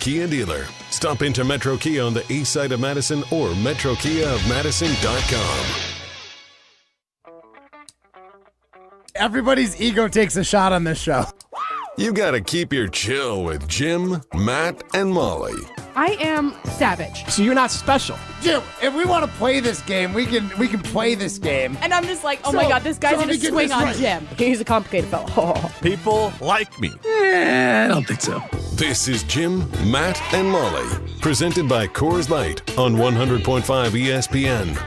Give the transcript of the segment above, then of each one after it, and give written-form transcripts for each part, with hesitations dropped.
Kia dealer. Stop into Metro Kia on the east side of Madison or metrokiaofmadison.com. Everybody's ego takes a shot on this show. You gotta keep your chill with Jim, Matt, and Molly. I am savage. So you're not special. Jim, if we want to play this game, we can play this game. And I'm just like, oh my God, this guy's so gonna let me get swing this on right. Jim. He's a complicated fellow. People like me. I don't think so. This is Jim, Matt, and Molly. Presented by Coors Light on 100.5 ESPN.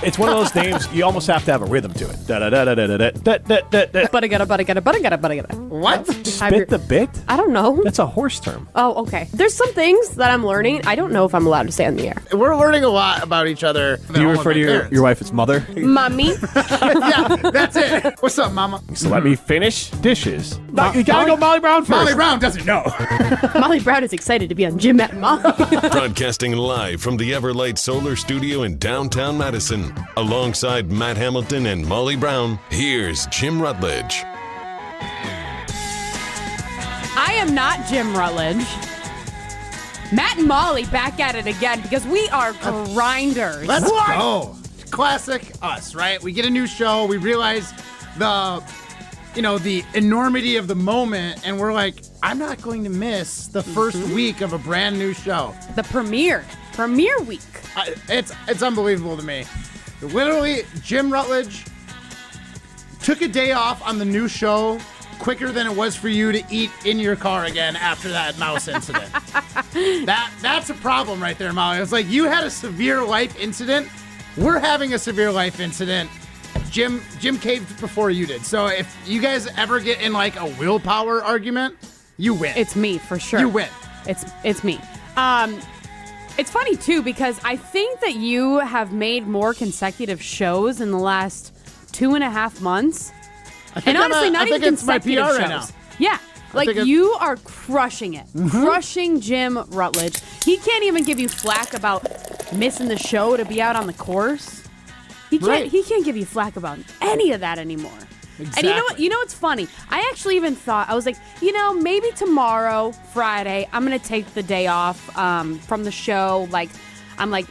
It's one of those names you almost have to have a rhythm to it. Da-da-da-da-da-da-da-da-da. Butta-gutta. What? Spit the bit? I don't know. That's a horse term. Oh, okay. There's some things that I'm learning. I don't know if I'm allowed to say on the air. We're learning a lot about each other. Do you refer to your wife as mother? Mommy. Yeah, that's it. What's up, Mama? So let me finish dishes. No, you gotta go Molly Brown first. Molly Brown doesn't know. Molly Brown is excited to be on Jim, Matt, and Molly. Broadcasting live from the Everlight Solar Studio in downtown Madison. Alongside Matt Hamilton and Molly Brown, here's Jim Rutledge. I am not Jim Rutledge. Matt and Molly back at it again because we are grinders. Let's go. Classic us, right? We get a new show. We realize the enormity of the moment, and we're like, I'm not going to miss the first week of a brand new show. The premiere week. It's unbelievable to me. Literally, Jim Rutledge took a day off on the new show quicker than it was for you to eat in your car again after that mouse incident. That's a problem right there, Molly. It's like you had a severe life incident. We're having a severe life incident. Jim caved before you did. So if you guys ever get in like a willpower argument, you win. It's me for sure. You win. It's me. It's funny too because I think that you have made more consecutive shows in the last 2.5 months. And honestly, not even consecutive shows. Right now. Yeah. Like, you are crushing it. Crushing Jim Rutledge. He can't even give you flack about missing the show to be out on the course. He can't give you flack about any of that anymore. Exactly. And you know what's funny? I actually even thought, I was like, maybe tomorrow, Friday, I'm going to take the day off from the show. Like, I'm like,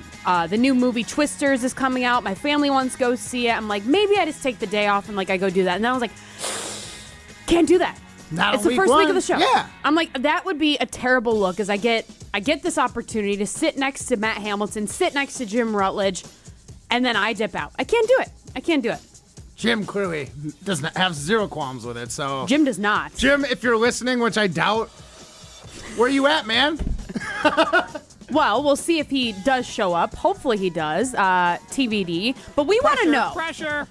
the new movie Twisters is coming out. My family wants to go see it. I'm like, maybe I just take the day off and like I go do that. And then I was like, can't do that. It's the first week of the show. Yeah. I'm like, that would be a terrible look as I get this opportunity to sit next to Matt Hamilton, sit next to Jim Rutledge, and then I dip out. I can't do it. Jim clearly doesn't have zero qualms with it. So Jim does not. Jim, if you're listening, which I doubt, where you at, man? Well, we'll see if he does show up. Hopefully he does. TBD. But we want to know. Pressure.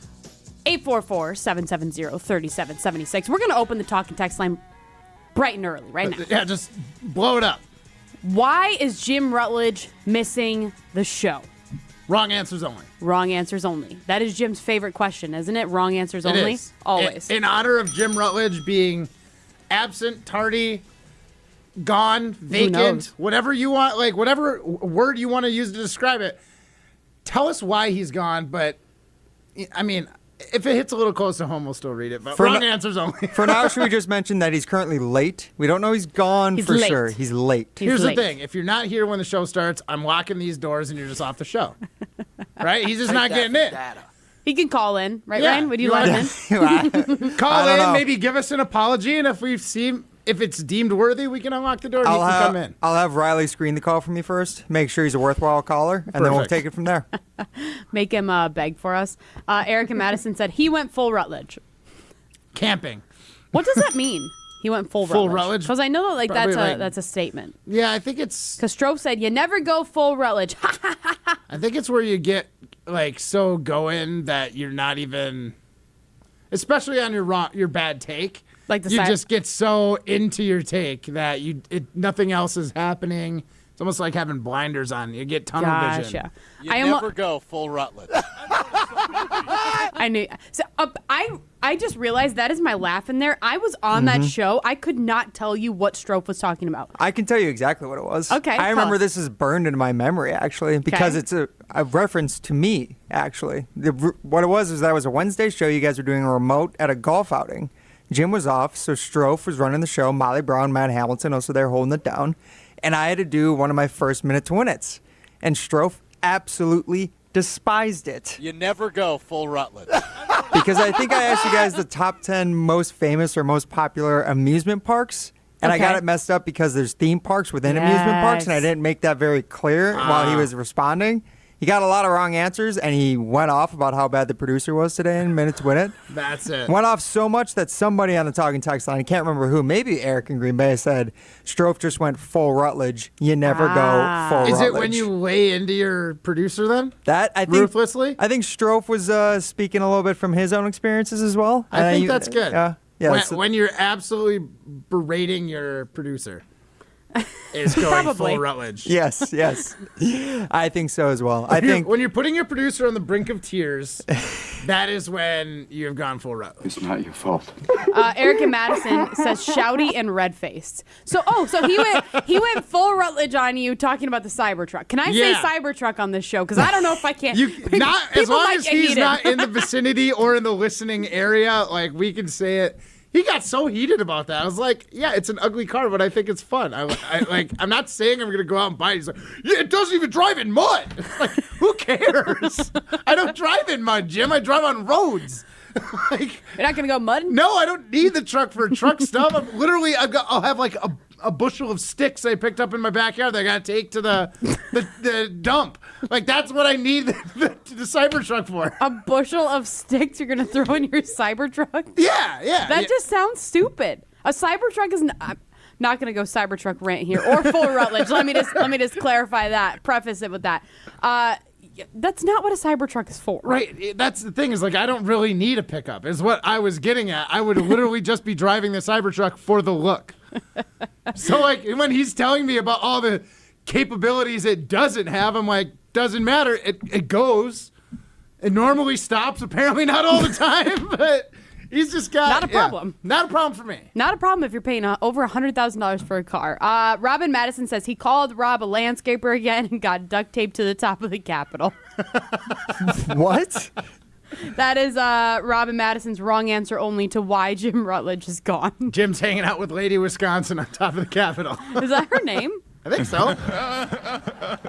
844-770-3776. We're going to open the talk and text line bright and early right now. Yeah, just blow it up. Why is Jim Rutledge missing the show? Wrong answers only. Wrong answers only. That is Jim's favorite question, isn't it? Wrong answers only? It is. Always. In honor of Jim Rutledge being absent, tardy, gone, vacant, whatever you want, like whatever word you want to use to describe it, tell us why he's gone. But, I mean, if it hits a little close to home, we'll still read it. But wrong answers only. For now, should we just mention that he's currently late? We don't know he's gone for late. sure. He's late. Here's the thing. If you're not here when the show starts, I'm locking these doors and you're just off the show. Right? He's just not getting in. He can call in, right, Yeah. Ryan? Would you let him in? Call in, maybe give us an apology, and if it's deemed worthy, we can unlock the door and he can come in. I'll have Riley screen the call for me first, make sure he's a worthwhile caller, and then we'll take it from there. Make him beg for us. Eric and Madison said he went full Rutledge. Camping. What does that mean? He went full Rutledge? Because I know that that's a statement. Yeah, I think it's... Because Strope said, you never go full Rutledge. I think it's where you get like so going that you're not even... Especially on your bad take. Like the you just get so into your take that nothing else is happening. It's almost like having blinders on. You get tunnel vision. You never go full Rutledge. I knew. So I just realized that is my laugh in there. I was on that show. I could not tell you what Strope was talking about. I can tell you exactly what it was. Okay. I remember this is burned into my memory, actually, because it's a reference to me, actually. What it was that was a Wednesday show. You guys were doing a remote at a golf outing. Jim was off, so Strofe was running the show. Molly Brown, Matt Hamilton also there holding it down. And I had to do one of my first minute to win it's. And Strofe absolutely despised it. You never go full Rutledge. Because I think I asked you guys the top 10 most famous or most popular amusement parks. And I got it messed up because there's theme parks within amusement parks, and I didn't make that very clear while he was responding. He got a lot of wrong answers, and he went off about how bad the producer was today in Minute to Win It. That's it. Went off so much that somebody on the talking text line, I can't remember who, maybe Eric in Green Bay, said, Strofe just went full Rutledge. You never go full Rutledge. Is it when you lay into your producer then? That, I think, ruthlessly? I think Strofe was speaking a little bit from his own experiences as well. I think that's good. Yeah, when you're absolutely berating your producer. Is going full Rutledge. Yes. I think so as well. When you're putting your producer on the brink of tears, that is when you have gone full Rutledge. It's not your fault. Eric in Madison says shouty and red-faced. So he went full Rutledge on you talking about the Cybertruck. Can I say Cybertruck on this show? Because I don't know if I can. Not as long as he's not in the vicinity or in the listening area, like we can say it. He got so heated about that. I was like, yeah, it's an ugly car, but I think it's fun. I'm not saying I'm going to go out and buy it. He's like, yeah, it doesn't even drive in mud. Like, who cares? I don't drive in mud, Jim. I drive on roads. You're not going to go mud? No, I don't need the truck for truck stuff. I'll have like a bushel of sticks I picked up in my backyard that I got to take to the dump. Like, that's what I need the Cybertruck for. A bushel of sticks you're going to throw in your Cybertruck? Yeah. That just sounds stupid. A Cybertruck is I'm not going to go Cybertruck rant here or full Rutledge. Let me just clarify that. Preface it with that. That's not what a Cybertruck is for. Right. That's the thing is, like, I don't really need a pickup is what I was getting at. I would literally just be driving the Cybertruck for the look. So, like, when he's telling me about all the capabilities it doesn't have, I'm like, doesn't matter. It goes. It normally stops. Apparently not all the time, but he's just got... Not a problem. Not a problem for me. Not a problem if you're paying over $100,000 for a car. Robin Madison says he called Rob a landscaper again and got duct taped to the top of the Capitol. What? That is Robin Madison's wrong answer only to why Jim Rutledge is gone. Jim's hanging out with Lady Wisconsin on top of the Capitol. Is that her name? I think so.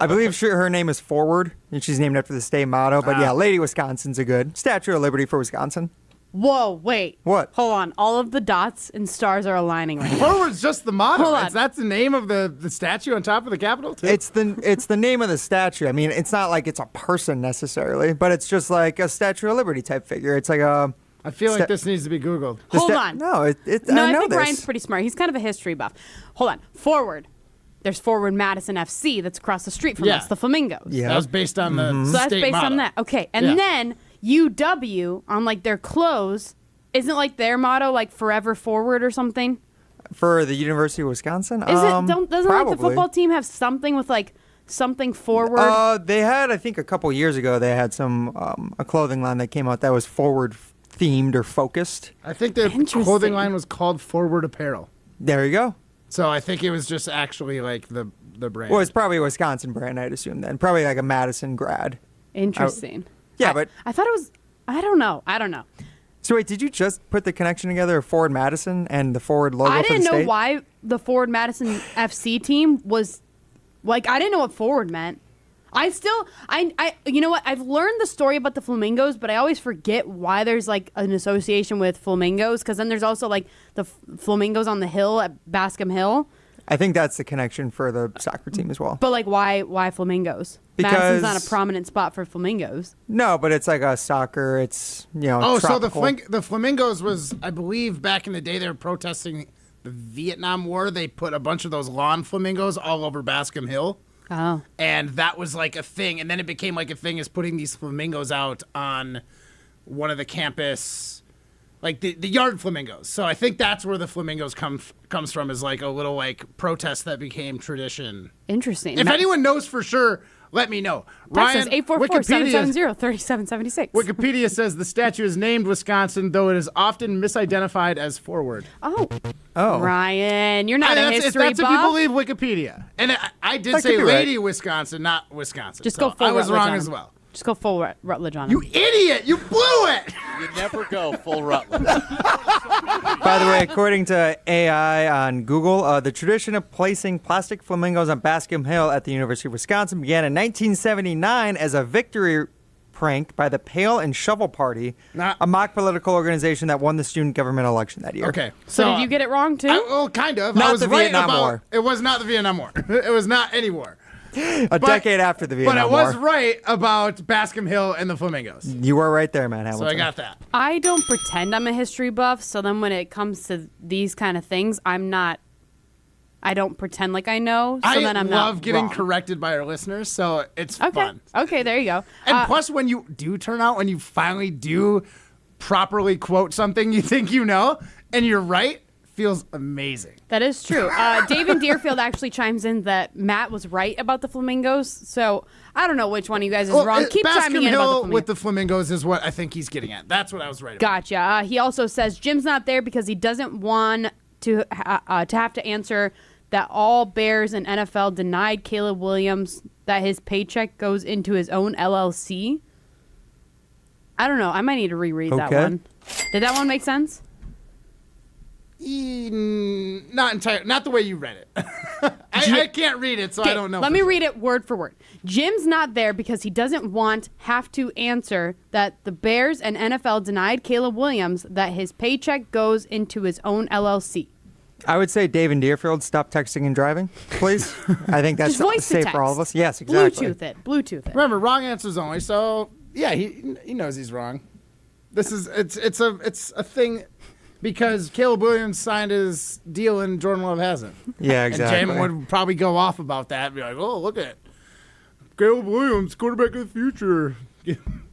I believe her name is Forward, and she's named after the state motto. But yeah, Lady Wisconsin's a good Statue of Liberty for Wisconsin. Whoa, wait. What? Hold on. All of the dots and stars are aligning right now. Forward's just the motto. Hold on. That's the name of the statue on top of the Capitol, too? It's the name of the statue. I mean, it's not like it's a person necessarily, but it's just like a Statue of Liberty type figure. It's like a... I feel like this needs to be Googled. Hold on. No, I know think this. Ryan's pretty smart. He's kind of a history buff. Hold on. Forward. There's Forward Madison FC that's across the street from us, the Flamingos. Yeah. That was based on the So that's state based motto. on that. Okay. And then UW, on like their clothes, isn't like their motto like forever forward or something? For the University of Wisconsin? Doesn't like the probably. football team have something with like something forward? They had, I think a couple years ago, they had a clothing line that came out that was forward themed or focused. I think the clothing line was called Forward Apparel. There you go. So I think it was just actually like the brand. Well, it's probably a Wisconsin brand, I'd assume then. Probably like a Madison grad. Interesting. But I thought it was. I don't know. So wait, did you just put the connection together of Forward Madison and the Forward logo I for the didn't know state? why the Forward Madison FC team was like. I didn't know what forward meant. I you know what? I've learned the story about the Flamingos, but I always forget why there's like an association with flamingos. Because then there's also like the flamingos on the hill at Bascom Hill. I think that's the connection for the soccer team as well. But like, why flamingos? Because Madison's not a prominent spot for flamingos. No, but it's like a soccer. It's tropical. So the Flamingos was, I believe, back in the day they were protesting the Vietnam War. They put a bunch of those lawn flamingos all over Bascom Hill. Oh. And that was like a thing. And then it became like a thing is putting these flamingos out on one of the campus, like the yard flamingos. So I think that's where the flamingos comes from, is like a little like protest that became tradition. Interesting. If anyone knows for sure, let me know. Text us Ryan, 844-770-3776. Wikipedia says the statue is named Wisconsin, though it is often misidentified as Forward. Oh. Oh. Ryan, you're not a history That's buff. if you believe Wikipedia. And I did That say could be Lady right. Wisconsin, not Wisconsin. Just so go full I was Rutledge wrong on as him. well. Just go full Rutledge on him. You idiot! You blew it! You never go full Rutledge. By the way, according to AI on Google, the tradition of placing plastic flamingos on Bascom Hill at the University of Wisconsin began in 1979 as a victory prank by the Pail and Shovel Party, a mock political organization that won the student government election that year. Okay. So did you get it wrong, too? Well, kind of. Not I was the right Vietnam about, War. It was not the Vietnam War. It was not any war. A decade after the Vietnam War. War. But I was right about Bascom Hill and the Flamingos. You were right there, Matt Hamilton. So I got that. I don't pretend I'm a history buff, so then when it comes to these kind of things, I don't pretend like I know, so then I'm not love getting wrong. corrected by our listeners, so it's fun. Okay, there you go. And plus, when you do turn out, when you finally do properly quote something you think you know, and you're right, feels amazing. That is true. David Deerfield actually chimes in that Matt was right about the Flamingos, so I don't know which one of you guys is wrong. Keep Bascom chiming in about the Hill Flamingos. with the Flamingos is what I think he's getting at. That's what I was right about. Gotcha. He also says Jim's not there because he doesn't want to have to answer that all Bears and NFL denied Caleb Williams that his paycheck goes into his own LLC. I don't know. I might need to reread that one. Did that one make sense? Not entirely. Not the way you read it. I can't read it, so I don't know. Let me read it word for word. Jim's not there because he doesn't have to answer that the Bears and NFL denied Caleb Williams that his paycheck goes into his own LLC. I would say David Deerfield, stop texting and driving, please. I think that's Just voice to safe for all of text. us. Yes, exactly. Bluetooth it. Remember, wrong answers only. So yeah, he knows he's wrong. This is it's a thing because Caleb Williams signed his deal and Jordan Love hasn't. Yeah, exactly. And Jamin would probably go off about that and be like, "Oh, look at Caleb Williams, quarterback of the future."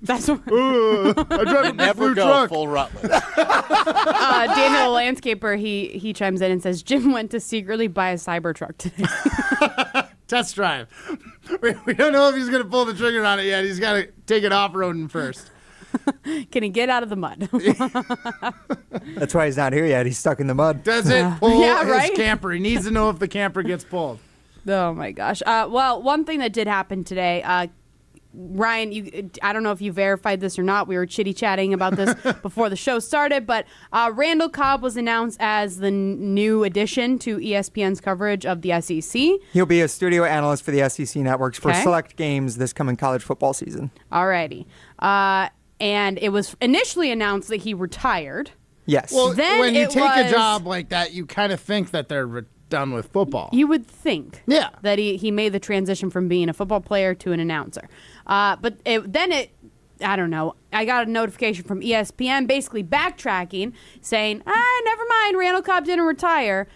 That's what I drive a Never blue go truck. full Rutledge. Daniel, the landscaper, he chimes in and says Jim went to secretly buy a Cybertruck today. Test drive. We don't know if he's going to pull the trigger on it yet. He's got to take it off-roading first. Can he get out of the mud? That's why he's not here yet. He's stuck in the mud. Does it pull Yeah, his right? camper? He needs to know if the camper gets pulled. Oh my gosh. Well, one thing that did happen today, Ryan, I don't know if you verified this or not. We were chitty-chatting about this before the show started, but Randall Cobb was announced as the new addition to ESPN's coverage of the SEC. He'll be a studio analyst for the SEC networks for Okay. select games this coming college football season. Alrighty. And it was initially announced that he retired. Yes. Well, Then when you it take was- a job like that, you kind of think that they're done with football. You would think Yeah. that he made the transition from being a football player to an announcer. But I don't know. I got a notification from ESPN basically backtracking saying, never mind, Randall Cobb didn't retire.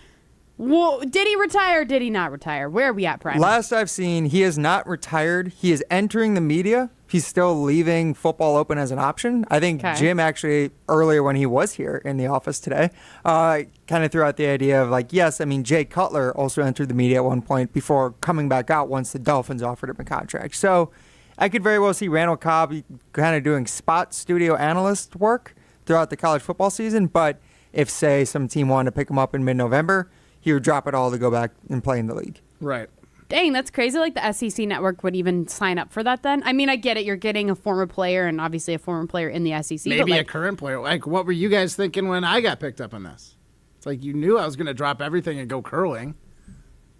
Well, did he retire or did he not retire? Where are we at, Prime? Last I've seen, he is not retired. He is entering the media. He's still leaving football open as an option. I think Okay. Jim actually, earlier when he was here in the office today, kind of threw out the idea of like, yes, I mean, Jay Cutler also entered the media at one point before coming back out once the Dolphins offered him a contract. So I could very well see Randall Cobb kind of doing spot studio analyst work throughout the college football season. But if, say, some team wanted to pick him up in mid-November, he would drop it all to go back and play in the league. Right. Dang, that's crazy. Like the SEC network would even sign up for that then? I mean, I get it. You're getting a former player and obviously a former player in the SEC. Maybe but a current player. Like, what were you guys thinking when I got picked up on this? It's like you knew I was going to drop everything and go curling.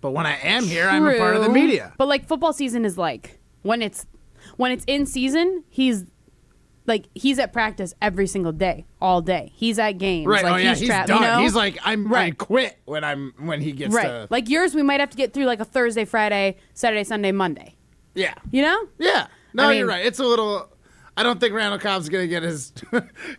But when I am here, I'm a part of the True. media. But like football season is like when it's in season, he's at practice every single day, all day. He's at games. Right. Like, Oh, yeah. He's done. You know? He's like, I Right. quit when he gets right. to. Like yours, we might have to get through like a Thursday, Friday, Saturday, Sunday, Monday. Yeah. You know? Yeah. No, I mean- you're right. It's a little. I don't think Randall Cobb's going to get as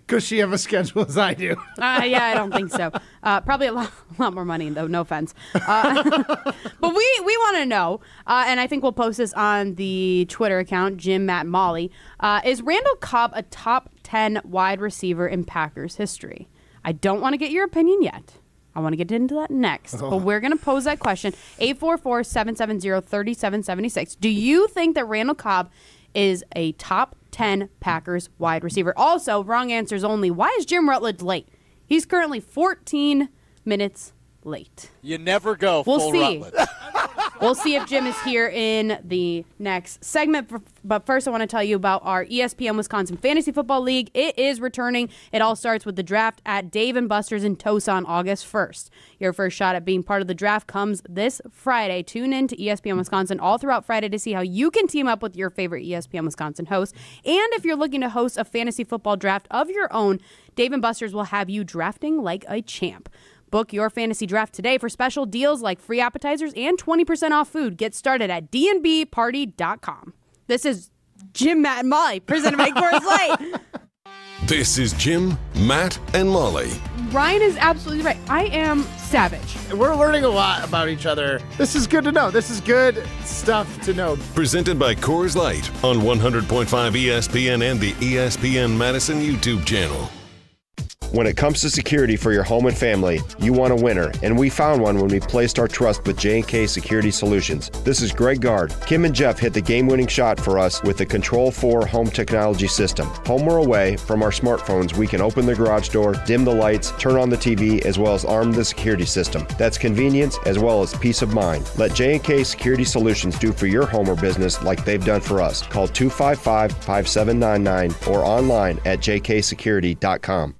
cushy of a schedule as I do. Yeah, I don't think so. Probably a lot more money, though. No offense. But we want to know, and I think we'll post this on the Twitter account, Jim, Matt, Molly. Is Randall Cobb a top 10 wide receiver in Packers history? I don't want to get your opinion yet. I want to get into that next. But we're going to pose that question. 844-770-3776. Do you think that Randall Cobb is a top 10 Packers wide receiver? Also, wrong answers only. Why is Jim Rutledge late? He's currently 14 minutes late. You never go We'll full see. Rutledge. We'll see if Jim is here in the next segment. But first, I want to tell you about our ESPN Wisconsin Fantasy Football League. It is returning. It all starts with the draft at Dave & Buster's in Tosa on August 1st. Your first shot at being part of the draft comes this Friday. Tune in to ESPN Wisconsin all throughout Friday to see how you can team up with your favorite ESPN Wisconsin hosts. And if you're looking to host a fantasy football draft of your own, Dave & Buster's will have you drafting like a champ. Book your fantasy draft today for special deals like free appetizers and 20% off food. Get started at dnbparty.com. This is Jim, Matt, and Molly, presented by Coors Light. This is Jim, Matt, and Molly. Ryan is absolutely right. I am savage. We're learning a lot about each other. This is good to know. This is good stuff to know. Presented by Coors Light on 100.5 ESPN and the ESPN Madison YouTube channel. When it comes to security for your home and family, you want a winner, and we found one when we placed our trust with J&K Security Solutions. This is Greg Gard. Kim and Jeff hit the game-winning shot for us with the Control 4 home technology system. Home or away, from our smartphones, we can open the garage door, dim the lights, turn on the TV, as well as arm the security system. That's convenience as well as peace of mind. Let J&K Security Solutions do for your home or business like they've done for us. Call 255-5799 or online at jksecurity.com.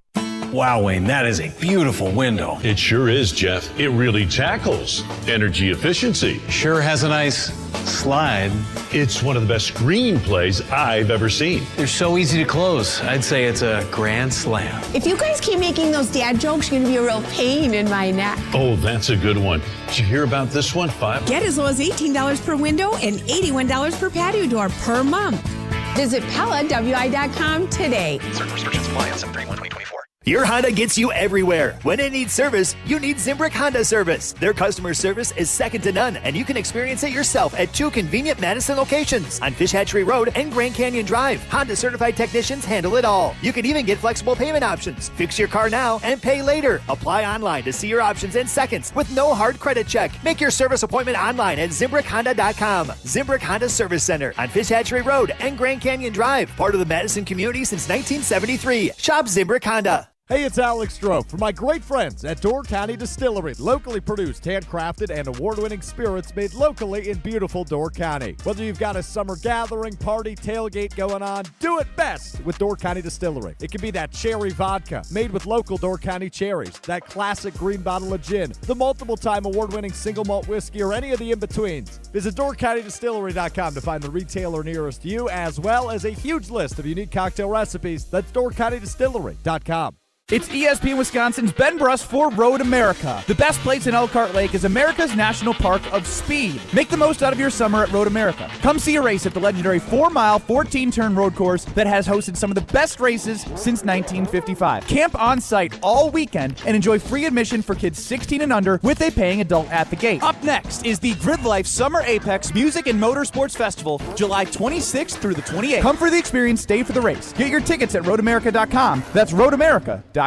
Wow, Wayne, that is a beautiful window. It sure is, Jeff. It really tackles energy efficiency. Sure has a nice slide. It's one of the best screenplays I've ever seen. They're so easy to close. I'd say it's a grand slam. If you guys keep making those dad jokes, you're going to be a real pain in my neck. Oh, that's a good one. Did you hear about this one? Get as low as $18 per window and $81 per patio door per month. Visit PellaWI.com today. Certain restrictions apply on 7/31/2024. Your Honda gets you everywhere. When it needs service, you need Zimbrick Honda service. Their customer service is second to none, and you can experience it yourself at 2 convenient Madison locations on Fish Hatchery Road and Grand Canyon Drive. Honda certified technicians handle it all. You can even get flexible payment options. Fix your car now and pay later. Apply online to see your options in seconds with no hard credit check. Make your service appointment online at ZimbrickHonda.com. Zimbrick Honda Service Center on Fish Hatchery Road and Grand Canyon Drive. Part of the Madison community since 1973. Shop Zimbrick Honda. Hey, it's Alex Stroh from my great friends at Door County Distillery. Locally produced, handcrafted, and award-winning spirits made locally in beautiful Door County. Whether you've got a summer gathering, party, tailgate going on, do it best with Door County Distillery. It can be that cherry vodka made with local Door County cherries, that classic green bottle of gin, the multiple-time award-winning single malt whiskey, or any of the in-betweens. Visit DoorCountyDistillery.com to find the retailer nearest you, as well as a huge list of unique cocktail recipes. That's DoorCountyDistillery.com. It's ESPN Wisconsin's Ben Bruss for Road America. The best place in Elkhart Lake is America's National Park of Speed. Make the most out of your summer at Road America. Come see a race at the legendary 4-mile, 14-turn road course that has hosted some of the best races since 1955. Camp on site all weekend and enjoy free admission for kids 16 and under with a paying adult at the gate. Up next is the Grid Life Summer Apex Music and Motorsports Festival, July 26th through the 28th. Come for the experience, stay for the race. Get your tickets at roadamerica.com. That's roadamerica.com.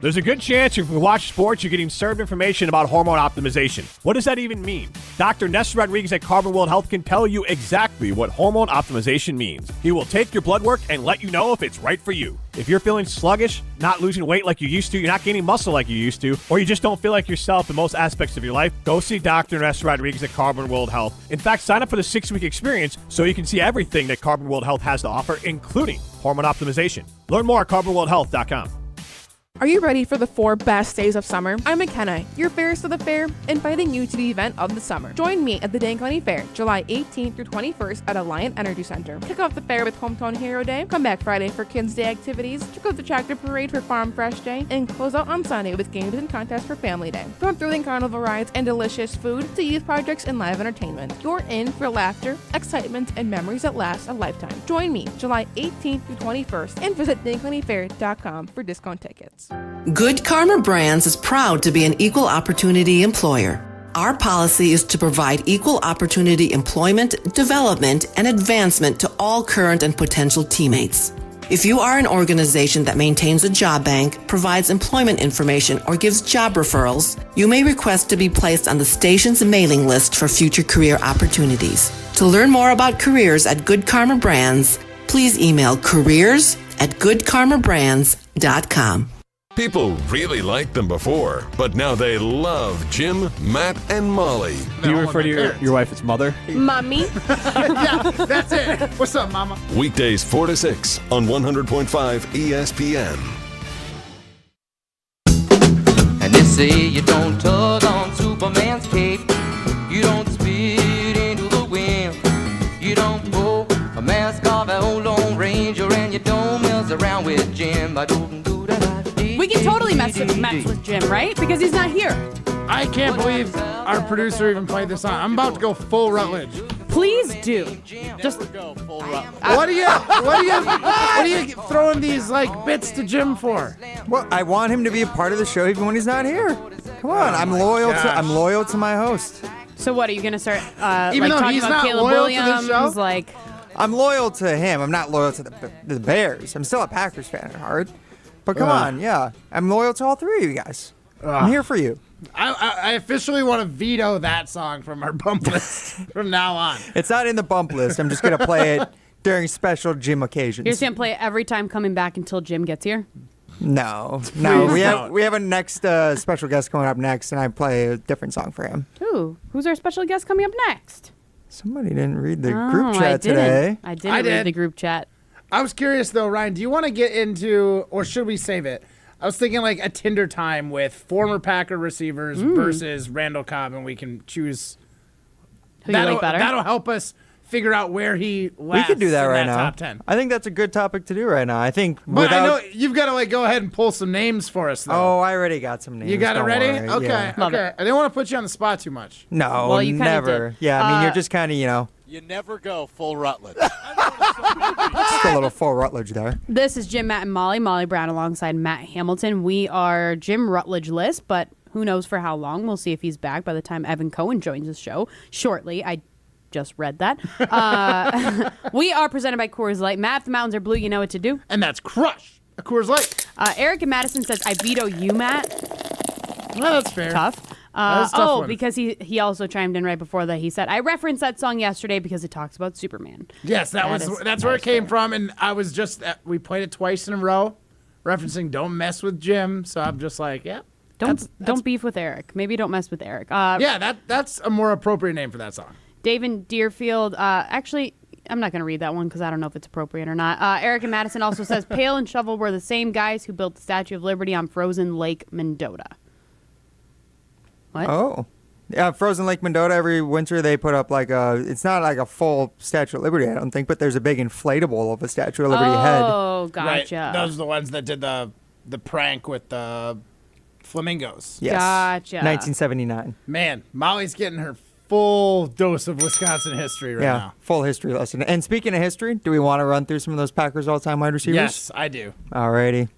There's a good chance if you watch sports, you're getting served information about hormone optimization. What does that even mean? Dr. Nestor Rodriguez at Carbon World Health can tell you exactly what hormone optimization means. He will take your blood work and let you know if it's right for you. If you're feeling sluggish, not losing weight like you used to, you're not gaining muscle like you used to, or you just don't feel like yourself in most aspects of your life, go see Dr. Nestor Rodriguez at Carbon World Health. In fact, sign up for the 6-week experience so you can see everything that Carbon World Health has to offer, including hormone optimization. Learn more at carbonworldhealth.com. Are you ready for the 4 best days of summer? I'm McKenna, your fairest of the fair, inviting you to the event of the summer. Join me at the Dane County Fair, July 18th through 21st at Alliant Energy Center. Kick off the fair with Hometown Hero Day, come back Friday for Kids Day activities, check out the Tractor Parade for Farm Fresh Day, and close out on Sunday with games and contests for Family Day. From thrilling carnival rides and delicious food to youth projects and live entertainment, you're in for laughter, excitement, and memories that last a lifetime. Join me July 18th through 21st and visit DaneCountyFair.com for discount tickets. Good Karma Brands is proud to be an equal opportunity employer. Our policy is to provide equal opportunity employment, development, and advancement to all current and potential teammates. If you are an organization that maintains a job bank, provides employment information, or gives job referrals, you may request to be placed on the station's mailing list for future career opportunities. To learn more about careers at Good Karma Brands, please email careers@goodkarmabrands.com. People really liked them before, but now they love Jim, Matt, and Molly. Do you refer to your wife as mother? Mommy. Yeah, that's it. What's up, Mama? Weekdays 4 to 6 on 100.5 ESPN. And they say you don't tug on Superman's cape. You don't spit into the wind. You don't pull a mask off an old Lone Ranger. And you don't mess around with Jim. We can totally mess with Jim, right? Because he's not here. I can't believe our producer even played this song. I'm about to go full Rutledge. Please do. Just go full Rutledge. What are you throwing these like bits to Jim for? Well, I want him to be a part of the show even when he's not here. Come on, I'm loyal to my host. So what are you gonna start? Even though talking he's about not Caleb loyal Williams, to the show? like I'm loyal to him. I'm not loyal to the Bears. I'm still a Packers fan at heart. But come on, yeah. I'm loyal to all three of you guys. I'm here for you. I officially want to veto that song from our bump list from now on. It's not in the bump list. I'm just going to play it during special Jim occasions. you're just gonna play it every time coming back until Jim gets here. No. don't. We have a next special guest coming up next, and I play a different song for him. Who's our special guest coming up next? Somebody didn't read the group chat today. I didn't read the group chat. I was curious though, Ryan, do you want to get into, or should we save it? I was thinking like a Tinder time with former Packer receivers versus Randall Cobb, and we can choose who you like better. That'll help us figure out where he lasts. We could do that right now. Top 10. I think that's a good topic to do right now. I think. But I know you've got to like go ahead and pull some names for us though. Oh, I already got some names. You got it ready? Worry. Okay. Yeah. Okay. I didn't want to put you on the spot too much. No, well, you never. Did. Yeah, I mean, you're just kind of, You never go full Rutledge. just a little full Rutledge there. This is Jim, Matt, and Molly Brown alongside Matt Hamilton. We are Jim Rutledge list, but who knows for how long. We'll see if he's back by the time Evan Cohen joins the show shortly. I just read that. We are presented by Coors Light. Matt, if the mountains are blue, you know what to do. And that's crush a Coors Light. Eric in Madison says, I veto you, Matt. Well, that's fair. Tough. That's a tough one. Because he also chimed in right before that. He said, I referenced that song yesterday because it talks about Superman. Yes, that's where it came from. And I was just, we played it twice in a row, referencing Don't Mess with Jim. So I'm just like, yeah. Don't beef with Eric. Maybe don't mess with Eric. Yeah, that's a more appropriate name for that song. Dave in Deerfield, actually, I'm not going to read that one because I don't know if it's appropriate or not. Eric in Madison also says, Pail and Shovel were the same guys who built the Statue of Liberty on Frozen Lake Mendota. What? Oh. Yeah, Frozen Lake Mendota, every winter they put up it's not like a full Statue of Liberty, I don't think, but there's a big inflatable of a Statue of Liberty head. Oh, gotcha. Right. Those are the ones that did the prank with the flamingos. Yes. Gotcha. 1979. Man, Molly's getting her full dose of Wisconsin history right now. Full history lesson. And speaking of history, do we want to run through some of those Packers all-time wide receivers? Yes, I do. Alrighty.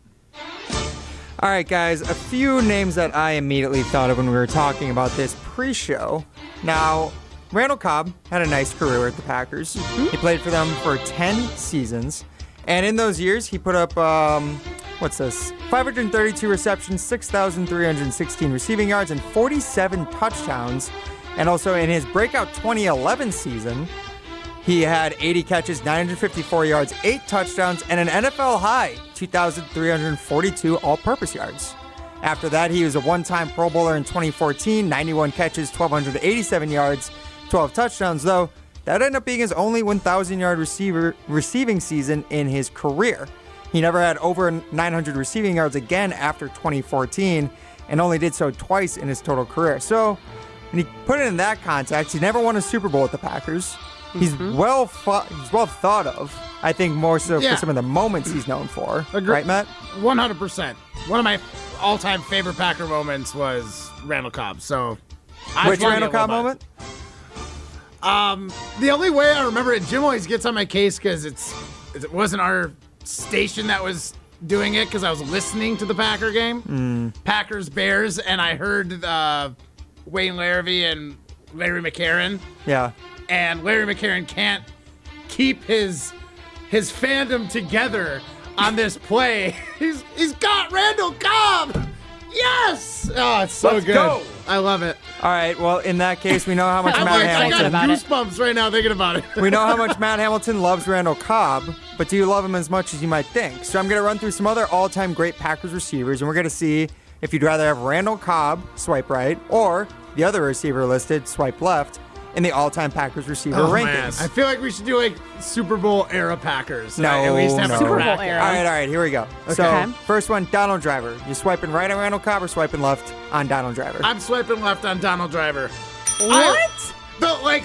All right, guys, a few names that I immediately thought of when we were talking about this pre-show. Now, Randall Cobb had a nice career at the Packers. Mm-hmm. He played for them for 10 seasons. And in those years, he put up, 532 receptions, 6,316 receiving yards, and 47 touchdowns. And also in his breakout 2011 season, he had 80 catches, 954 yards, 8 touchdowns, and an NFL high 2,342 all-purpose yards. After that, he was a one-time Pro Bowler in 2014, 91 catches, 1,287 yards, 12 touchdowns, though that ended up being his only 1,000-yard receiving season in his career. He never had over 900 receiving yards again after 2014, and only did so twice in his total career. So, when you put it in that context, he never won a Super Bowl with the Packers. He's well thought of. I think more so for some of the moments he's known for. Right, Matt? 100%. One of my all-time favorite Packer moments was Randall Cobb. So, which Randall Cobb moment? The only way I remember it, Jim always gets on my case because it wasn't our station that was doing it because I was listening to the Packer game, Packers Bears, and I heard Wayne Larrivee and Larry McCarron. Yeah. And Larry McCarron can't keep his fandom together on this play. He's got Randall Cobb. Yes! Oh, it's so Let's good. go. I love it. All right. Well, in that case, we know how much I Matt got Hamilton. goosebumps right now thinking about it. We know how much Matt Hamilton loves Randall Cobb, but do you love him as much as you might think? So I'm going to run through some other all-time great Packers receivers, and we're going to see if you'd rather have Randall Cobb, swipe right, or the other receiver listed, swipe left, in the all-time Packers receiver rankings. Man. I feel like we should do like Super Bowl era Packers. No, At least have no. a Super Bowl bracket. era. All right, here we go. Okay. So first one, Donald Driver. You swiping right on Randall Cobb or swiping left on Donald Driver? I'm swiping left on Donald Driver. What?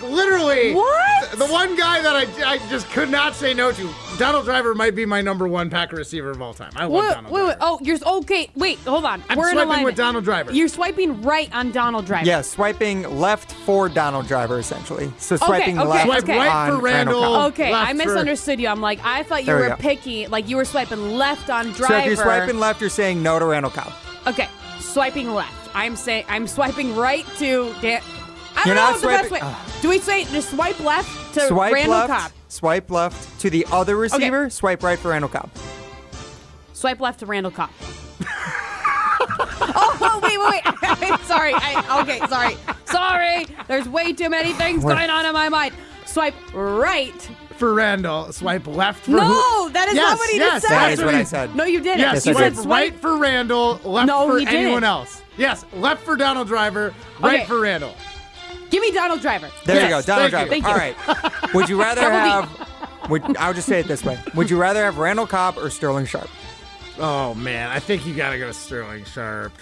Literally. What? The one guy that I just could not say no to. Donald Driver might be my number one Packer receiver of all time. I love Donald Driver. Oh, you're okay. Wait, hold on. I'm We're in swiping alignment. with Donald Driver. You're swiping right on Donald Driver. Yeah, swiping left for Donald Driver, essentially. So swiping okay, left Swipe right on for Randall. Cobb. Okay, left I misunderstood you. I'm like, I thought you There we were go. picky. Like, you were swiping left on Driver. So if you're swiping left, you're saying no to Randall Cobb. Okay, swiping left. I'm swiping right to Dan. I You're don't know not what the best swiping- way. Do we say just swipe left to Swipe Randall left, Cobb? swipe left to the other receiver, swipe right for Randall Cobb. Swipe left to Randall Cobb. Oh, wait. Sorry. Sorry. There's way too many things going on in my mind. Swipe right. For Randall. Swipe left for No, that is not what he just said. That is what I said. No, you didn't. Yes, you swipe said right for Randall, left No, for he didn't. anyone else. Yes, left for Donald Driver, right Okay. for Randall. Give me Donald Driver. There you go, Donald Driver. Thank you. All right. Would you rather I'll just say it this way. Would you rather have Randall Cobb or Sterling Sharp? Oh, man. I think you got to go Sterling Sharp.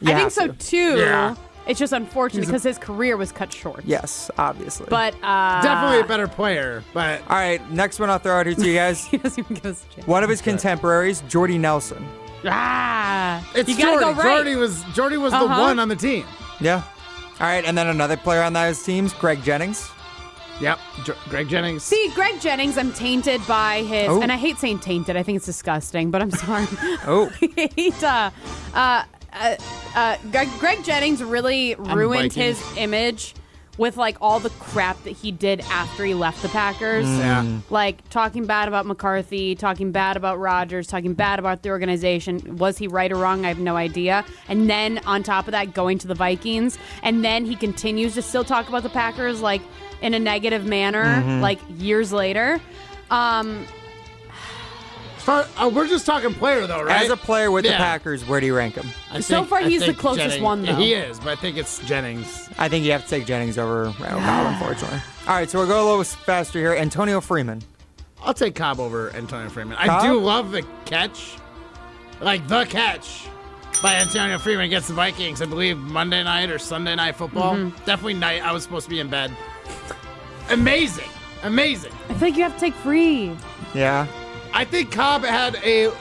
I think so too. Yeah. It's just unfortunate because his career was cut short. Yes, obviously. But Definitely a better player, but... All right, next one I'll throw out here to you guys. he doesn't even give us a chance. One of his contemporaries, Jordy Nelson. It's you gotta Jordy. go right. Jordy was the one on the team. Yeah. All right, and then another player on those teams, Greg Jennings. Yep, Greg Jennings. See, Greg Jennings, I'm tainted by his, Oh. and I hate saying tainted. I think it's disgusting, but I'm sorry. Oh. Greg Jennings really ruined his image with like all the crap that he did after he left the Packers. Yeah. Like talking bad about McCarthy, talking bad about Rodgers, talking bad about the organization. Was he right or wrong? I have no idea. And then on top of that, going to the Vikings. And then he continues to still talk about the Packers like in a negative manner, like years later. We're just talking player, though, right? As a player with the Packers, where do you rank him? So far, he's the closest Jennings, one, though. He is, but I think it's Jennings. I think you have to take Jennings over Randall Cobb, unfortunately. All right, so we'll go a little faster here. Antonio Freeman. I'll take Cobb over Antonio Freeman. Cobb? I do love the catch. Like, the catch by Antonio Freeman against the Vikings, I believe Monday night or Sunday night football. Definitely night. I was supposed to be in bed. Amazing. Amazing. I think you have to take free. Yeah. I think Cobb had a...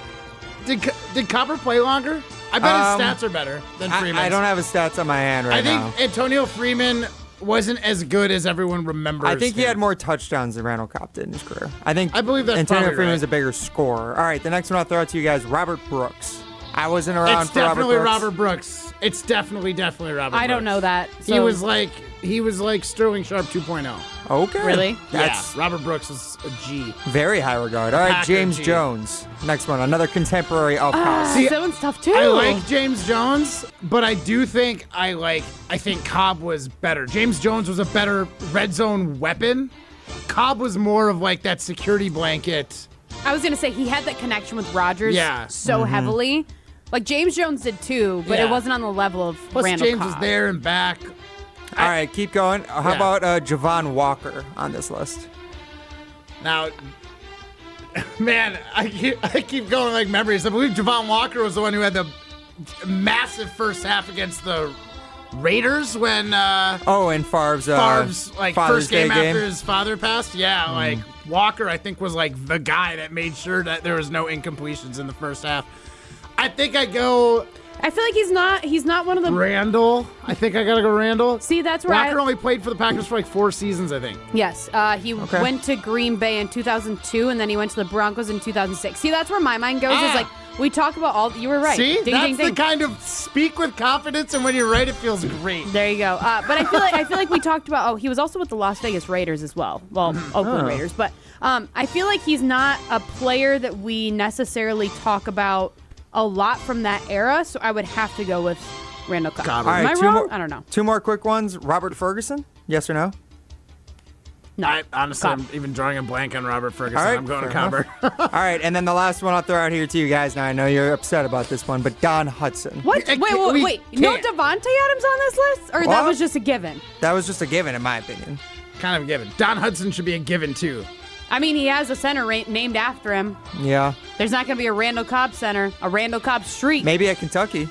Did Copper play longer? I bet his stats are better than Freeman. I don't have his stats on my hand right now. I think Antonio Freeman wasn't as good as everyone remembers. I think he him. had more touchdowns than Randall Cobb did in his career. I believe that's Antonio probably Freeman right. was a bigger scorer. All right, the next one I'll throw out to you guys, Robert Brooks. I wasn't around It's for Robert definitely Brooks. Robert Brooks. It's definitely Robert Brooks. I don't know that. So. He was like Sterling Sharp 2.0. Okay. Really? That's Robert Brooks is a G. very high regard. All right, Packer James G. Jones. Next one, another contemporary of Cobb. See, that one's tough too. I like James Jones, but I do think I think Cobb was better. James Jones was a better red zone weapon. Cobb was more of like that security blanket. I was gonna say he had that connection with Rodgers so heavily. Like James Jones did too, but it wasn't on the level of Plus Randall James Cobb. was there and back. All right, keep going. How about Javon Walker on this list? Now, man, I keep going like memories. I believe Javon Walker was the one who had the massive first half against the Raiders when and Favre's like Father's first game Day after his father passed. Yeah, like Walker, I think was like the guy that made sure that there was no incompletions in the first half. I think I go. I feel like he's not one of the Randall. I think I gotta go Randall. See, that's where Walker only played for the Packers for like 4 seasons, I think. Yes, he went to Green Bay in 2002, and then he went to the Broncos in 2006. See, that's where my mind goes. Is like we talk about all. You were right. See, ding, that's ding, ding. the kind of speak with confidence, and when you're right, it feels great. There you go. But I feel like we talked about. Oh, he was also with the Las Vegas Raiders as well. Well, Oakland Raiders, but I feel like he's not a player that we necessarily talk about a lot from that era, so I would have to go with Randall Cobb. All right, Am I wrong? I don't know. 2 more quick ones. Robert Ferguson, yes or no? No. Honestly, I'm even drawing a blank on Robert Ferguson. All right, I'm going to fair Cobber. All right, and then the last one I'll throw out here to you guys. Now, I know you're upset about this one, but Don Hudson. What? Wait. No Devontae Adams on this list? Or that was just a given? That was just a given, in my opinion. Kind of a given. Don Hudson should be a given, too. I mean, he has a center named after him. Yeah. There's not going to be a Randall Cobb center, a Randall Cobb Street. Maybe at Kentucky.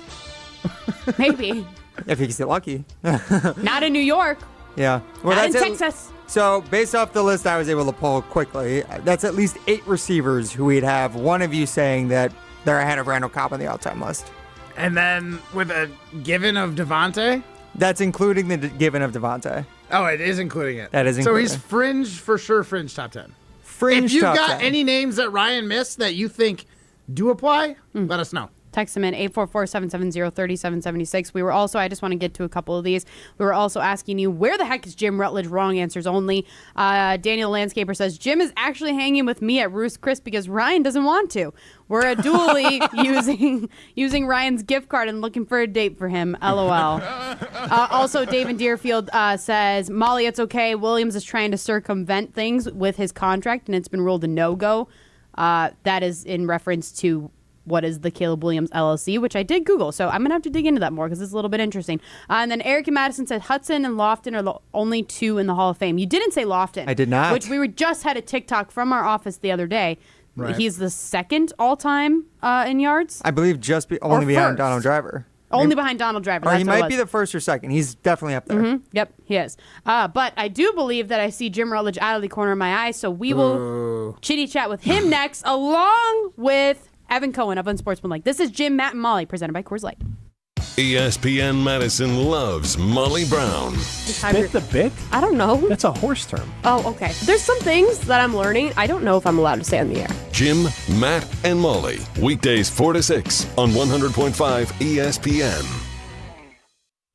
Maybe. If he gets lucky. Not in New York. Yeah. Well, not in Texas. So, based off the list I was able to pull quickly, that's at least 8 receivers who we'd have one of you saying that they're ahead of Randall Cobb on the all-time list. And then with a given of Devontae? That's including the given of Devontae. Oh, it is including it. That is including. So he's fringe, for sure, fringe top 10. Fringe If you've top got 10. any names that Ryan missed that you think do apply, let us know. Text them in 844-770-3776. We were also, I just want to get to a couple of these. We were also asking you, where the heck is Jim Rutledge? Wrong answers only. Daniel Landscaper says, Jim is actually hanging with me at Roost Chris because Ryan doesn't want to. We're dually using Ryan's gift card and looking for a date for him. LOL. Also, Dave in Deerfield says, Molly, it's okay. Williams is trying to circumvent things with his contract, and it's been ruled a no-go. That is in reference to what is the Caleb Williams LLC, which I did Google. So I'm going to have to dig into that more because it's a little bit interesting. And then Eric and Madison said Hudson and Lofton are the only 2 in the Hall of Fame. You didn't say Lofton. I did not. Which we just had a TikTok from our office the other day. Right. He's the second all-time in yards. I believe only behind Donald Driver. Only behind Donald Driver. Or That's he might be the first or second. He's definitely up there. Mm-hmm. Yep, he is. But I do believe that I see Jim Rutledge out of the corner of my eye, so we will chitty-chat with him next, along with Evan Cohen of Unsportsmanlike. This is Jim, Matt, and Molly, presented by Coors Light. ESPN Madison loves Molly Brown. Spit the bit? I don't know. That's a horse term. Oh, okay. There's some things that I'm learning. I don't know if I'm allowed to say on the air. Jim, Matt, and Molly. Weekdays 4 to 6 on 100.5 ESPN.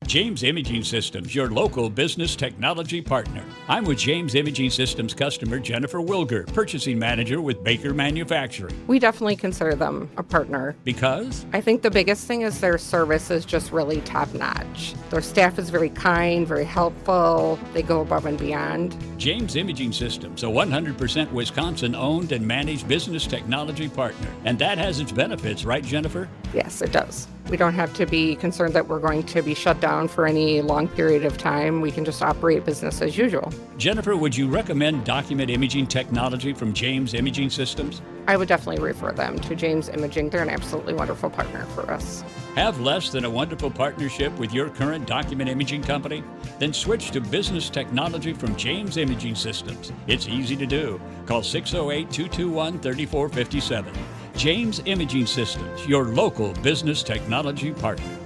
James Imaging Systems, your local business technology partner. I'm with James Imaging Systems customer Jennifer Wilger, purchasing manager with Baker Manufacturing. We definitely consider them a partner. Because? I think the biggest thing is their service is just really top-notch. Their staff is very kind, very helpful. They go above and beyond. James Imaging Systems, a 100% Wisconsin-owned and managed business technology partner. And that has its benefits, right, Jennifer? Yes, it does. We don't have to be concerned that we're going to be shut down for any long period of time. We can just operate business as usual. Jennifer, would you recommend document imaging technology from James Imaging Systems? I would definitely refer them to James Imaging. They're an absolutely wonderful partner for us. Have less than a wonderful partnership with your current document imaging company? Then switch to business technology from James Imaging Systems. It's easy to do. Call 608-221-3457. James Imaging Systems, your local business technology partner.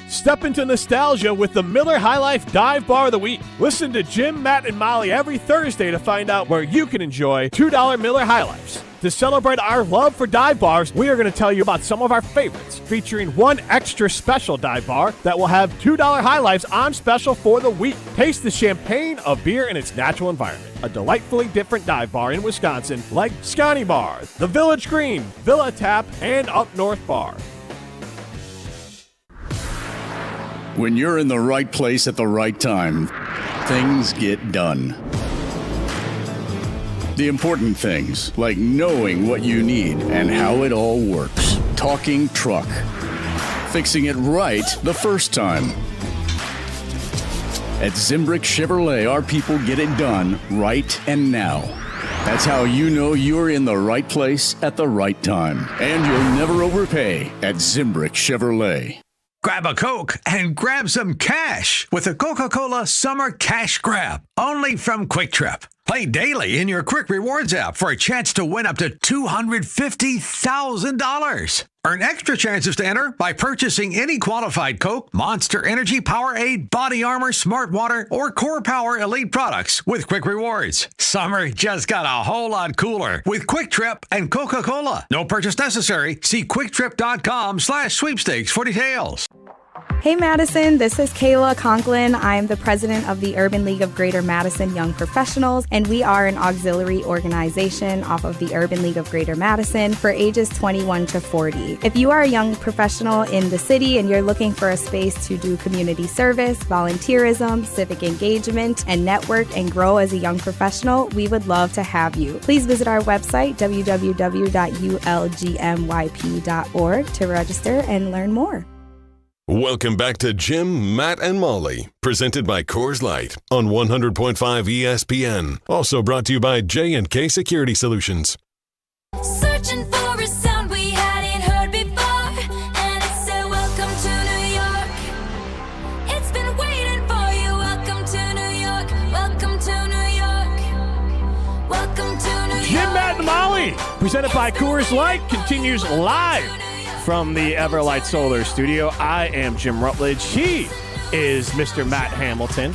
Step into nostalgia with the Miller High Life Dive Bar of the Week. Listen to Jim, Matt, and Molly every Thursday to find out where you can enjoy $2 Miller High Lifes. To celebrate our love for dive bars, we are going to tell you about some of our favorites, featuring one extra special dive bar that will have $2 High Lifes on special for the week. Taste the champagne of beer in its natural environment. A delightfully different dive bar in Wisconsin like Scotty Bar, the Village Green, Villa Tap, and Up North Bar. When you're in the right place at the right time, things get done. The important things, like knowing what you need and how it all works. Talking truck. Fixing it right the first time. At Zimbrick Chevrolet, our people get it done right and now. That's how you know you're in the right place at the right time. And you'll never overpay at Zimbrick Chevrolet. Grab a Coke and grab some cash with the Coca-Cola Summer Cash Grab, only from Quick Trip. Play daily in your Quick Rewards app for a chance to win up to $250,000. Earn extra chances to enter by purchasing any qualified Coke, Monster Energy, Powerade, Body Armor, Smart Water, or Core Power Elite products with Quick Rewards. Summer just got a whole lot cooler with Quick Trip and Coca-Cola. No purchase necessary. See QuickTrip.com/sweepstakes for details. Hey Madison, this is Kayla Conklin. I'm the president of the Urban League of Greater Madison Young Professionals, and we are an auxiliary organization off of the Urban League of Greater Madison for ages 21 to 40. If you are a young professional in the city and you're looking for a space to do community service, volunteerism, civic engagement, and network and grow as a young professional, we would love to have you. Please visit our website, www.ulgmyp.org, to register and learn more. Welcome back to Jim, Matt, and Molly, presented by Coors Light on 100.5 ESPN. Also brought to you by J&K Security Solutions. Searching for a sound we hadn't heard before, and it said, welcome to New York. It's been waiting for you. Welcome to New York. Welcome to New York. Welcome to New York. Jim, Matt, and Molly, presented by Coors Light, continues live from the Everlight Solar Studio. I am Jim Rutledge. He is Mr. Matt Hamilton.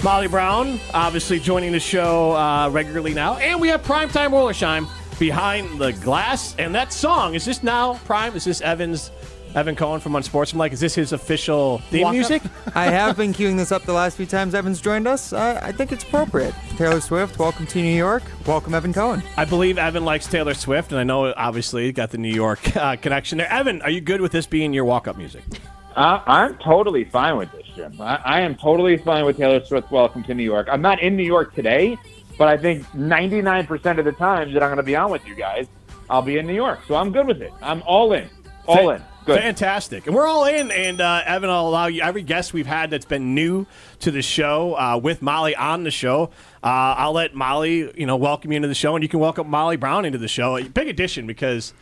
Molly Brown, obviously joining the show regularly now. And we have Primetime Wollersheim behind the glass. And that song, is this now Prime? Is this Evan Cohen from Unsportsmanlike? Is this his official theme music? I have been queuing this up the last few times Evan's joined us. I think it's appropriate. Taylor Swift, welcome to New York. Welcome, Evan Cohen. I believe Evan likes Taylor Swift, and I know, obviously, you got the New York connection there. Evan, are you good with this being your walk-up music? I'm totally fine with this, Jim. I am totally fine with Taylor Swift's Welcome to New York. I'm not in New York today, but I think 99% of the times that I'm going to be on with you guys, I'll be in New York. So I'm good with it. I'm all in. All in. Good. Fantastic. And we're all in, and Evan, I'll allow you, every guest we've had that's been new to the show, with Molly on the show, I'll let Molly, welcome you into the show, and you can welcome Molly Brown into the show. Big addition because,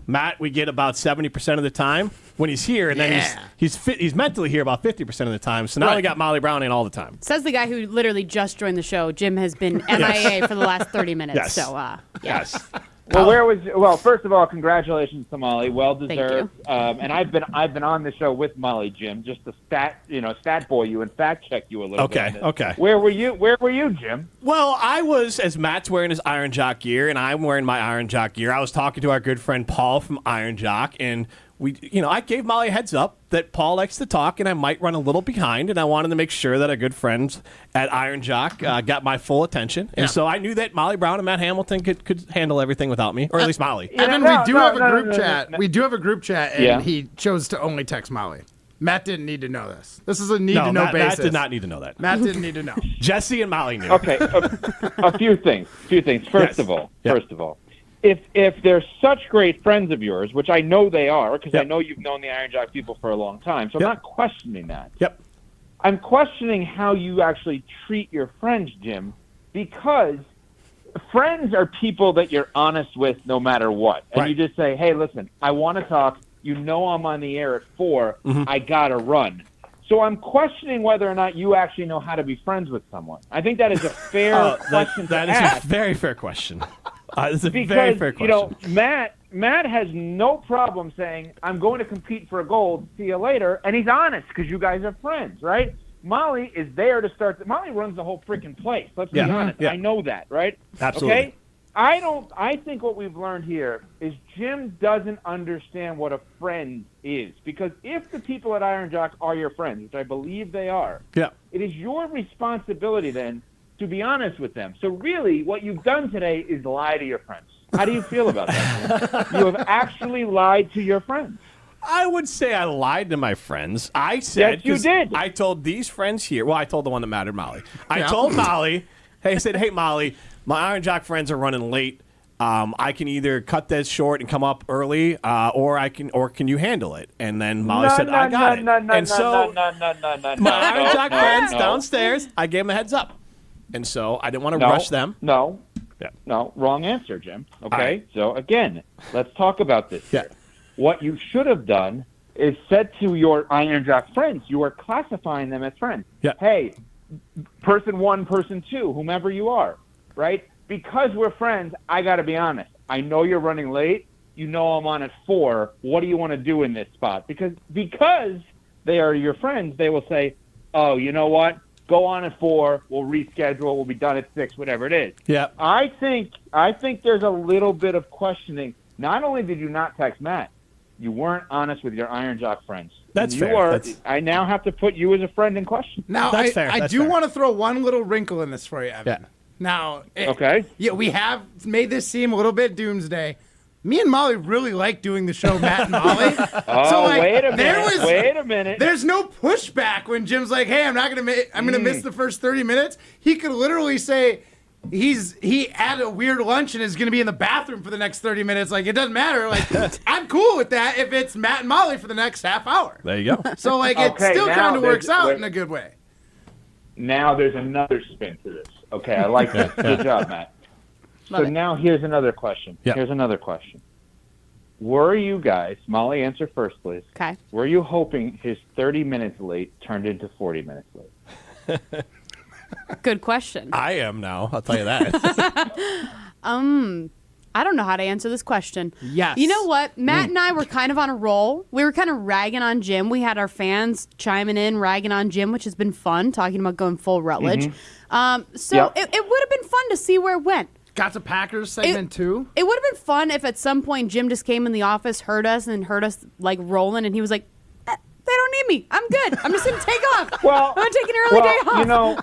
Matt, we get about 70% of the time when he's here, and then he's mentally here about 50% of the time. So now we got Molly Brown in all the time. Says the guy who literally just joined the show. Jim has been MIA for the last 30 minutes. Yes. So, Yes. Well, first of all, congratulations to Molly. Well deserved. And I've been on the show with Molly, Jim, just to stat boy you and fact check you a little bit. Okay. Where were you, Jim? Well, I was, as Matt's wearing his Iron Jock gear, and I'm wearing my Iron Jock gear. I was talking to our good friend Paul from Iron Jock, and I gave Molly a heads up that Paul likes to talk, and I might run a little behind, and I wanted to make sure that our good friends at Iron Jock got my full attention. And so I knew that Molly Brown and Matt Hamilton could handle everything without me, or at least Molly. Evan, we do have a group chat. We do have a group chat, and he chose to only text Molly. Matt didn't need to know this. This is a need-to-know basis. Matt did not need to know that. Matt didn't need to know. Jesse and Molly knew. Okay, a few things. First of all, if they're such great friends of yours, which I know they are, because I know you've known the Iron Jock people for a long time, so I'm not questioning that. Yep. I'm questioning how you actually treat your friends, Jim, because friends are people that you're honest with no matter what. And you just say, hey, listen, I want to talk. You know I'm on the air at 4. I got to run. So I'm questioning whether or not you actually know how to be friends with someone. I think that is a fair question to ask. That is a very fair question. It's a very fair question. Matt has no problem saying, I'm going to compete for a gold, see you later, and he's honest because you guys are friends, right? Molly is there to start. Molly runs the whole freaking place. Let's be honest. I know that, right? Absolutely. Okay? I think what we've learned here is Jim doesn't understand what a friend is. Because if the people at Iron Jock are your friends, which I believe they are, it is your responsibility then to be honest with them. So really, what you've done today is lie to your friends. How do you feel about that? You have actually lied to your friends. I would say I lied to my friends. I said, yes, you did. I told these friends here. Well, I told the one that mattered, Molly. I told Molly. I said, hey, Molly, my Iron Jock friends are running late. I can either cut this short and come up early, or can you handle it? And then Molly said, I got it. And so my Iron Jock friends downstairs, I gave them a heads up. And so I didn't want to rush them. No, wrong answer, Jim. Okay, so again, let's talk about this here. What you should have done is said to your Iron Jock friends, you are classifying them as friends. Hey, person 1, person 2, whomever you are, right? Because we're friends, I got to be honest. I know you're running late. You know I'm on at 4. What do you want to do in this spot? Because they are your friends, they will say, oh, you know what? Go on at 4. We'll reschedule. We'll be done at 6, whatever it is. Yeah. I think there's a little bit of questioning. Not only did you not text Matt, you weren't honest with your Iron Jock friends. That's you fair. I now have to put you as a friend in question. Now, That's fair. I That's do fair. want to throw one little wrinkle in this for you, Evan. Yeah. Now, Okay. Yeah, we have made this seem a little bit doomsday. Me and Molly really like doing the show, Matt and Molly. Wait a minute. Wait a minute. There's no pushback when Jim's like, "Hey, I'm gonna miss the first 30 minutes." He could literally say he had a weird lunch and is gonna be in the bathroom for the next 30 minutes. Like, it doesn't matter. Like, I'm cool with that if it's Matt and Molly for the next half hour. There you go. So like, it still kind of works out in a good way. Now there's another spin to this. Okay, I like that. Good job, Matt. Now here's another question. Yep. Here's another question. Were you guys, Molly, answer first, please. Okay. Were you hoping his 30 minutes late turned into 40 minutes late? Good question. I am now. I'll tell you that. I don't know how to answer this question. Yes. You know what? Matt and I were kind of on a roll. We were kind of ragging on Jim. We had our fans chiming in, ragging on Jim, which has been fun, talking about going full Rutledge. It would have been fun to see where it went. Got the Packers segment too. It would have been fun if at some point Jim just came in the office, heard us like rolling, and he was like, they don't need me. I'm good. I'm just going to take off. Well, I'm taking an early day off. You know,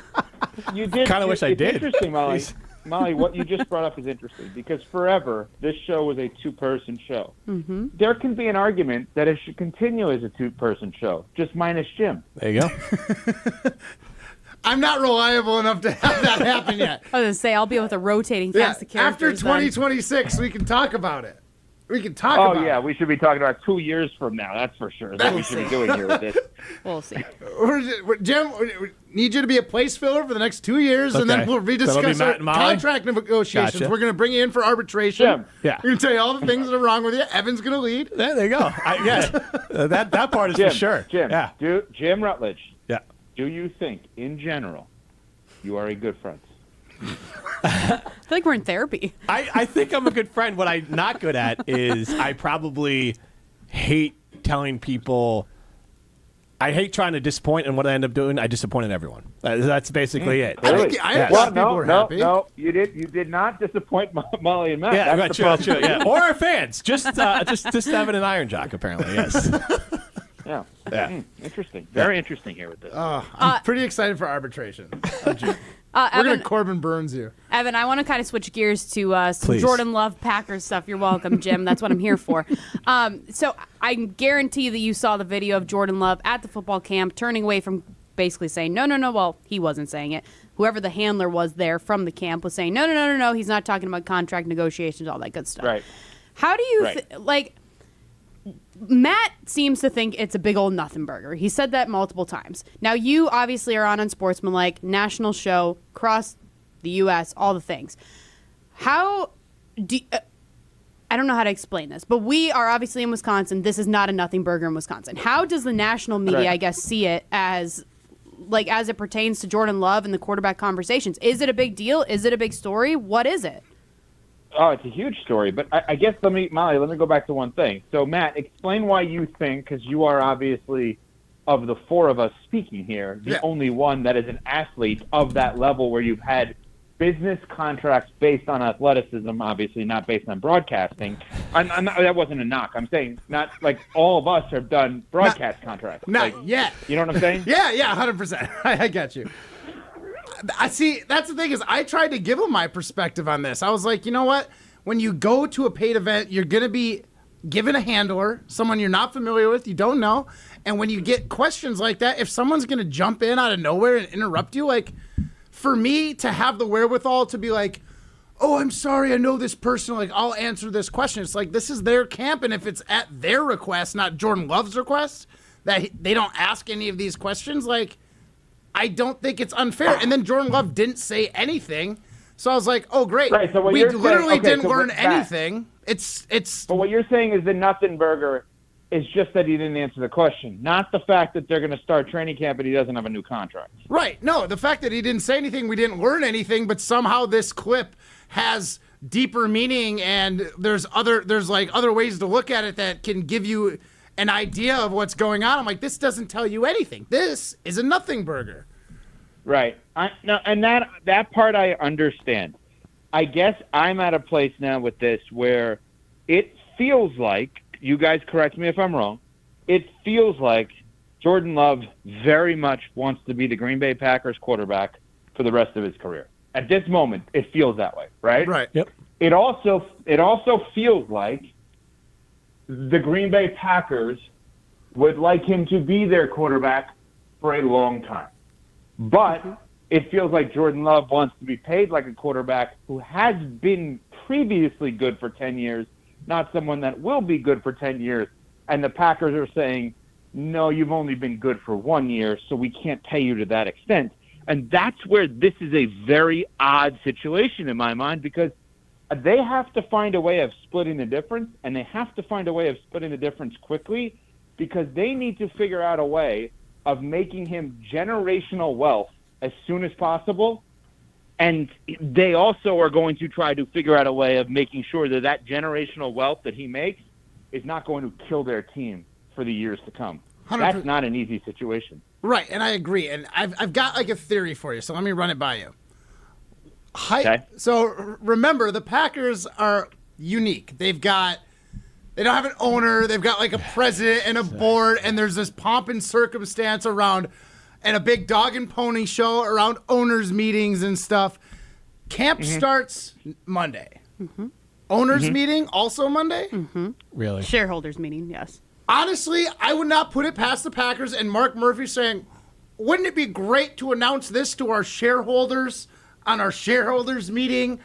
you did. Kinda wish I did. It's interesting, Molly. Molly, what you just brought up is interesting because forever this show was a two-person show. Mm-hmm. There can be an argument that it should continue as a two-person show, just minus Jim. There you go. I'm not reliable enough to have that happen yet. I was going to say, I'll be with a rotating cast of After characters. 2026, we can talk about it. We can talk about it. Oh, yeah, we should be talking about 2 years from now. That's for sure. That's what we should be doing here with this. We'll see. Jim, we need you to be a place filler for the next 2 years, and then Okay. we'll That'll be rediscuss Matt our and Molly? contract negotiations. Gotcha. We're going to bring you in for arbitration. Jim. Yeah. We're going to tell you all the things that are wrong with you. Evan's going to lead. There you go. That part is Jim, for sure. Jim, Yeah. Jim Rutledge, Yeah. do you think, in general, you are a good friend? I feel like we're in therapy. I think I'm a good friend. What I'm not good at is I probably hate telling people. I hate trying to disappoint, and what I end up doing, I disappointed everyone. That's basically it. Really? Well, No, you did not disappoint Molly and Matt. Yeah, That's right, the true, problem. yeah. Or our fans. Just having an iron jock, apparently, yes. Yeah. Yeah. Interesting. Very interesting here with this. I'm pretty excited for arbitration. We're going Evan, to Corbin Burns you. Evan, I want to kind of switch gears to some Please. Jordan Love Packers stuff. You're welcome, Jim. That's what I'm here for. So I guarantee that you saw the video of Jordan Love at the football camp turning away from basically saying, no. Well, he wasn't saying it. Whoever the handler was there from the camp was saying, no. He's not talking about contract negotiations, all that good stuff. Right. How do you, Right. Matt seems to think it's a big old nothing burger. He said that multiple times. Now, you obviously are on Unsportsmanlike, national show, across the U.S., all the things. How do I don't know how to explain this, but we are obviously in Wisconsin. This is not a nothing burger in Wisconsin. How does the national media, Right. I guess, see it as it pertains to Jordan Love and the quarterback conversations? Is it a big deal? Is it a big story? What is it? Oh, it's a huge story. But I guess Molly, let me go back to one thing. So, Matt, explain why you think, because you are obviously, of the four of us speaking here, the only one that is an athlete of that level where you've had business contracts based on athleticism, obviously not based on broadcasting. That wasn't a knock. I'm saying not like all of us have done broadcast contracts. Not yet. You know what I'm saying? Yeah, 100%. I get you. I see. That's the thing is I tried to give him my perspective on this. I was like, you know what? When you go to a paid event, you're going to be given a handler, someone you're not familiar with, you don't know. And when you get questions like that, if someone's going to jump in out of nowhere and interrupt you, like for me to have the wherewithal to be like, oh, I'm sorry, I know this person, like I'll answer this question. It's like, this is their camp. And if it's at their request, not Jordan Love's request, that they don't ask any of these questions, like, I don't think it's unfair. And then Jordan Love didn't say anything. So I was like, oh, great. Right, so what we you're literally saying, didn't so learn that- anything. It's. But what you're saying is the nothing burger is just that he didn't answer the question, not the fact that they're going to start training camp and he doesn't have a new contract. Right. No, the fact that he didn't say anything, we didn't learn anything, but somehow this clip has deeper meaning and there's like other ways to look at it that can give you an idea of what's going on. I'm like, this doesn't tell you anything. This is a nothing burger. Right. And that part I understand. I guess I'm at a place now with this where it feels like, you guys correct me if I'm wrong, it feels like Jordan Love very much wants to be the Green Bay Packers quarterback for the rest of his career. At this moment, it feels that way, right? Right. Yep. It also feels like the Green Bay Packers would like him to be their quarterback for a long time. But it feels like Jordan Love wants to be paid like a quarterback who has been previously good for 10 years, not someone that will be good for 10 years. And the Packers are saying, no, you've only been good for 1 year, so we can't pay you to that extent. And that's where this is a very odd situation in my mind, because they have to find a way of splitting the difference, and they have to find a way of splitting the difference quickly, because they need to figure out a way of making him generational wealth as soon as possible. And they also are going to try to figure out a way of making sure that that generational wealth that he makes is not going to kill their team for the years to come. 100%. That's not an easy situation. Right, and I agree. And I've got like a theory for you, so let me run it by you. Okay. So remember, the Packers are unique. They don't have an owner. They've got like a president and a board, and there's this pomp and circumstance around, and a big dog and pony show around owners' meetings and stuff. Camp starts Monday. Owners' meeting also Monday? Really? Shareholders meeting, yes. Honestly, I would not put it past the Packers and Mark Murphy saying, wouldn't it be great to announce this to our shareholders on our shareholders meeting,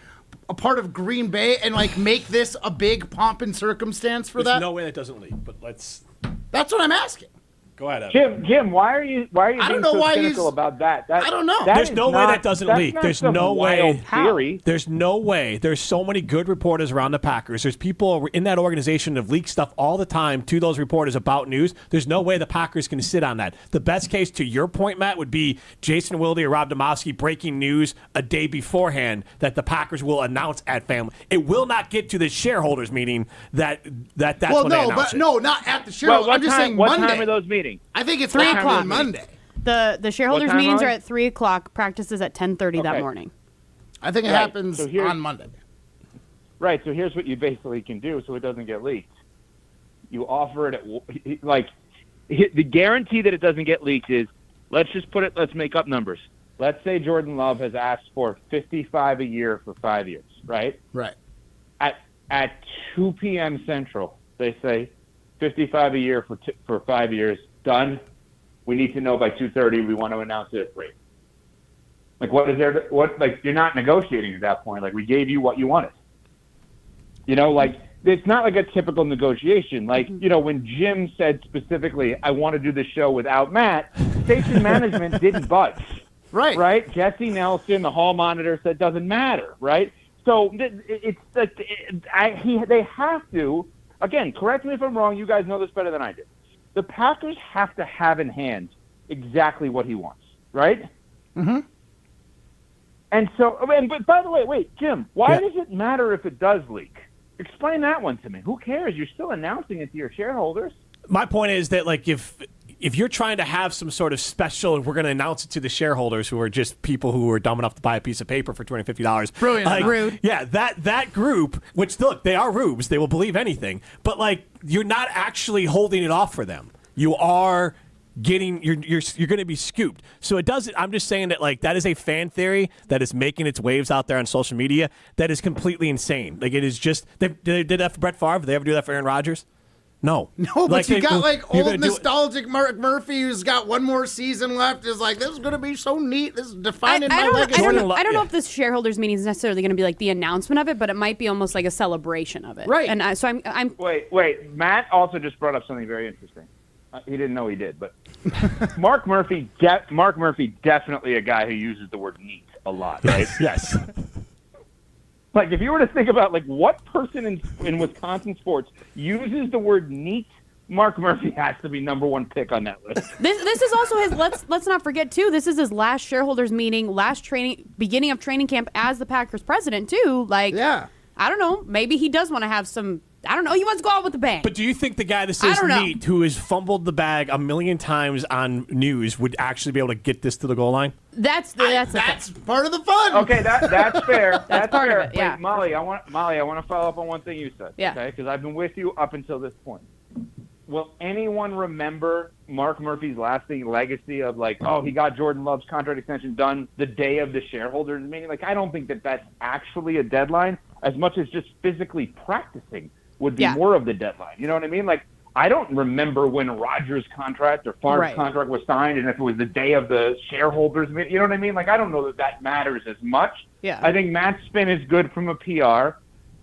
a part of Green Bay, and like make this a big pomp and circumstance for There's that? no way that doesn't leak, but let's... That's what I'm asking. Go ahead, Evan. Jim, why are you I don't being know so why cynical about that? I don't know. There's no way that doesn't leak. There's no way. Theory. There's no way. There's so many good reporters around the Packers. There's people in that organization that have leaked stuff all the time to those reporters about news. There's no way the Packers can sit on that. The best case, to your point, Matt, would be Jason Wilde or Rob Domofsky breaking news a day beforehand that the Packers will announce at family. It will not get to the shareholders meeting that's when they announce it. No, not at the shareholders. I'm just saying what Monday. What time are those meetings? I think it's 3 o'clock Monday. The shareholders What time, meetings Molly? are at 3 o'clock. Practices at 10:30 that Okay. morning. I think it Right, happens so here's- on Monday. Right, so here's what you basically can do so it doesn't get leaked. You offer it at, like, the guarantee that it doesn't get leaked is, let's make up numbers. Let's say Jordan Love has asked for $55 a year for 5 years, right? Right. At 2 p.m. Central, they say $55 a year for 5 years, done. We need to know by 2:30. We want to announce it at 3. Like, you're not negotiating at that point. Like, we gave you what you wanted. You know, like, it's not like a typical negotiation. Like, you know, when Jim said specifically, I want to do the show without Matt, station management didn't budge. Right. Right? Jesse Nelson, the hall monitor, said doesn't matter, right? So it's like they have to, again, correct me if I'm wrong, you guys know this better than I do. The Packers have to have in hand exactly what he wants, right? Mm-hmm. And so, but by the way, wait, Jim, why does it matter if it does leak? Explain that one to me. Who cares? You're still announcing it to your shareholders. My point is that, like, if you're trying to have some sort of special, we're going to announce it to the shareholders who are just people who are dumb enough to buy a piece of paper for $250. Brilliant. Like, Rude. Yeah, that group, which, look, they are rubes. They will believe anything. But, like, you're not actually holding it off for them. You are getting, you're going to be scooped. So it doesn't, I'm just saying that, like, that is a fan theory that is making its waves out there on social media that is completely insane. Like, it is just, they did that for Brett Favre. Did they ever do that for Aaron Rodgers? No. No, but you got like you're old gonna do it- nostalgic Mark Murphy who's got one more season left. Is like, this is going to be so neat. This is defining my legacy. I don't know if this shareholders meeting is necessarily going to be like the announcement of it, but it might be almost like a celebration of it. Right. And I'm Wait. Matt also just brought up something very interesting. He didn't know he did, but Mark Murphy definitely a guy who uses the word neat a lot, right? Yes. Like, if you were to think about, like, what person in Wisconsin sports uses the word neat, Mark Murphy has to be number one pick on that list. This is also his. Let's not forget too. This is his last shareholders meeting, beginning of training camp as the Packers president too. Like, yeah, I don't know. Maybe he does want to have some. I don't know. He wants to go out with a bang. But do you think the guy that I says don't know. neat, who has fumbled the bag a million times on news, would actually be able to get this to the goal line? That's part of the fun. Okay, that's fair. That's part of fair. it, yeah. Wait, Molly, I want to follow up on one thing you said. Yeah. Okay, because I've been with you up until this point. will anyone remember Mark Murphy's lasting legacy of like, oh, he got Jordan Love's contract extension done the day of the shareholders meeting? Like, I don't think that that's actually a deadline as much as just physically practicing would be more of the deadline. You know what I mean? Like, I don't remember when Rodgers' contract or Favre's contract was signed and if it was the day of the shareholders meeting. You know what I mean? Like, I don't know that matters as much. Yeah. I think Matt's spin is good from a PR.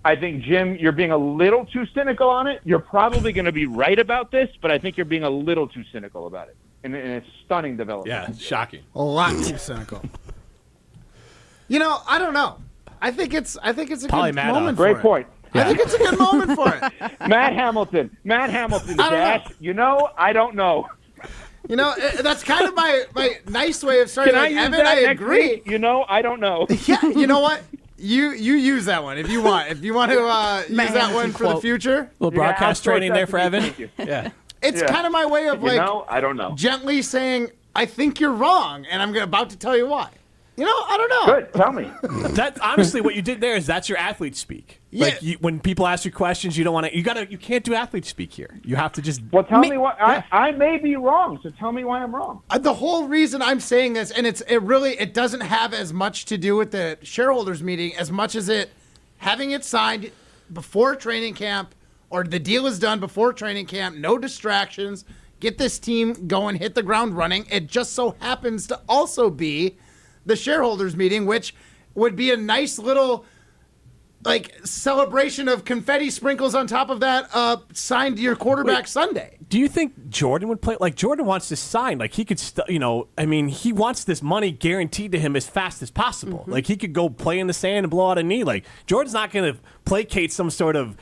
I think, Jim, you're being a little too cynical on it. You're probably going to be right about this, but I think you're being a little too cynical about it. And it's stunning development. Yeah, it's shocking. A lot too cynical. You know, I don't know. I think it's a Probably good Matt, moment Great for point. it. I think it's a good moment for it. Matt Hamilton, Dash, you know, I don't know. You know, that's kind of my nice way of starting. Can like, I use Evan, that I next agree. week? You know, I don't know. Yeah, you know what? You use that one if you want. If you want to use that one for the future. Little broadcast training there for Evan. Thank you. Yeah. It's kind of my way of like, I don't know. gently saying, I think you're wrong, and I'm about to tell you why. You know, I don't know. Good, tell me. That honestly, what you did there is that's your athlete speak. Yeah. Like when people ask you questions, you don't want to. You can't do athlete speak here. You have to just. Well, tell me what I may be wrong. So tell me why I'm wrong. The whole reason I'm saying this, and it doesn't have as much to do with the shareholders meeting as much as having it signed before training camp, or the deal is done before training camp. No distractions. Get this team going, hit the ground running. It just so happens to also be the shareholders meeting, which would be a nice little celebration of confetti sprinkles on top of that signed your quarterback Sunday. Do you think Jordan would play? Like, Jordan wants to sign. Like, he could, he wants this money guaranteed to him as fast as possible. Mm-hmm. Like, he could go play in the sand and blow out a knee. Like, Jordan's not going to placate some sort of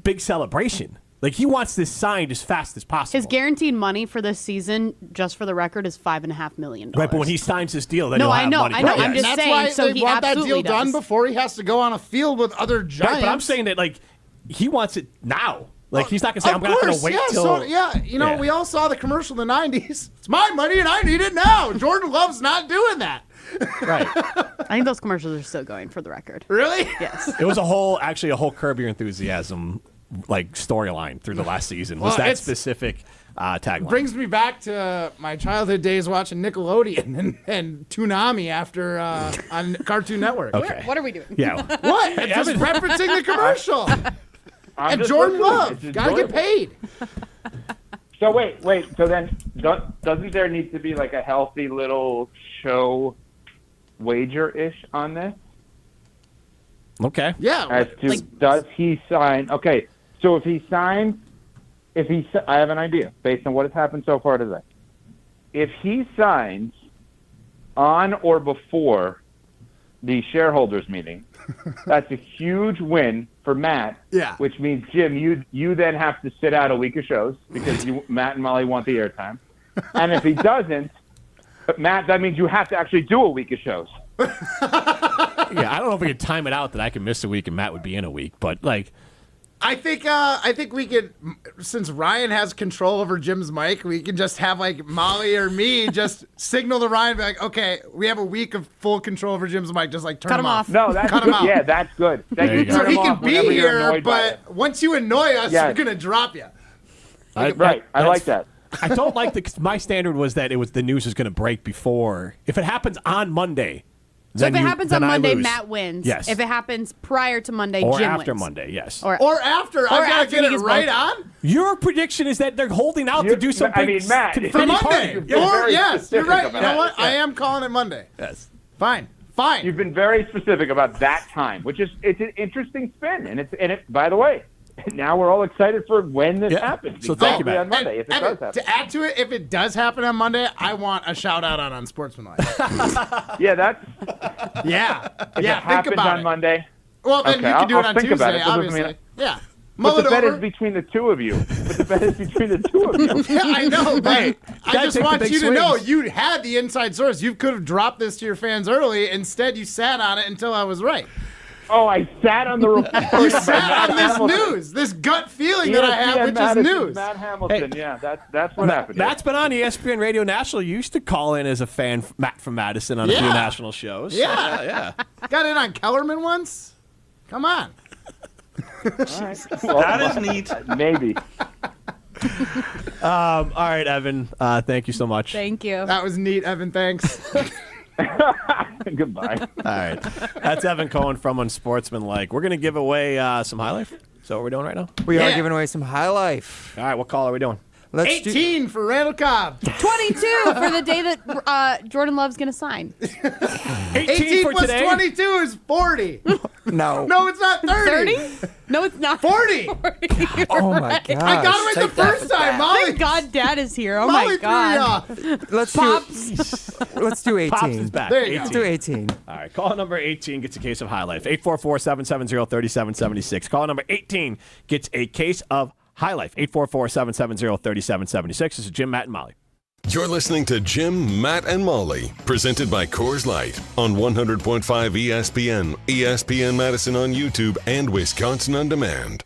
big celebration. Like, he wants this signed as fast as possible. His guaranteed money for this season, just for the record, is $5.5 million. Right, but when he signs this deal, then he'll have money. I know. I'm just That's saying. why So they he want that absolutely deal done does. before he has to go on a field with other giants. Right, but I'm saying that, like, he wants it now. Like, he's not going to say, I'm not going to wait till... we all saw the commercial in the 90s. It's my money and I need it now. Jordan Love's not doing that. Right. I think those commercials are still going, for the record. Really? Yes. It was a whole Curb Your Enthusiasm storyline through the last season. Was that specific tagline? Brings me back to my childhood days watching Nickelodeon and Toonami after on Cartoon Network. Okay. What are we doing? Yeah. What? Just referencing the commercial. I'm And just Jordan listening. Love. It's Gotta get enjoyable. paid. So wait. So then, doesn't there need to be like a healthy little show wager-ish on this? Okay. Yeah. As to does he sign? Okay. So if he signs, I have an idea based on what has happened so far today. If he signs on or before the shareholders meeting, that's a huge win for Matt. Yeah. Which means, Jim, you then have to sit out a week of shows because Matt and Molly want the airtime. And if he doesn't, Matt, that means you have to actually do a week of shows. Yeah, I don't know if we could time it out that I could miss a week and Matt would be in a week, but I think we could, since Ryan has control over Jim's mic, we can just have Molly or me just signal to Ryan, be like, okay, we have a week of full control over Jim's mic, just turn him off. No, that's Cut good. him out. Yeah, that's good. There you go. So he can be whenever you're here, annoyed by but once you annoy us, Yes. we're gonna drop you. I like that. I don't like my standard was that the news is going to break before. If it happens on Monday, So if it happens on I Monday, lose. Matt wins. Yes. If it happens prior to Monday, or Jim after wins. Monday, yes. Or after. I've got to after get he it gets right both. on. Your prediction is that they're holding out to do something. I mean, Matt, confetti For Monday. You've been very Yes, you're specific right. You about know it. what? I am calling it Monday. Yes. Fine. You've been very specific about that time, which is it's an interesting spin, and it. By the way, now we're all excited for when this happens. So thank you, Exactly Matt. on Monday, if it Evan, does happen. to add to it, if it does happen on Monday, I want a shout out on Unsportsmanlike. Yeah, that's Yeah. if Yeah, it think happens about on it. Monday. Well, then Okay, you can do I'll it on think Tuesday, about it. That doesn't obviously. mean- Yeah. Mull But it the bet over. is between the two of you. Yeah, I know, but I gotta just take the want big you to know swings. you had the inside source. You could have dropped this to your fans early. Instead, you sat on it until I was right. Oh, I sat on the report. You sat on this news, this gut feeling that I have, which is news. Matt Hamilton, yeah, that's what happened. Matt's been on ESPN Radio National. You used to call in as a fan, Matt from Madison, on a few national shows. Yeah. Got in on Kellerman once. Come on. All right. Well, That is neat. Maybe. All right, Evan. Thank you so much. Thank you. That was neat, Evan. Thanks. Goodbye. All right. That's Evan Cohen from Unsportsmanlike. We're going to give away some High Life. Is that what we're doing right now? We are giving away some High Life. All right. What call are we doing? 18 for Randall Cobb. 22 for the day that Jordan Love's going to sign. 18 for plus today? 22 is 40. No. No, it's not 30. 30? No, it's not. 40. Oh, my gosh. I got it right the first time, Molly. Thank God Dad is here. Oh, Molly my God. threw you off. Let's do 18. Pops is back. There you Let's do 18. All right. Call number 18 gets a case of High Life. 844-770-3776. Call number 18 gets a case of High Life. 844-770-3776. This is Jim, Matt, and Molly. You're listening to Jim, Matt, and Molly, presented by Coors Light on 100.5 ESPN, ESPN Madison on YouTube, and Wisconsin On Demand.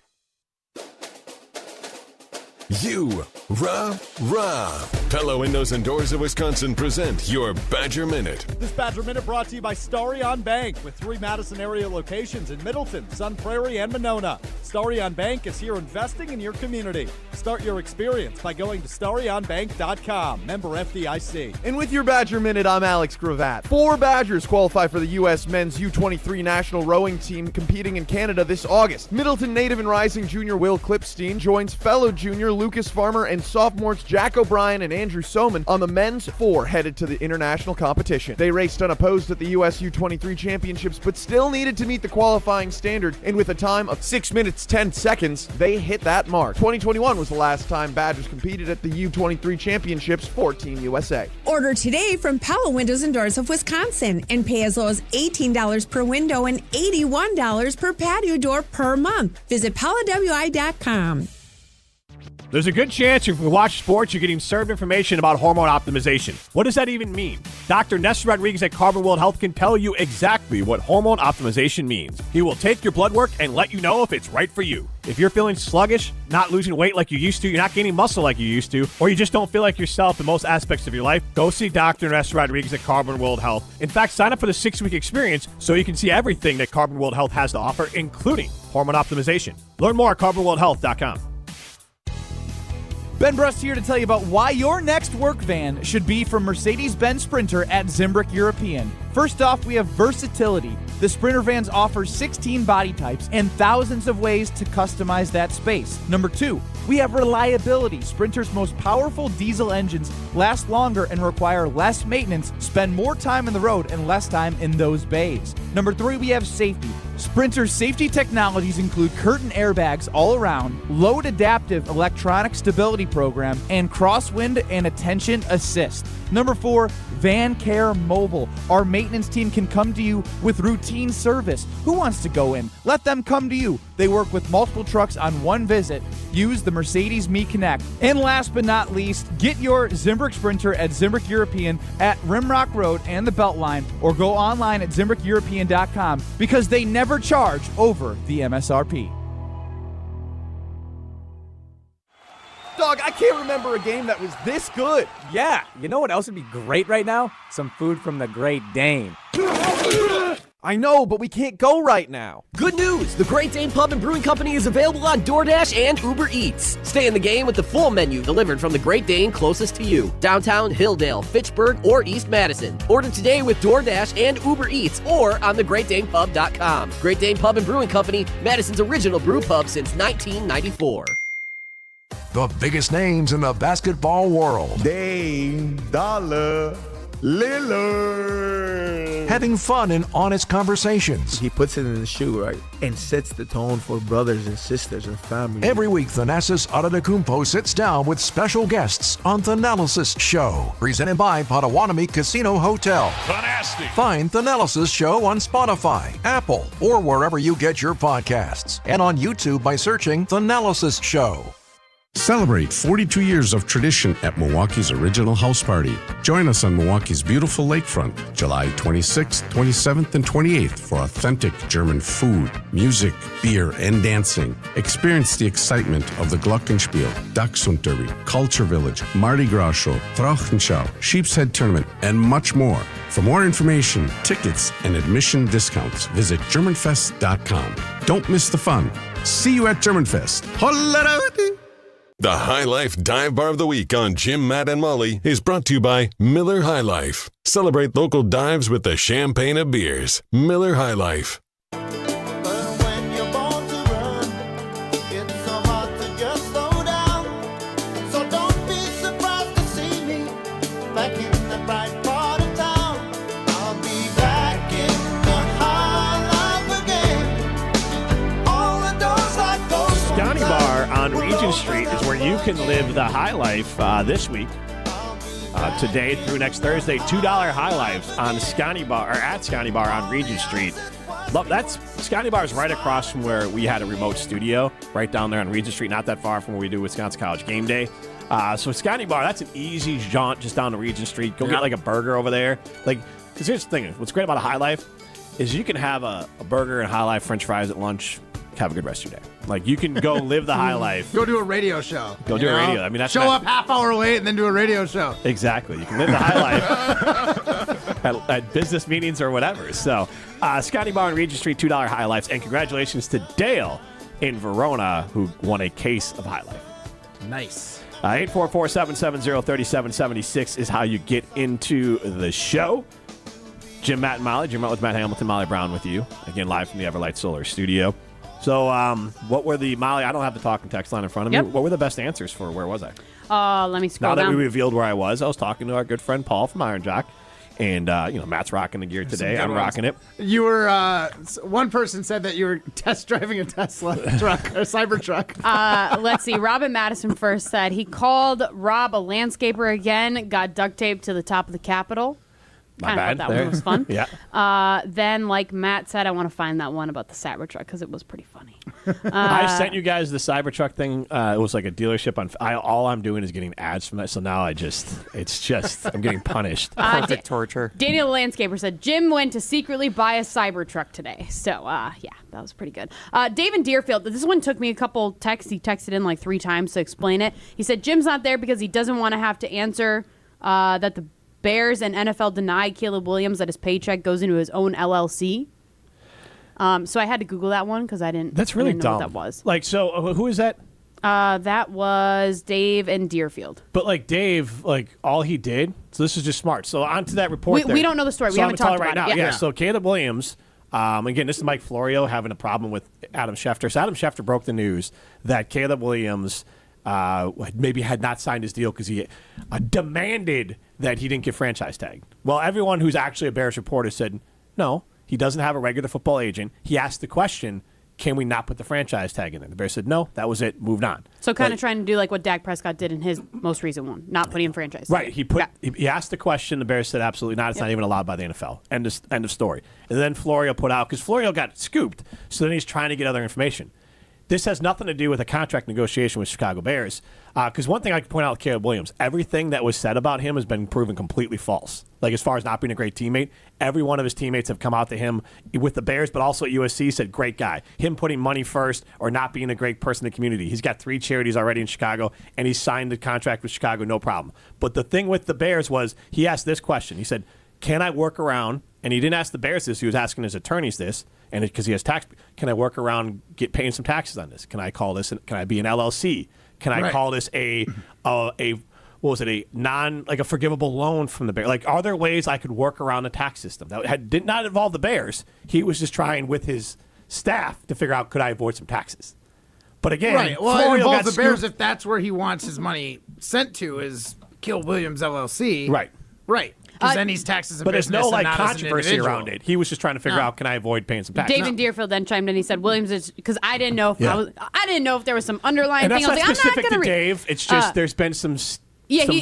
Pella Windows and Doors of Wisconsin present your Badger Minute. This Badger Minute brought to you by Starry on Bank, with 3 Madison area locations in Middleton, Sun Prairie, and Monona. Starry on Bank is here investing in your community. Start your experience by going to starryonbank.com. Member FDIC. And with your Badger Minute, I'm Alex Gravatt. 4 Badgers qualify for the U.S. men's U23 national rowing team competing in Canada this August. Middleton native and rising junior Will Klipstein joins fellow junior Lucas Farmer and sophomores Jack O'Brien and Andrew Soman on the men's 4 headed to the international competition. They raced unopposed at the U.S. U23 championships, but still needed to meet the qualifying standard, and with a time of 6 minutes 10 seconds, they hit that mark. 2021 was the last time Badgers competed at the U23 championships for Team USA. Order today from Pella Windows and Doors of Wisconsin and pay as low as $18 per window and $81 per patio door per month. Visit PellaWI.com. There's a good chance if you watch sports, you're getting served information about hormone optimization. What does that even mean? Dr. Nessa Rodriguez at Carbon World Health can tell you exactly what hormone optimization means. He will take your blood work and let you know if it's right for you. If you're feeling sluggish, not losing weight like you used to, you're not gaining muscle like you used to, or you just don't feel like yourself in most aspects of your life, go see Dr. Nessa Rodriguez at Carbon World Health. In fact, sign up for the 6-week experience so you can see everything that Carbon World Health has to offer, including hormone optimization. Learn more at carbonworldhealth.com. Ben Brust here to tell you about why your next work van should be from Mercedes-Benz Sprinter at Zimbrick European. First off, we have versatility. The Sprinter vans offer 16 body types and thousands of ways to customize that space. Number 2, we have reliability. Sprinter's most powerful diesel engines last longer and require less maintenance, spend more time on the road and less time in those bays. Number 3, we have safety. Sprinter's safety technologies include curtain airbags all around, load adaptive electronic stability program, and crosswind and attention assist. Number 4, Van Care Mobile. Our maintenance team can come to you with routine service. Who wants to go in? Let them come to you. They work with multiple trucks on one visit. Use the Mercedes Me Connect. And last but not least, get your Zimbrick Sprinter at Zimbrick European at Rimrock Road and the Beltline, or go online at ZimbrickEuropean.com because they never charge over the MSRP. Dog, I can't remember a game that was this good. Yeah, you know what else would be great right now? Some food from the Great Dane. I know, but we can't go right now. Good news! The Great Dane Pub and Brewing Company is available on DoorDash and Uber Eats. Stay in the game with the full menu delivered from the Great Dane closest to you. Downtown, Hilldale, Fitchburg, or East Madison. Order today with DoorDash and Uber Eats or on thegreatdanepub.com. Great Dane Pub and Brewing Company, Madison's original brew pub since 1994. The biggest names in the basketball world. Dame Dollar Lillard. Having fun and honest conversations. He puts it in the shoe, right? And sets the tone for brothers and sisters and family. Every week, Thanasis Adetokounmpo sits down with special guests on Thanalysis Show. Presented by Potawatomi Casino Hotel. Fantastic. Find Thanalysis Show on Spotify, Apple, or wherever you get your podcasts. And on YouTube by searching Thanalysis Show. Celebrate 42 years of tradition at Milwaukee's original house party. Join us on Milwaukee's beautiful lakefront, July 26th, 27th, and 28th for authentic German food, music, beer, and dancing. Experience the excitement of the Glockenspiel, Dachshundderby, Culture Village, Mardi Gras Show, Trauchenschau, Sheep's Head Tournament, and much more. For more information, tickets, and admission discounts, visit GermanFest.com. Don't miss the fun. See you at GermanFest. Holla! The High Life Dive Bar of the Week on Jim, Matt, and Molly is brought to you by Miller High Life. Celebrate local dives with the champagne of beers. Miller High Life. Street is where you can live the high life this week. Today through next Thursday, $2 high lives on Scotty Bar or at Scotty Bar on Regent Street. That's Scotty Bar is right across from where we had a remote studio, right down there on Regent Street, not that far from where we do Wisconsin College Game Day. So Scotty Bar, that's an easy jaunt just down to Regent Street. Go get like a burger over there. Because here's the thing: what's great about a high life is you can have a burger and high life French fries at lunch. Have a good rest of your day. You can go live the high life. Go do a radio show. Go do a radio. I mean, that's show up half hour late and then do a radio show. Exactly. You can live the high life at business meetings or whatever. So, Scotty Bar and Regent Street, $2 high lives. And congratulations to Dale in Verona, who won a case of high life. Nice. 844-770-3776 is how you get into the show. Jim, Matt, and Molly. Jim, Matt with Matt Hamilton, Molly Brown with you. Again, live from the Everlight Solar Studio. So, what were Molly, I don't have the talking text line in front of me. What were the best answers for where was I? Let me scroll down. Now that down. we revealed where I was talking to our good friend Paul from Iron Jock. And, Matt's rocking the gear today. I'm rocking it. You were, one person said that you were test driving a Tesla truck, a Cybertruck. Let's see. Robin Madison first said he called Rob a landscaper again, got duct taped to the top of the Capitol. Kind of thought that one was fun. Yeah. Then, like Matt said, I want to find that one about the Cybertruck because it was pretty funny. I sent you guys the Cybertruck thing. It was like a dealership on. All I'm doing is getting ads from that. So now I'm getting punished. Perfect torture. Daniel the Landscaper said Jim went to secretly buy a Cybertruck today. So yeah, that was pretty good. Dave in Deerfield. This one took me a couple texts. He texted in like 3 times to explain it. He said Jim's not there because he doesn't want to have to answer that the Bears and NFL denied Caleb Williams that his paycheck goes into his own LLC. So I had to Google that one because I didn't. That's really know dumb. what that was. Who is that? That was Dave in Deerfield. But Dave, all he did. So this is just smart. So on to that report. We don't know the story. We haven't talked about it right now. Yeah. So Caleb Williams. Again, this is Mike Florio having a problem with Adam Schefter. So Adam Schefter broke the news that Caleb Williams maybe had not signed his deal because he demanded that he didn't get franchise tagged. Well, everyone who's actually a Bears reporter said, no, he doesn't have a regular football agent. He asked the question, can we not put the franchise tag in there? The Bears said, no, that was it, moved on. So kind of trying to do like what Dak Prescott did in his most recent one, not putting in franchise. Right. He asked the question. The Bears said, absolutely not. It's not even allowed by the NFL. End of story. And then Florio put out, because Florio got scooped, so then he's trying to get other information. This has nothing to do with a contract negotiation with Chicago Bears. Because one thing I can point out with Caleb Williams, everything that was said about him has been proven completely false. As far as not being a great teammate, every one of his teammates have come out to him with the Bears, but also at USC, said, great guy. Him putting money first or not being a great person in the community. He's got 3 charities already in Chicago, and he signed the contract with Chicago, no problem. But the thing with the Bears was he asked this question. He said, can I work around, and he didn't ask the Bears this, he was asking his attorneys this, and because he has tax, can I work around paying some taxes on this? Can I call this? Can I be an LLC? Can I call this a forgivable loan from the Bears? Are there ways I could work around the tax system that did not involve the Bears? He was just trying with his staff to figure out, could I avoid some taxes? But again, right. Well, it involves the Bears if that's where he wants his money sent to is Caleb Williams LLC. Right. Right. Because then he's taxes. But there's no controversy around it. He was just trying to figure out, can I avoid paying some taxes? Dave in Deerfield then chimed in. He said Williams is because I didn't know if I didn't know if there was some underlying thing. And that's I was not like, specific I'm not to gonna Dave. It's just there's been some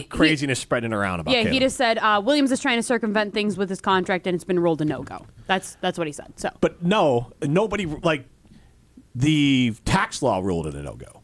craziness spreading around about. Yeah, Caleb. he just said Williams is trying to circumvent things with his contract, and it's been ruled a no-go. That's what he said. So, but nobody the tax law ruled it a no-go.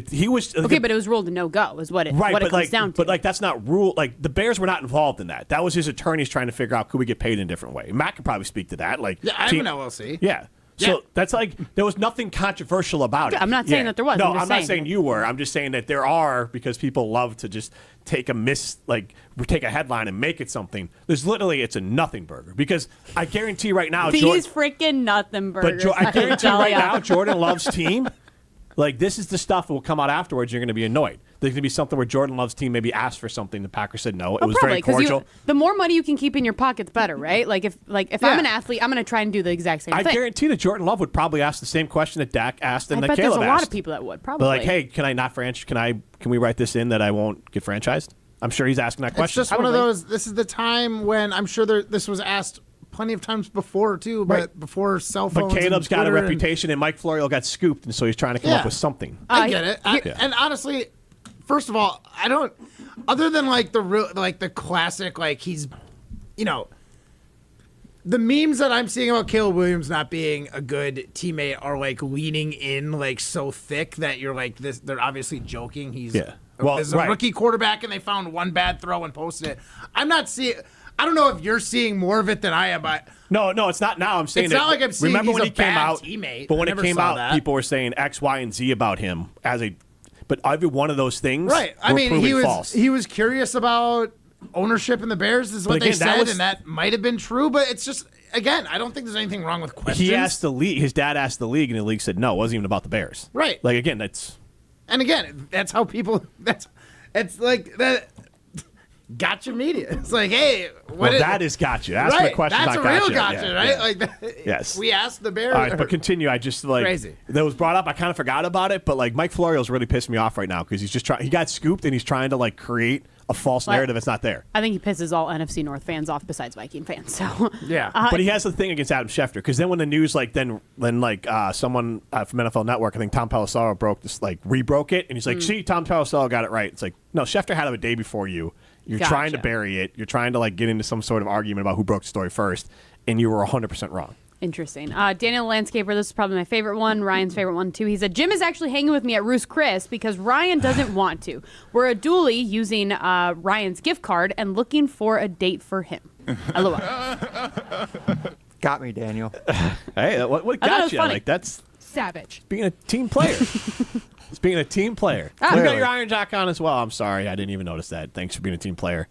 He was okay, but it was ruled a no-go, is what it comes down to. But that's not rule. The Bears were not involved in that. That was his attorneys trying to figure out could we get paid in a different way. Matt could probably speak to that. I have an LLC. Yeah. So that's there was nothing controversial about it. I'm not saying that there was. No, I'm not saying you were. I'm just saying that there are because people love to just take take a headline and make it something. It's a nothing burger because I guarantee right now these freaking nothing burgers. But I guarantee right now Jordan Love's team. Like, this is the stuff that will come out afterwards. You're going to be annoyed. There's going to be something where Jordan Love's team maybe asked for something. The Packers said no. It was probably, very cordial. The more money you can keep in your pocket, the better, right? Like if I'm an athlete, I'm going to try and do the exact same thing. I guarantee that Jordan Love would probably ask the same question that Dak asked and that Caleb asked. There's a lot of people that would probably. But like, hey, can I not Can we write this in that I won't get franchised? I'm sure he's asking that question. It's just one of those. This is the time when I'm sure this was asked plenty of times before too, but before cell phones. But Caleb's got a reputation, and Mike Florio got scooped, and so he's trying to come up with something. I get it. And honestly, first of all, I don't. Other than like the classic, like he's, the memes that I'm seeing about Caleb Williams not being a good teammate are like leaning in like so thick that you're like this. They're obviously joking. He's a rookie quarterback, and they found one bad throw and posted it. I'm not seeing. I don't know if you're seeing more of it than I am, but no, it's not now. I'm saying it's not like I'm seeing remember he's when he came out, teammate. But when it came out, people were saying X, Y, and Z about him but every one of those things, right? I mean, he was curious about ownership in the Bears. Is what they said, and that might have been true. But it's just again, I don't think there's anything wrong with questions. He asked the league. His dad asked the league, and the league said no. It wasn't even about the Bears, right? Like again, that's how people. It's like that. Gotcha media. It's like, hey, that is gotcha. Ask me a question. That's not a real gotcha, gotcha, right? Yeah. Like, yes. We asked the Bears. All right, but continue. I just crazy. That was brought up. I kind of forgot about it, but like Mike Florio's really pissed me off right now because he's just trying. He got scooped and he's trying to like create a false narrative that's not there. I think he pisses all NFC North fans off besides Viking fans. So yeah, but he has the thing against Adam Schefter because then when the news then someone from NFL Network, I think Tom Pelissero rebroke it and he's like, see, Tom Pelissero got it right. It's like no, Schefter had it a day before you. You're trying to bury it. You're trying to get into some sort of argument about who broke the story first, and you were 100% wrong. Interesting. Daniel Landscaper, this is probably my favorite one. Ryan's favorite one, too. He said, Jim is actually hanging with me at Roost Chris because Ryan doesn't want to. We're a dually using Ryan's gift card and looking for a date for him. LOL. Got me, Daniel. Hey, what got you? Like, that's savage. Being a team player. It's being a team player. You got your Iron Jock on as well. I'm sorry. I didn't even notice that. Thanks for being a team player.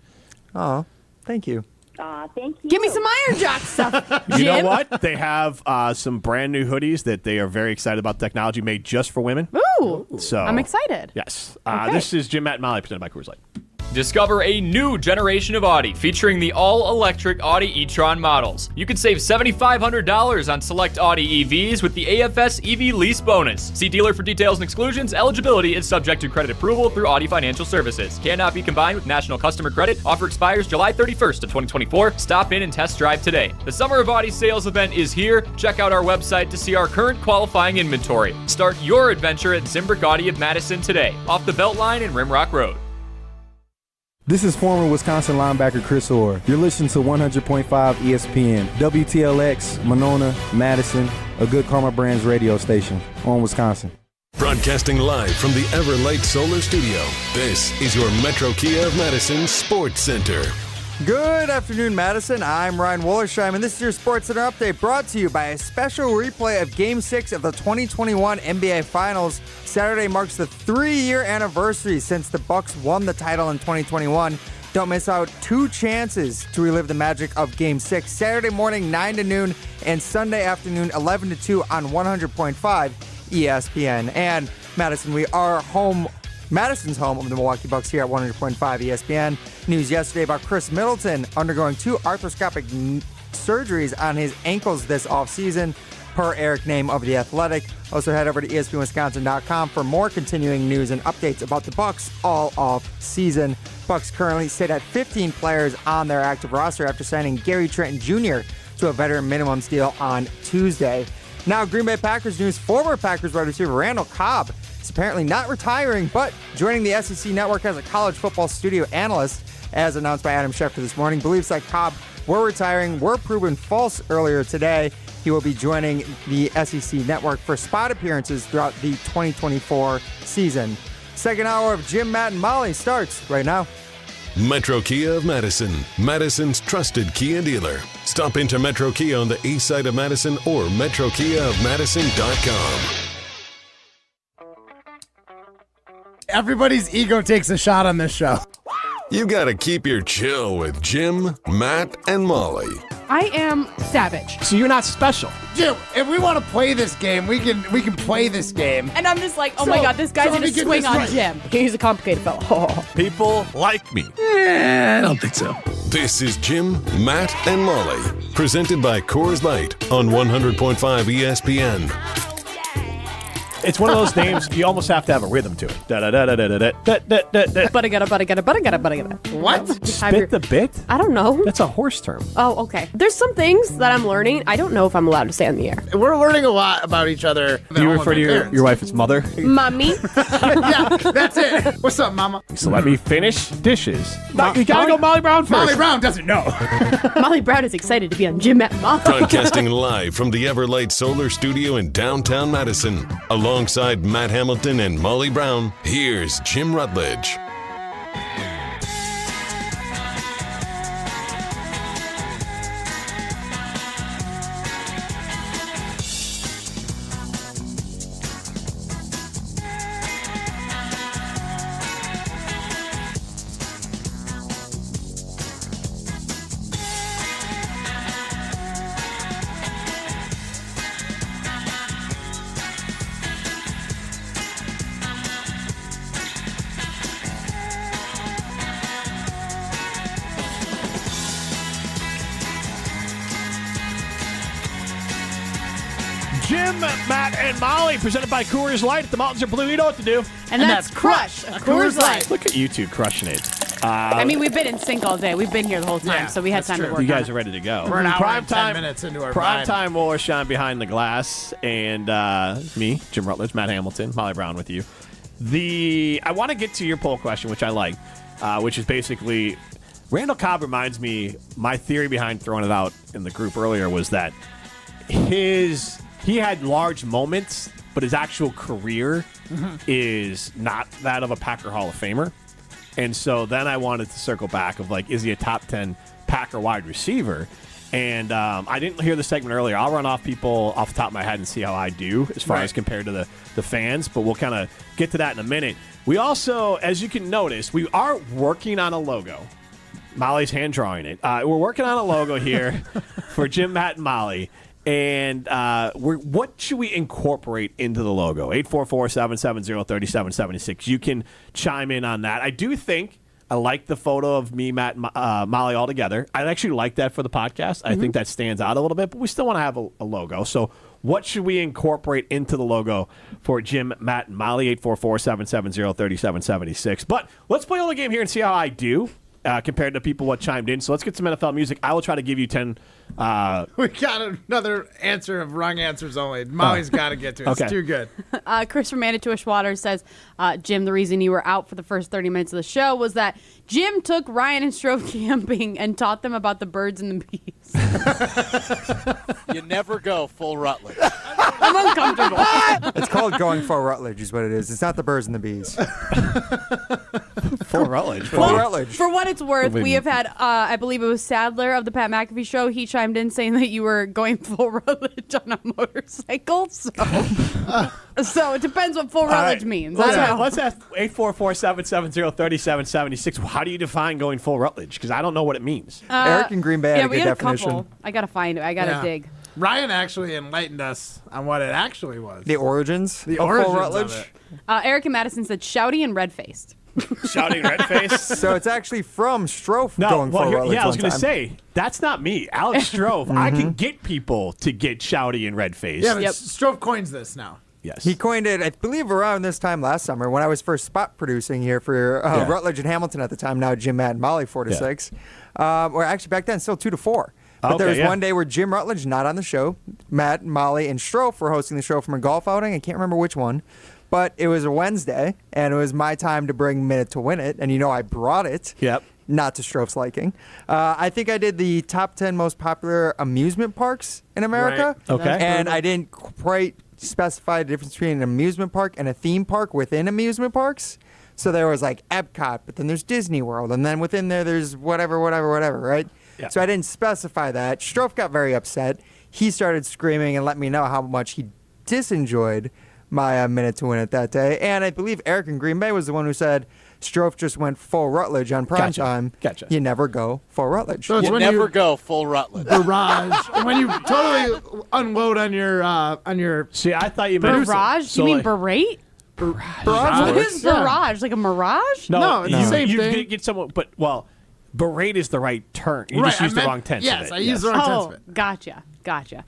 Oh, thank you. Thank you. Give me some Iron Jock stuff, Jim. You know what? They have some brand new hoodies that they are very excited about technology made just for women. Ooh. So I'm excited. Yes. Okay. This is Jim, Matt, and Molly presented by Coors Light. Discover a new generation of Audi featuring the all-electric Audi e-tron models. You can save $7,500 on select Audi EVs with the AFS EV lease bonus. See dealer for details and exclusions. Eligibility is subject to credit approval through Audi Financial Services. Cannot be combined with national customer credit. Offer expires July 31st of 2024. Stop in and test drive today. The Summer of Audi sales event is here. Check out our website to see our current qualifying inventory. Start your adventure at Zimbrick Audi of Madison today, off the Beltline and Rimrock Road. This is former Wisconsin linebacker Chris Orr. You're listening to 100.5 ESPN, WTLX, Monona, Madison, a good Karma Brands radio station on Wisconsin. Broadcasting live from the Everlight Solar Studio, this is your Metro Kia of Madison Sports Center. Good afternoon, Madison. I'm Ryan Wollersheim, and this is your Sports Center update brought to you by a special replay of Game 6 of the 2021 NBA Finals. Saturday marks the 3-year anniversary since the Bucks won the title in 2021. Don't miss out. 2 chances to relive the magic of Game 6. Saturday morning, 9 to noon, and Sunday afternoon, 11 to 2 on 100.5 ESPN. And Madison, we are home. Madison's home of the Milwaukee Bucks here at 100.5 ESPN. News yesterday about Chris Middleton undergoing 2 arthroscopic surgeries on his ankles this offseason, per Eric Name of The Athletic. Also head over to ESPNWisconsin.com for more continuing news and updates about the Bucks all off season. Bucks currently sit at 15 players on their active roster after signing Gary Trent Jr. to a veteran minimums deal on Tuesday. Now Green Bay Packers news, former Packers wide receiver Randall Cobb is apparently not retiring, but joining the SEC network as a college football studio analyst, as announced by Adam Schefter this morning. Beliefs that Cobb were retiring were proven false earlier today. He will be joining the SEC network for spot appearances throughout the 2024 season. Second hour of Jim, Matt, and Molly starts right now. Metro Kia of Madison, Madison's trusted Kia dealer. Stop into Metro Kia on the east side of Madison or metrokiaofmadison.com. Everybody's ego takes a shot on this show. You gotta keep your chill with Jim, Matt, and Molly I am savage. So you're not special. Jim, if we want to play this game, we can play this game. And I'm just like, oh my God, this guy's going to swing on Jim. He's a complicated fellow. People like me. I don't think so. This is Jim, Matt, and Molly. Presented by Coors Light on 100.5 ESPN. It's one of those names you almost have to have a rhythm to it. Butta-gutta. What? Spit the bit? I don't know. That's a horse term. Oh, okay. There's some things that I'm learning. I don't know if I'm allowed to say on the air. We're learning a lot about each other. Do you refer to your wife as mother? Mommy. Yeah, that's it. What's up, mama? So let me finish dishes. You gotta go Molly Brown first. Molly Brown doesn't know. Molly Brown is excited to be on Jim, Matt, and Molly. Broadcasting live from the Everlight Solar Studio in downtown Madison. Alongside Matt Hamilton and Molly Brown, here's Jim Rutledge. Jim, Matt, and Molly, presented by Coors Light. If the mountains are blue, you know what to do. And that's Crush, a Coors Light. Look at you two crushing it. I mean, we've been in sync all day. We've been here the whole time, so we had time to work You on guys it. are ready to go. We're an hour Prime and 10 minutes into our Prime vibe. time will shine behind the glass. And me, Jim Rutledge, Matt Hamilton, Molly Brown with you. I want to get to your poll question, which I like, which is basically, Randall Cobb reminds me, my theory behind throwing it out in the group earlier was that he had large moments, but his actual career is not that of a Packer Hall of Famer. And so then I wanted to circle back of like, is he a top 10 Packer wide receiver? And I didn't hear the segment earlier. I'll run off people off the top of my head and see how I do as far as compared to the fans, but we'll kind of get to that in a minute. We also, as you can notice, we are working on a logo. Molly's hand drawing it. We're working on a logo here for Jim, Matt, and Molly. And what should we incorporate into the logo? 844-770-3776. You can chime in on that. I do think I like the photo of me, Matt, and Molly all together. I actually like that for the podcast. I think that stands out a little bit, but we still want to have a logo. So what should we incorporate into the logo for Jim, Matt, and Molly? 844-770-3776. But let's play a little game here and see how I do. Compared to people what chimed in. So let's get some NFL music. I will try to give you 10. We got another answer of wrong answers only. Molly's got to get to it. Okay. It's too good. Chris from Manitowish Waters says, Jim, the reason you were out for the first 30 minutes of the show was that Jim took Ryan and Strove camping and taught them about the birds and the bees. You never go full Rutledge. I'm uncomfortable. It's called going for Rutledge is what it is. It's not the birds and the bees. For Rutledge. For what it's worth, we have had, I believe it was Sadler of the Pat McAfee Show. He chimed in saying that you were going full Rutledge on a motorcycle. So it depends what full Rutledge means. Let's ask 844-770-3776. How do you define going full Rutledge? Because I don't know what it means. Eric in Green Bay had a we good had definition. a couple. I got to find it. I got to dig. Ryan actually enlightened us on what it actually was. The origins The of origins full of Rutledge. it. Eric and Madison said shouty and red-faced. Shouting red-faced? So it's actually from Strofe No, going full Rutledge. yeah, I was going to say, that's not me. Alex Strove. I can get people to get shouty and red-faced. Yeah, but Strove coins this now. Yes. He coined it, I believe, around this time last summer when I was first spot producing here for Rutledge and Hamilton at the time. Now Jim, Matt, and Molly 4-6. Or actually back then still 2-4. But there was one day where Jim Rutledge, not on the show, Matt, Molly, and Strofe were hosting the show from a golf outing. I can't remember which one. But it was a Wednesday, and it was my time to bring Minute to Win It. And I brought it. Yep. Not to Strofe's liking. I think I did the top 10 most popular amusement parks in America. Right. Okay. And I didn't quite specify the difference between an amusement park and a theme park within amusement parks. So there was like Epcot, but then there's Disney World, and then within there there's whatever, right? Yeah. So I didn't specify that. Strofe got very upset. He started screaming and let me know how much he disenjoyed my minute to win it that day. And I believe Eric in Green Bay was the one who said Strofe just went full Rutledge on primetime. Gotcha. You never go full Rutledge. So it's You when never go full Rutledge. barrage. When you totally unload on your. See, I thought you meant Barrage? so you mean like- berate? Barrage. What is Yeah. barrage? Like a mirage? No, it's the same you thing. get someone, but berate is the right term. You Right, just used I the meant- wrong tense. yes, of it. I used the wrong tense of it. Gotcha.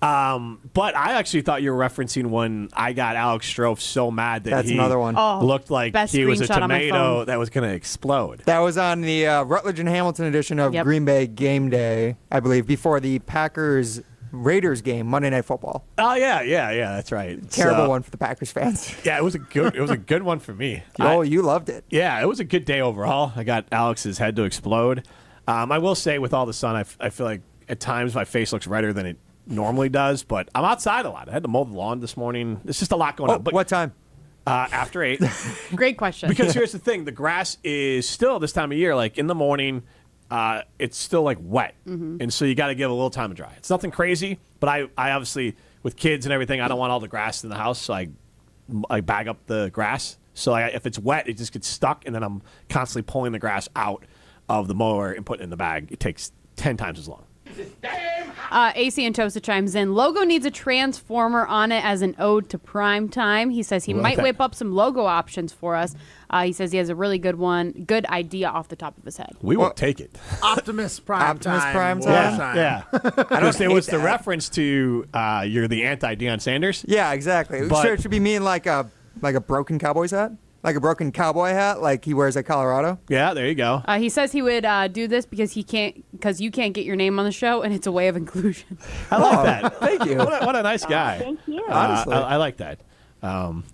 But I actually thought you were referencing when I got Alex Strofe so mad that That's he another one. Oh, looked like best he was a screenshot on my tomato phone. that was going to explode. That was on the Rutledge and Hamilton edition of Yep. Green Bay Game Day, I believe, before the Packers Raiders game, Monday Night Football. Oh yeah, that's right. Terrible one for the Packers fans. Yeah, it was a good one for me. You loved it. Yeah, it was a good day overall. I got Alex's head to explode. I will say, with all the sun, I feel like at times my face looks redder than it normally does, but I'm outside a lot. I had to mow the lawn this morning. There's just a lot going on. But what time? After 8. Great question. Because here's the thing. The grass is still, this time of year, like in the morning, it's still like wet. Mm-hmm. And so you got to give it a little time to dry. It's nothing crazy, but I obviously, with kids and everything, I don't want all the grass in the house, so I bag up the grass. So if it's wet, it just gets stuck, and then I'm constantly pulling the grass out of the mower and putting it in the bag. It takes 10 times as long. AC Antosa chimes in. Logo needs a transformer on it as an ode to prime time. He says he might whip up some logo options for us. He says he has a really good idea off the top of his head. We will take it. Optimus Prime Time. Yeah. Because it was the reference to you're the anti-Deion Sanders. Yeah, exactly. But- Sure, it should be me in like a broken Cowboys hat. Like a broken cowboy hat, like he wears at Colorado. Yeah, there you go. He says he would do this because you can't get your name on the show, and it's a way of inclusion. I like that. Thank you. What a nice guy. Thank you. Honestly, I like that.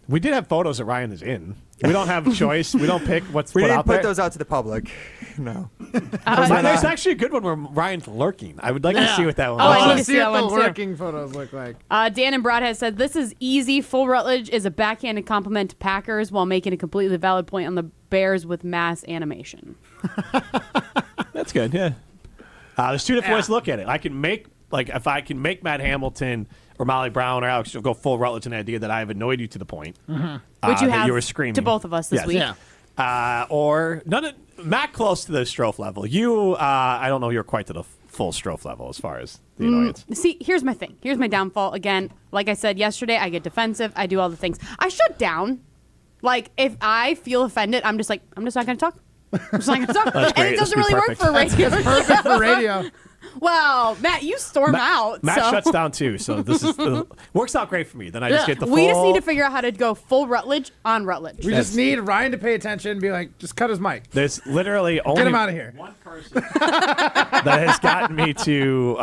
We did have photos that Ryan is in. We don't have a choice. We don't pick what's We put didn't out put there. those out to the public. No. There's actually a good one where Ryan's lurking. I would like to see what that one Oh, looks I need like. to see that what one the too. working photos look like. Dan and Broadhead said, this is easy. Full Rutledge is a backhanded compliment to Packers while making a completely valid point on the Bears with mass animation. That's good, yeah. There's two different ways to look at it. I can make, if I can make Matt Hamilton or Molly Brown or Alex go full Rutledge an idea that I have annoyed you to the point. Which you that have you were screaming. to both of us this Yes. week. Yeah. Or none of Matt close to the Strofe level. You, I don't know, you're quite to the full Strofe level as far as the annoyance. See, here's my thing. Here's my downfall. Again, like I said yesterday, I get defensive. I do all the things. I shut down. Like, if I feel offended, I'm just not going to talk. I'm just not going to talk. That's And great. it doesn't That's really work perfect. for radio. It's perfect for radio. Well, Matt, you storm out. Matt so. shuts down too, so this is works out great for me. Then I just get the full. We just need to figure out how to go full Rutledge on Rutledge. We just need Ryan to pay attention and be like, just cut his mic. There's literally only Get him out of here. one person that has gotten me to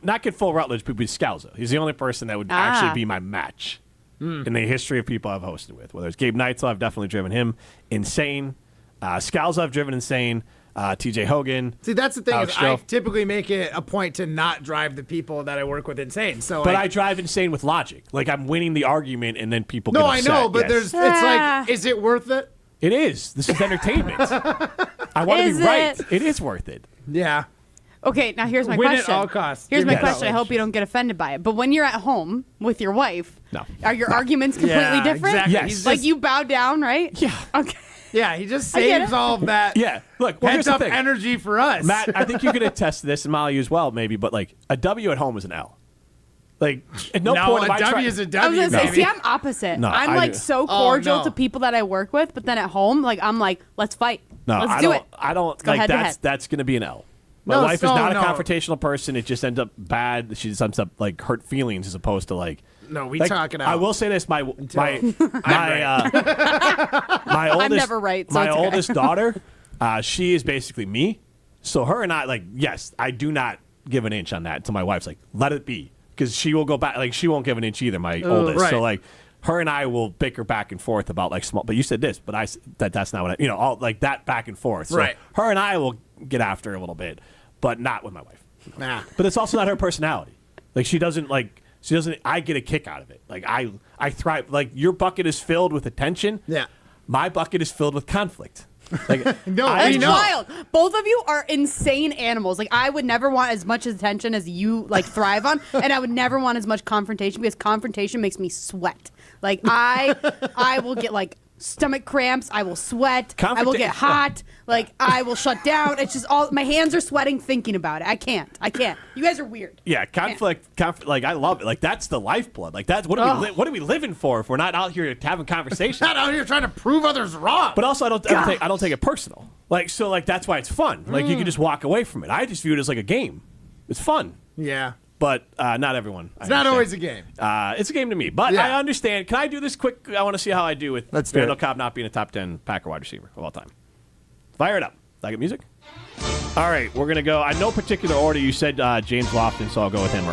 not get full Rutledge, but be Scalzo. He's the only person that would actually be my match in the history of people I've hosted with. Whether it's Gabe Neitzel, I've definitely driven him insane. Scalzo, I've driven insane. TJ Hogan. See, that's the thing Alex is I Strofe. typically make it a point to not drive the people that I work with insane. So, But I drive insane with logic. Like I'm winning the argument, and then people no, get I upset. know, but Yes. it's like, is it worth it? It is. This is entertainment. I want to Is be right. it? It is worth it. Yeah. Okay, now here's my Win question. at all costs. Here's my Yes. question. I hope you don't get offended by it. But when you're at home with your wife, No. are your arguments completely Yeah, different? exactly. Yes. He's Like just- you bow down, right? Yeah. Okay. Yeah, he just I get saves it. all of that Yeah. Look, well, here's the pent-up thing. energy for us. Matt, I think you can attest to this, and Molly as well, maybe. But like a W at home is an L. Like at no point am a I W trying. is a I was W, gonna say, baby. see, I'm opposite. No, I'm I like do. so Oh, cordial no. to people that I work with, but then at home, like I'm like, let's fight. No, let's I do don't. it. I don't go like head to that's head. that's going to be an L. My No, wife is so not no. a confrontational person. It just ends up bad. She just ends up like hurt feelings as opposed to like. No, we like, talk it out. I will say this: my oldest never right, so my it's okay. oldest daughter, she is basically me. So her and I, like, yes, I do not give an inch on that until my wife's like, let it be, because she will go back. Like she won't give an inch either. My oldest, right. so like. Her and I will bicker back and forth about like small. But you said this, but that's not what I. All like that back and forth. So Right. Her and I will get after a little bit, but not with my wife. Nah. But it's also not her personality. Like she doesn't. I get a kick out of it. Like I thrive. Like your bucket is filled with attention. Yeah. My bucket is filled with conflict. Like, That's wild. Both of you are insane animals. Like, I would never want as much attention as you like thrive on, and I would never want as much confrontation because confrontation makes me sweat. Like, I will get like stomach cramps. I will sweat. I will get hot. Like, I will shut down. It's just all my hands are sweating thinking about it. I can't. You guys are weird. Yeah, conflict. Like, I love it. Like, that's the lifeblood. Like, that's what are we living for if we're not out here having conversations? Not out here trying to prove others wrong. But also, I don't take it personal. Like, so like that's why it's fun. Like, you can just walk away from it. I just view it as like a game. It's fun. Yeah. But not everyone. It's not always a game. It's a game to me. But I understand. Can I do this quick? I want to see how I do with Randall Cobb not being a top 10 Packer wide receiver of all time. Fire it up. Like it music? All right, we're going to go. In no particular order, you said James Lofton, so I'll go with him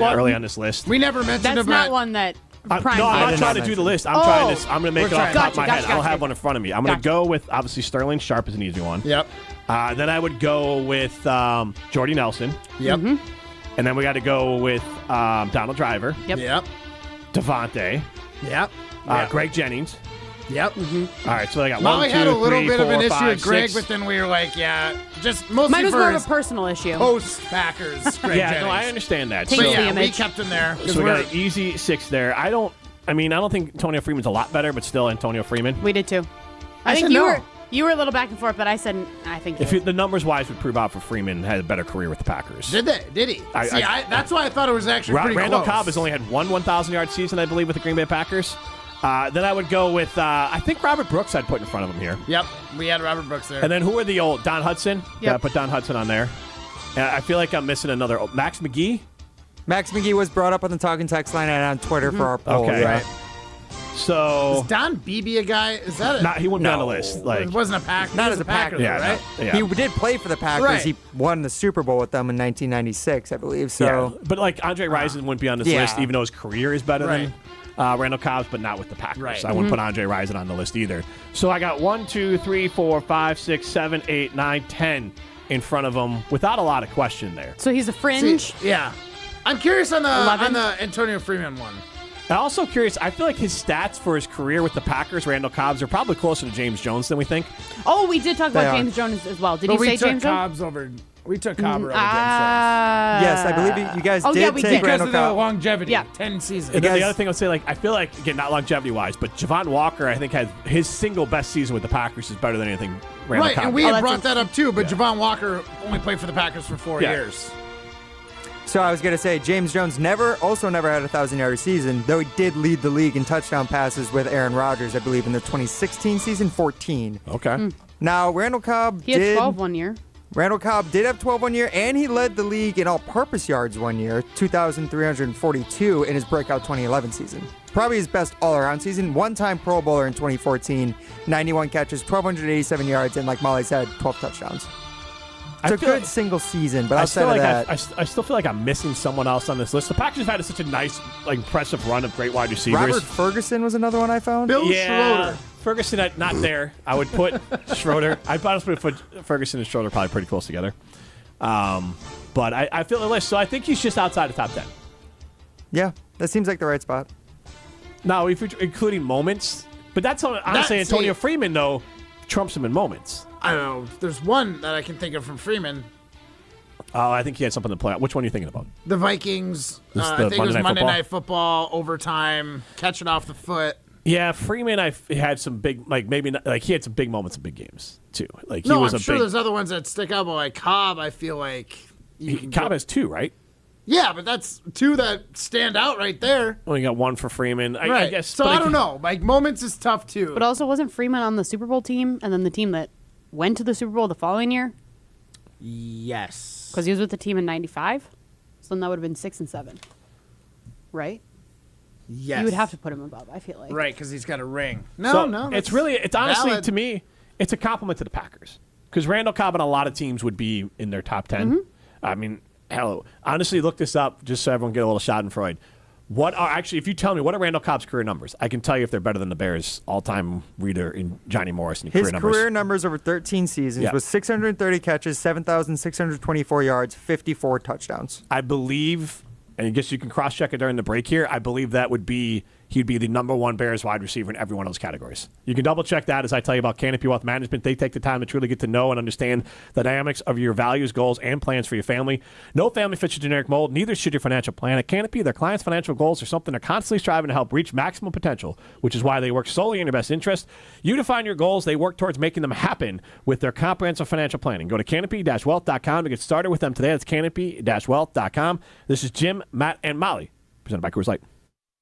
early on this list. We never mentioned That's not one that I'm not trying to do the list. I'm going to make it off the top of my head. I don't have one in front of me. I'm going to go with, obviously, Sterling Sharp is an easy one. Yep. Then I would go with Jordy Nelson. Yep. Mm-hmm. And then we got to go with Donald Driver. Yep. Devontae. Yep. Greg Jennings. Yep. All right, so I got Molly 1, 2, had a little 3, bit 4, of an issue 5, with Greg, 6. but then we were like, just mostly Mine was for more of his a personal issue. post-Packers, Greg Jennings. No, I understand that. Takes But the yeah, we image. kept him there. So we got an easy 6 there. I don't think Antonio Freeman's a lot better, but still Antonio Freeman. We did too. I think said you no. were You were a little back and forth, but I said I think. If the numbers wise would prove out for Freeman, had a better career with the Packers. Did they? Did he? That's why I thought it was actually pretty Randall close. Cobb has only had one 1,000-yard season, I believe, with the Green Bay Packers. Then I would go with, I think Robert Brooks I'd put in front of him here. Yep, we had Robert Brooks there. And then who are the old? Don Hudson? Yep. Yeah, put Don Hudson on there. And I feel like I'm missing another. Max McGee? Max McGee was brought up on the talking text line and on Twitter for our poll. Okay. Right. So is Don Beebe a guy? Is that a, he wouldn't be on the list. Like, it wasn't a Packer. Not He was as a Packer, though, yeah, right? no, yeah. He did play for the Packers. Right. He won the Super Bowl with them in 1996, I believe. So, but like Andre Rison wouldn't be on this list, even though his career is better than Randall Cobb's, but not with the Packers. Right. So I wouldn't put Andre Rison on the list either. So I got 1, 2, 3, 4, 5, 6, 7, 8, 9, 10 in front of him without a lot of question there. So he's a fringe. See, yeah, I'm curious on the 11? Antonio Freeman one. I'm also curious. I feel like his stats for his career with the Packers, Randall Cobb's, are probably closer to James Jones than we think. Oh, we did talk They about are. James Jones as well. Did But you say we took James Jones? Cobb's over. We took Cobb over James yes, I believe you guys Oh, did yeah, we take did. Because Randall of the Cobb. longevity. Yeah. 10 seasons. And then the other thing I would say, like, I feel like, again, not longevity-wise, but Javon Walker, I think, had his single best season with the Packers is better than anything Randall Right, Cobb and we did. had brought that up too, but Javon Walker only played for the Packers for 4 years. So I was going to say, James Jones also never had a 1,000-yard season, though he did lead the league in touchdown passes with Aaron Rodgers, I believe, in the 2016 season, 14. Okay. Now, Randall Cobb He had 12 one year. Randall Cobb did have 12 one year, and he led the league in all-purpose yards one year, 2,342 in his breakout 2011 season. Probably his best all-around season. One-time Pro Bowler in 2014, 91 catches, 1,287 yards, and like Molly said, 12 touchdowns. It's a good single season, but outside of that... I still feel like I'm missing someone else on this list. The Packers have had such a nice, like, impressive run of great wide receivers. Robert Ferguson was another one I found. Schroeder. Ferguson, not there. I would put Schroeder. I'd honestly put Ferguson and Schroeder probably pretty close together. But I feel the list, so I think he's just outside the top 10. Yeah, that seems like the right spot. Now, if you're including moments, but that's honestly Antonio Freeman, though, trumps him in moments. I don't know. There's one that I can think of from Freeman. Oh, I think he had something to play out. Which one are you thinking about? The Vikings. I think it was Monday Night Football, overtime, catch it off the foot. Yeah, Freeman, had some big, like maybe not, like he had some big moments in big games too. Like he No, was I'm a sure big. there's other ones that stick out, but like Cobb, I feel like Cobb has 2, right? Yeah, but that's 2 that stand out right there. Only got 1 for Freeman. Right. I guess. So but I don't know. Like moments is tough too. But also, wasn't Freeman on the Super Bowl team, and then the team that went to the Super Bowl the following year? Yes. Because he was with the team in '95, so then that would have been 6 and 7, right? Yes. You would have to put him above. I feel like. Right, because he's got a ring. So No, it's honestly valid. to me, it's a compliment to the Packers because Randall Cobb on a lot of teams would be in their top 10. Mm-hmm. I mean, hell, honestly, look this up just so everyone get a little Schadenfreude. If you tell me what are Randall Cobb's career numbers, I can tell you if they're better than the Bears' all-time leader in Johnny Morrison. His career numbers over 13 seasons was 630 catches, 7,624 yards, 54 touchdowns. I believe, and I guess you can cross-check it during the break here, I believe that would be he'd be the number one Bears wide receiver in every one of those categories. You can double-check that as I tell you about Canopy Wealth Management. They take the time to truly get to know and understand the dynamics of your values, goals, and plans for your family. No family fits your generic mold, neither should your financial plan. At Canopy, their clients' financial goals are something they're constantly striving to help reach maximum potential, which is why they work solely in your best interest. You define your goals, they work towards making them happen with their comprehensive financial planning. Go to canopy-wealth.com to get started with them today. That's canopy-wealth.com. This is Jim, Matt, and Molly, presented by Coors Light.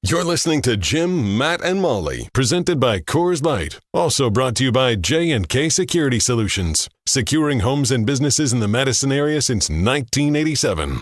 You're listening to Jim, Matt, and Molly, presented by Coors Light. Also brought to you by J&K Security Solutions, securing homes and businesses in the Madison area since 1987.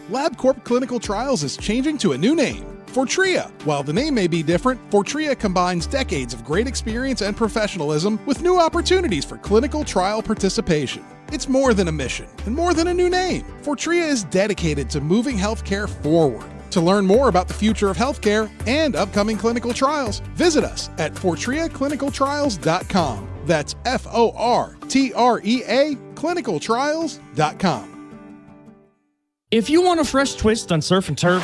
LabCorp Clinical Trials is changing to a new name, Fortrea. While the name may be different, Fortrea combines decades of great experience and professionalism with new opportunities for clinical trial participation. It's more than a mission and more than a new name. Fortrea is dedicated to moving healthcare forward. To learn more about the future of healthcare and upcoming clinical trials, visit us at FortreaClinicalTrials.com. That's FORTREA clinicaltrials.com. If you want a fresh twist on surf and turf,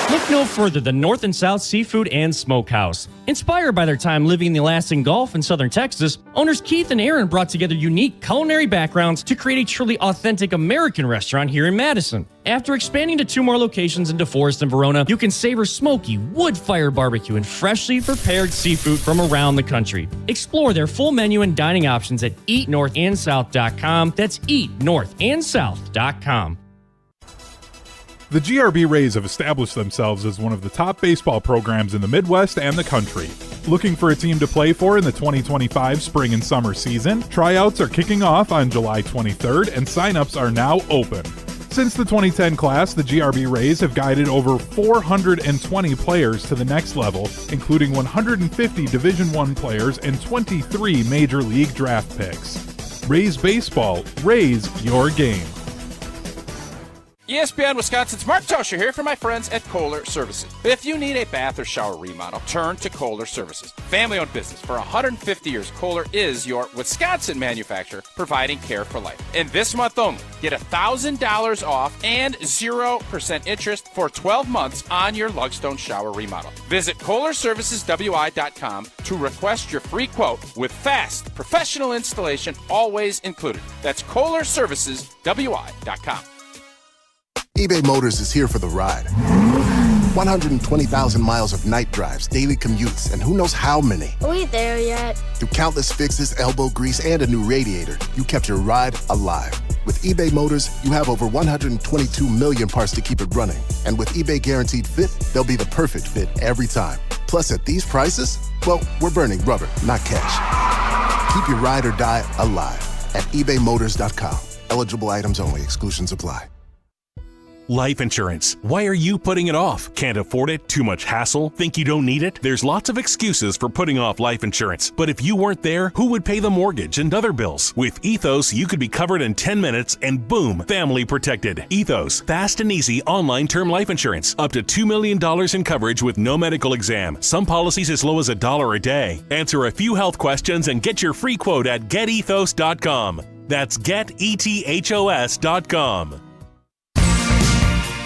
look no further than North and South Seafood and Smokehouse. Inspired by their time living in the Alaskan Gulf in southern Texas, owners Keith and Aaron brought together unique culinary backgrounds to create a truly authentic American restaurant here in Madison. After expanding to 2 more locations in DeForest and Verona, you can savor smoky, wood-fired barbecue and freshly prepared seafood from around the country. Explore their full menu and dining options at eatnorthandsouth.com. That's eatnorthandsouth.com. The GRB Rays have established themselves as one of the top baseball programs in the Midwest and the country. Looking for a team to play for in the 2025 spring and summer season? Tryouts are kicking off on July 23rd and signups are now open. Since the 2010 class, the GRB Rays have guided over 420 players to the next level, including 150 Division I players and 23 Major League draft picks. Rays Baseball, raise your game. ESPN Wisconsin's Mark Tosher here for my friends at Kohler Services. If you need a bath or shower remodel, turn to Kohler Services. Family-owned business for 150 years, Kohler is your Wisconsin manufacturer providing care for life. And this month only, get $1,000 off and 0% interest for 12 months on your Lugstone shower remodel. Visit KohlerServicesWI.com to request your free quote with fast, professional installation always included. That's KohlerServicesWI.com. eBay Motors is here for the ride. 120,000 miles of night drives, daily commutes, and who knows how many. Are we there yet? Through countless fixes, elbow grease, and a new radiator, you kept your ride alive. With eBay Motors, you have over 122 million parts to keep it running. And with eBay Guaranteed Fit, they'll be the perfect fit every time. Plus, at these prices, well, we're burning rubber, not cash. Keep your ride or die alive at ebaymotors.com. Eligible items only. Exclusions apply. Life insurance. Why are you putting it off? Can't afford it? Too much hassle? Think you don't need it? There's lots of excuses for putting off life insurance. But if you weren't there, who would pay the mortgage and other bills? With Ethos, you could be covered in 10 minutes and boom, family protected. Ethos, fast and easy online term life insurance. Up to $2 million in coverage with no medical exam. Some policies as low as $1 a day. Answer a few health questions and get your free quote at getethos.com. That's getethos.com.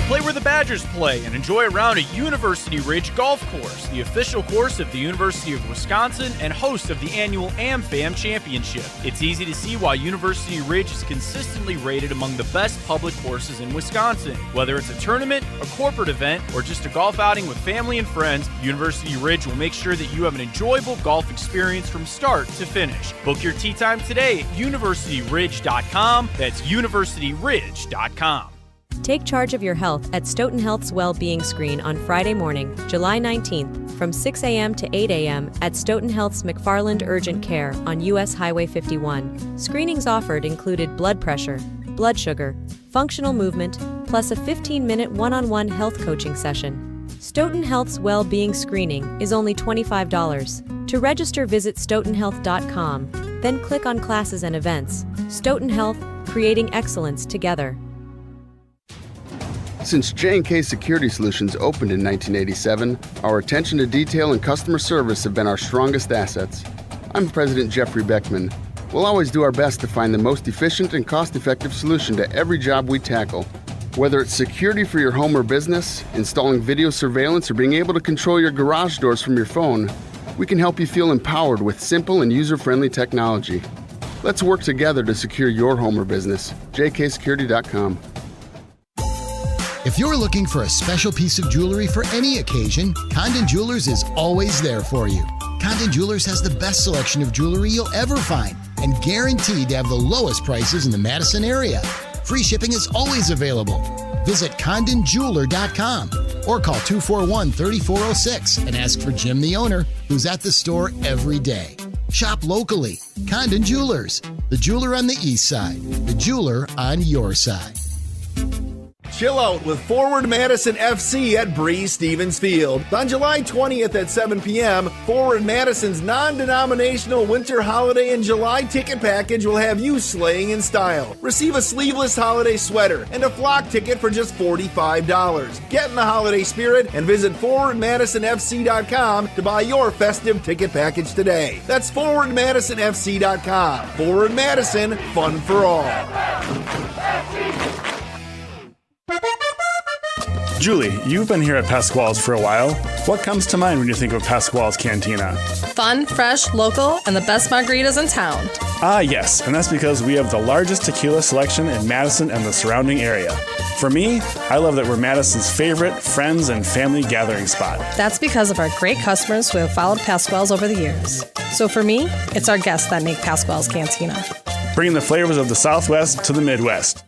Play where the Badgers play and enjoy a round at University Ridge Golf Course, the official course of the University of Wisconsin and host of the annual AmFam Championship. It's easy to see why University Ridge is consistently rated among the best public courses in Wisconsin. Whether it's a tournament, a corporate event, or just a golf outing with family and friends, University Ridge will make sure that you have an enjoyable golf experience from start to finish. Book your tee time today at universityridge.com. That's universityridge.com. Take charge of your health at Stoughton Health's Well-Being Screen on Friday morning, July 19th, from 6 a.m. to 8 a.m. at Stoughton Health's McFarland Urgent Care on U.S. Highway 51. Screenings offered included blood pressure, blood sugar, functional movement, plus a 15-minute one-on-one health coaching session. Stoughton Health's Well-Being Screening is only $25. To register, visit stoughtonhealth.com, then click on Classes and Events. Stoughton Health, creating excellence together. Since J&K Security Solutions opened in 1987, our attention to detail and customer service have been our strongest assets. I'm President Jeffrey Beckman. We'll always do our best to find the most efficient and cost-effective solution to every job we tackle. Whether it's security for your home or business, installing video surveillance, or being able to control your garage doors from your phone, we can help you feel empowered with simple and user-friendly technology. Let's work together to secure your home or business. jksecurity.com. If you're looking for a special piece of jewelry for any occasion, Condon Jewelers is always there for you. Condon Jewelers has the best selection of jewelry you'll ever find and guaranteed to have the lowest prices in the Madison area. Free shipping is always available. Visit CondonJeweler.com or call 241-3406 and ask for Jim, the owner, who's at the store every day. Shop locally. Condon Jewelers, the jeweler on the east side, the jeweler on your side. Chill out with Forward Madison FC at Breeze Stevens Field. On July 20th at 7 p.m., Forward Madison's non-denominational winter holiday in July ticket package will have you slaying in style. Receive a sleeveless holiday sweater and a flock ticket for just $45. Get in the holiday spirit and visit ForwardMadisonFC.com to buy your festive ticket package today. That's ForwardMadisonFC.com. Forward Madison, fun for all. Julie, you've been here at Pasquale's for a while. What comes to mind when you think of Pasquale's Cantina? Fun, fresh, local, and the best margaritas in town. Ah, yes, and that's because we have the largest tequila selection in Madison and the surrounding area. For me, I love that we're Madison's favorite friends and family gathering spot. That's because of our great customers who have followed Pasquale's over the years. So for me, it's our guests that make Pasquale's Cantina. Bringing the flavors of the Southwest to the Midwest.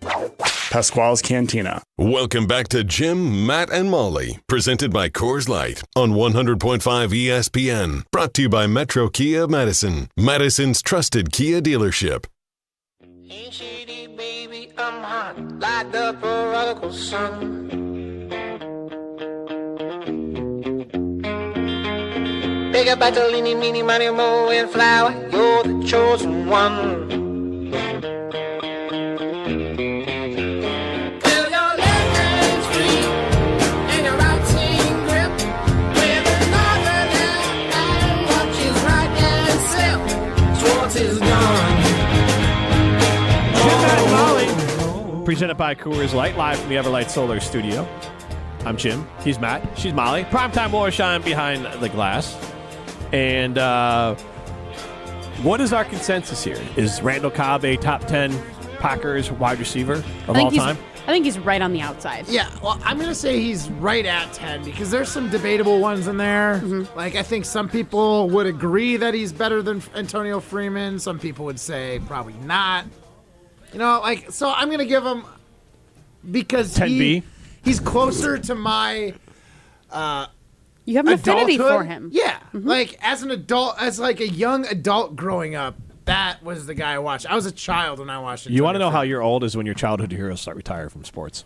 Pasquale's Cantina. Welcome back to Jim, Matt, and Molly, presented by Coors Light on 100.5 ESPN. Brought to you by Metro Kia of Madison, Madison's trusted Kia dealership. Ain't shady, baby, I'm hot, like the prodigal son. Big up Bartolini, meeny, money, mo, and flower, you're the chosen one. Presented by Coors Light, live from the Everlight Solar Studio. I'm Jim. He's Matt. She's Molly. Primetime war shine behind the glass. And what is our consensus here? Is Randall Cobb a top 10 Packers wide receiver of all time? I think he's right on the outside. Yeah, well, I'm going to say he's right at 10 because there's some debatable ones in there. Mm-hmm. Like, I think some people would agree that he's better than Antonio Freeman. Some people would say probably not. You know, like, so I'm going to give him because 10B. He's closer to my you have an affinity adulthood. for him. Yeah. Like, as an adult, as like a young adult growing up, that was the guy I watched. I was a child when I watched it. You want to know how you're old is when your childhood heroes start retiring from sports.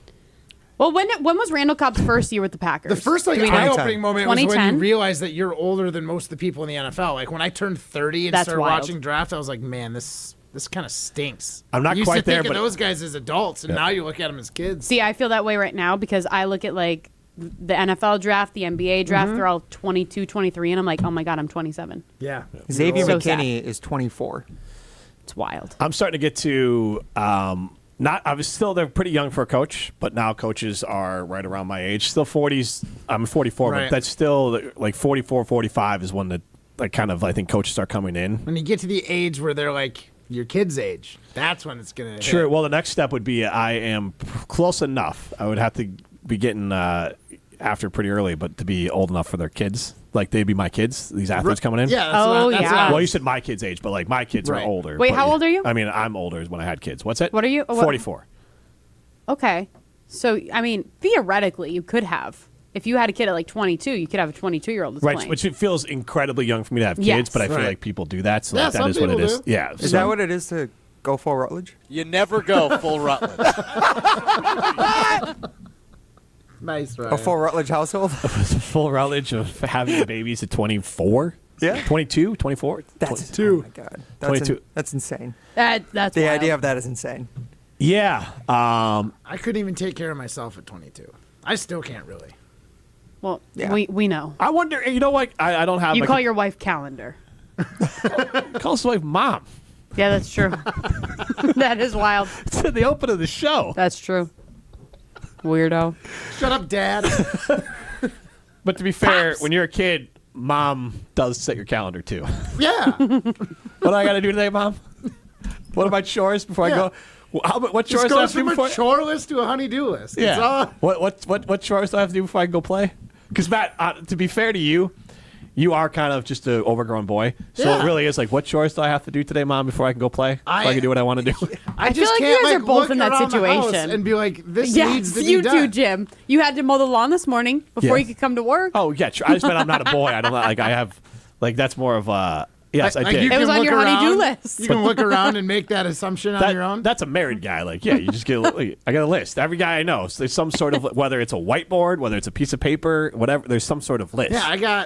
Well, when was Randall Cobb's first year with the Packers? The first eye-opening moment was when 2010? you realize that you're older than most of the people in the NFL. Like, when I turned 30 and started wild. watching draft, I was like, man, this kind of stinks. I'm not you quite used to there, think but of those guys as adults, and now you look at them as kids. See, I feel that way right now because I look at, like, the NFL draft, the NBA draft, they're all 22, 23, and I'm like, oh, my God, I'm 27. Yeah. Xavier So McKinney is 24. It's wild. I'm starting to get to they're pretty young for a coach, but now coaches are right around my age. Still 40s. I'm 44, Right. but that's still like 44, 45 is when I think coaches start coming in. When you get to the age where they're like your kid's age, that's when it's going to Sure. Well, the next step would be I am close enough. I would have to be getting after pretty early, but to be old enough for their kids. Like, they'd be my kids, these athletes coming in. Yeah. Well, you said my kids' age, but, like, my kids are older. Wait, but how old are you? I mean, I'm older when I had kids. What's it? What are you? 44. Okay. So, I mean, theoretically, you could have. If you had a kid at, like, 22, you could have a 22-year-old that's Right, playing. which it feels incredibly young for me to have kids, Yes. but I feel Right. like people do that, so Yeah, like, that some is what it people is. do. Yeah. Is that what it is to go full Rutledge? You never go full Rutledge. Nice, right? A full Rutledge household? full Rutledge of having babies at 24? Yeah. 22, 24? That's 22. Oh my God. 22. That's insane. That's The wild. idea of that is insane. Yeah. I couldn't even take care of myself at 22. I still can't really. Well, Yeah. we know. I wonder, you know what? I don't have You like call your wife calendar. call his wife mom. Yeah, that's true. That is wild. It's at the open of the show. That's true. Weirdo. Shut up, Dad. But to be fair, when you're a kid, Mom does set your calendar too. Yeah. What do I got to do today, Mom? What about chores before I go? What chores do I have to do before? From a chore list to a honey-do list. Yeah. What chores do I have to do before I can go play? Because Matt, to be fair to you, you are kind of just an overgrown boy. So it really is like, what chores do I have to do today, Mom, before I can go play? Before I can do what I want to do? I feel just like can't you guys are both look in that around the house situation and be like, this needs to be you done. too, Jim. You had to mow the lawn this morning before you could come to work. Oh, yeah. I just meant I'm not a boy. I don't like, I have, like, that's more of a, yes, I did. It was on your honey-do list. You can look around and make that assumption on your own. That's a married guy. Like, yeah, you just get I got a list. Every guy I know, so there's some sort of, whether it's a whiteboard, whether it's a piece of paper, whatever, there's some sort of list. Yeah,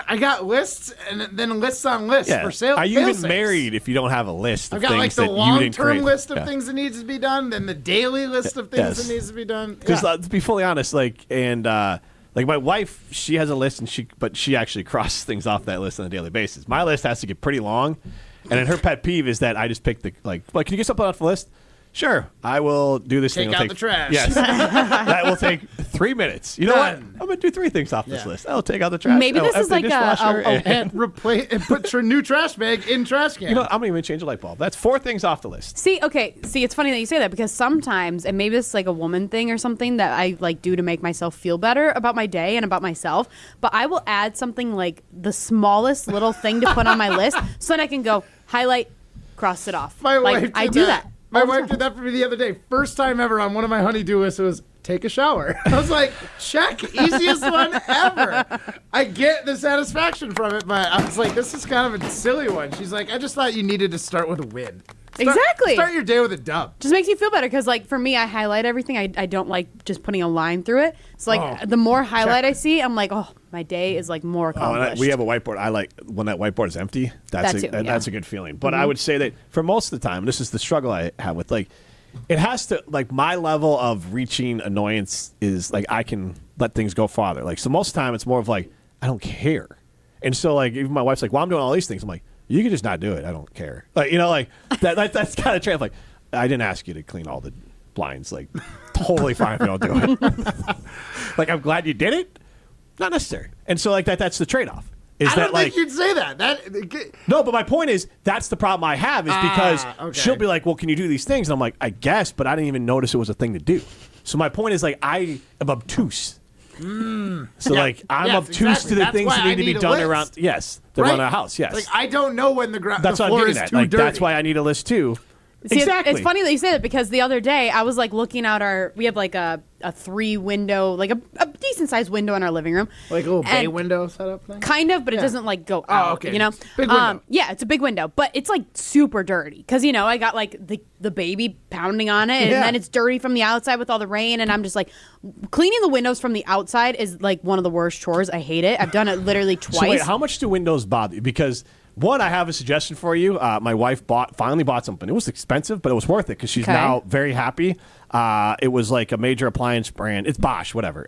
I got lists and then lists on lists for sale. Are you even married if you don't have a list of I've got like things the that you didn't create? long-term list of things that needs to be done, then the daily list of things that needs to be done. Because to be fully honest, like my wife, she has a list, but she actually crosses things off that list on a daily basis. My list has to get pretty long, and then her pet peeve is that I just pick the can you get something off the list? Sure, I will do this thing. Take out the trash. Yes, that will take 3 minutes. You know what? I'm gonna do 3 things off this list. I'll take out the trash. Maybe this is like and replace and put your new trash bag in trash can. You know, I'm gonna even change a light bulb. That's 4 things off the list. See, it's funny that you say that because sometimes, and maybe this is like a woman thing or something that I like do to make myself feel better about my day and about myself, but I will add something like the smallest little thing to put on my list so that I can go highlight, cross it off. My wife did I do that. My wife did that for me the other day. First time ever on one of my honey-do lists was take a shower. I was like, check, easiest one ever. I get the satisfaction from it, but I was like, this is kind of a silly one. She's like, I just thought you needed to start with a win. Exactly. Start your day with a dub. Just makes you feel better because, like, for me, I highlight everything. I don't like just putting a line through it. So, like, the more highlight I see, I'm like, oh, my day is, like, more accomplished. We have a whiteboard. I like when that whiteboard is empty. That's a good feeling. But I would say that for most of the time, this is the struggle I have with, like, it has to, like, my level of reaching annoyance is, like, I can let things go farther. Like, so most of the time, it's more of, like, I don't care. And so, like, even my wife's like, well, I'm doing all these things. I'm like, you can just not do it. I don't care. Like, you know, like that's kind of trade. Like, I didn't ask you to clean all the blinds. Like, totally fine if you don't do it. Like, I'm glad you did it. Not necessary. And so, like, that's the trade-off. I don't think you'd say that. No, but my point is that's the problem I have is because she'll be like, well, can you do these things? And I'm like, I guess, but I didn't even notice it was a thing to do. So my point is, like, I am obtuse. So like I'm obtuse to the things that need to be done around. Yes, around our house. Yes, like I don't know when the that's the what floor I'm is getting at. too Like dirty. that's why I need a list too. See, Exactly. It's funny that you say that because the other day I was like looking out we have like a 3-window, like a decent sized window in our living room. Like a little bay window setup thing? Kind of, but it doesn't like go out, okay. you know? Big window. Yeah, it's a big window, but it's like super dirty because, you know, I got like the baby pounding on it and then it's dirty from the outside with all the rain and I'm just like, cleaning the windows from the outside is like one of the worst chores. I hate it. I've done it literally twice. So wait, how much do windows bother you? Because one, I have a suggestion for you. My wife finally bought something. It was expensive, but it was worth it because she's now very happy. It was like a major appliance brand. It's Bosch, whatever.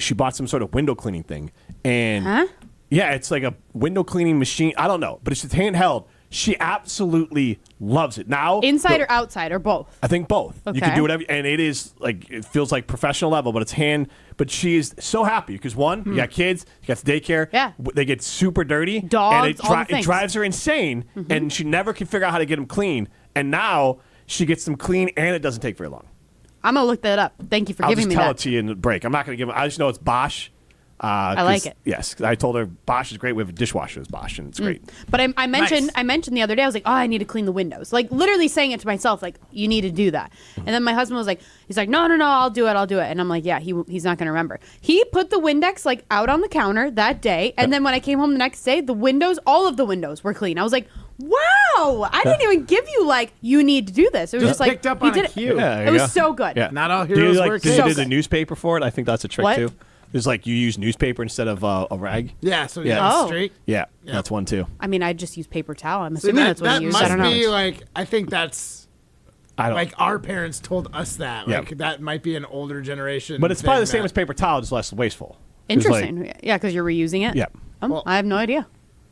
She bought some sort of window cleaning thing. And yeah, it's like a window cleaning machine. I don't know, but it's just handheld. She absolutely loves it. Now, inside or outside or both? I think both. Okay. You can do whatever, and it is like it feels like professional level, but it's hand. But she's so happy because one, you got kids, you got the daycare. Yeah, they get super dirty, dogs, and it drives her insane, and she never can figure out how to get them clean. And now she gets them clean, and it doesn't take very long. I'm gonna look that up. Thank you for giving me that. I'll just tell it to you in the break. I'm not gonna give it. I just know it's Bosch. I like it. Yes, I told her Bosch is great. We have a dishwasher that's Bosch, and it's great. But I mentioned the other day, I was like, oh, I need to clean the windows. Like literally saying it to myself, like, you need to do that. And then my husband was like, he's like, no, I'll do it. And I'm like, yeah, he's not going to remember. He put the Windex like out on the counter that day. And then when I came home the next day, all of the windows were clean. I was like, wow, I didn't even give you like, you need to do this. It was just like, picked up he on did a cue. It was so good. Yeah. Not all heroes work. Did you do the newspaper for it? I think that's a trick What? too. There's like you use newspaper instead of a rag. Yeah, so yeah, straight. Yeah, that's one too. I mean, I just use paper towel. I'm assuming that's what you use. I don't know. That must be like, I think that's like our parents told us that. Like that might be an older generation. But it's probably the same as paper towel, just less wasteful. Interesting. Yeah, because you're reusing it. Yeah. Well, I have no idea.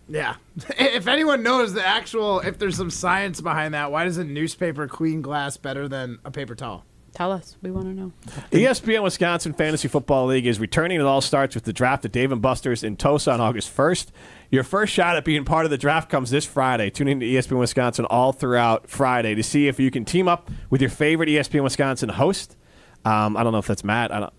Yeah. If anyone knows if there's some science behind that, why does a newspaper clean glass better than a paper towel? Tell us. We want to know. ESPN Wisconsin Fantasy Football League is returning. It all starts with the draft at Dave & Buster's in Tosa on August 1st. Your first shot at being part of the draft comes this Friday. Tune in to ESPN Wisconsin all throughout Friday to see if you can team up with your favorite ESPN Wisconsin host. I don't know if that's Matt.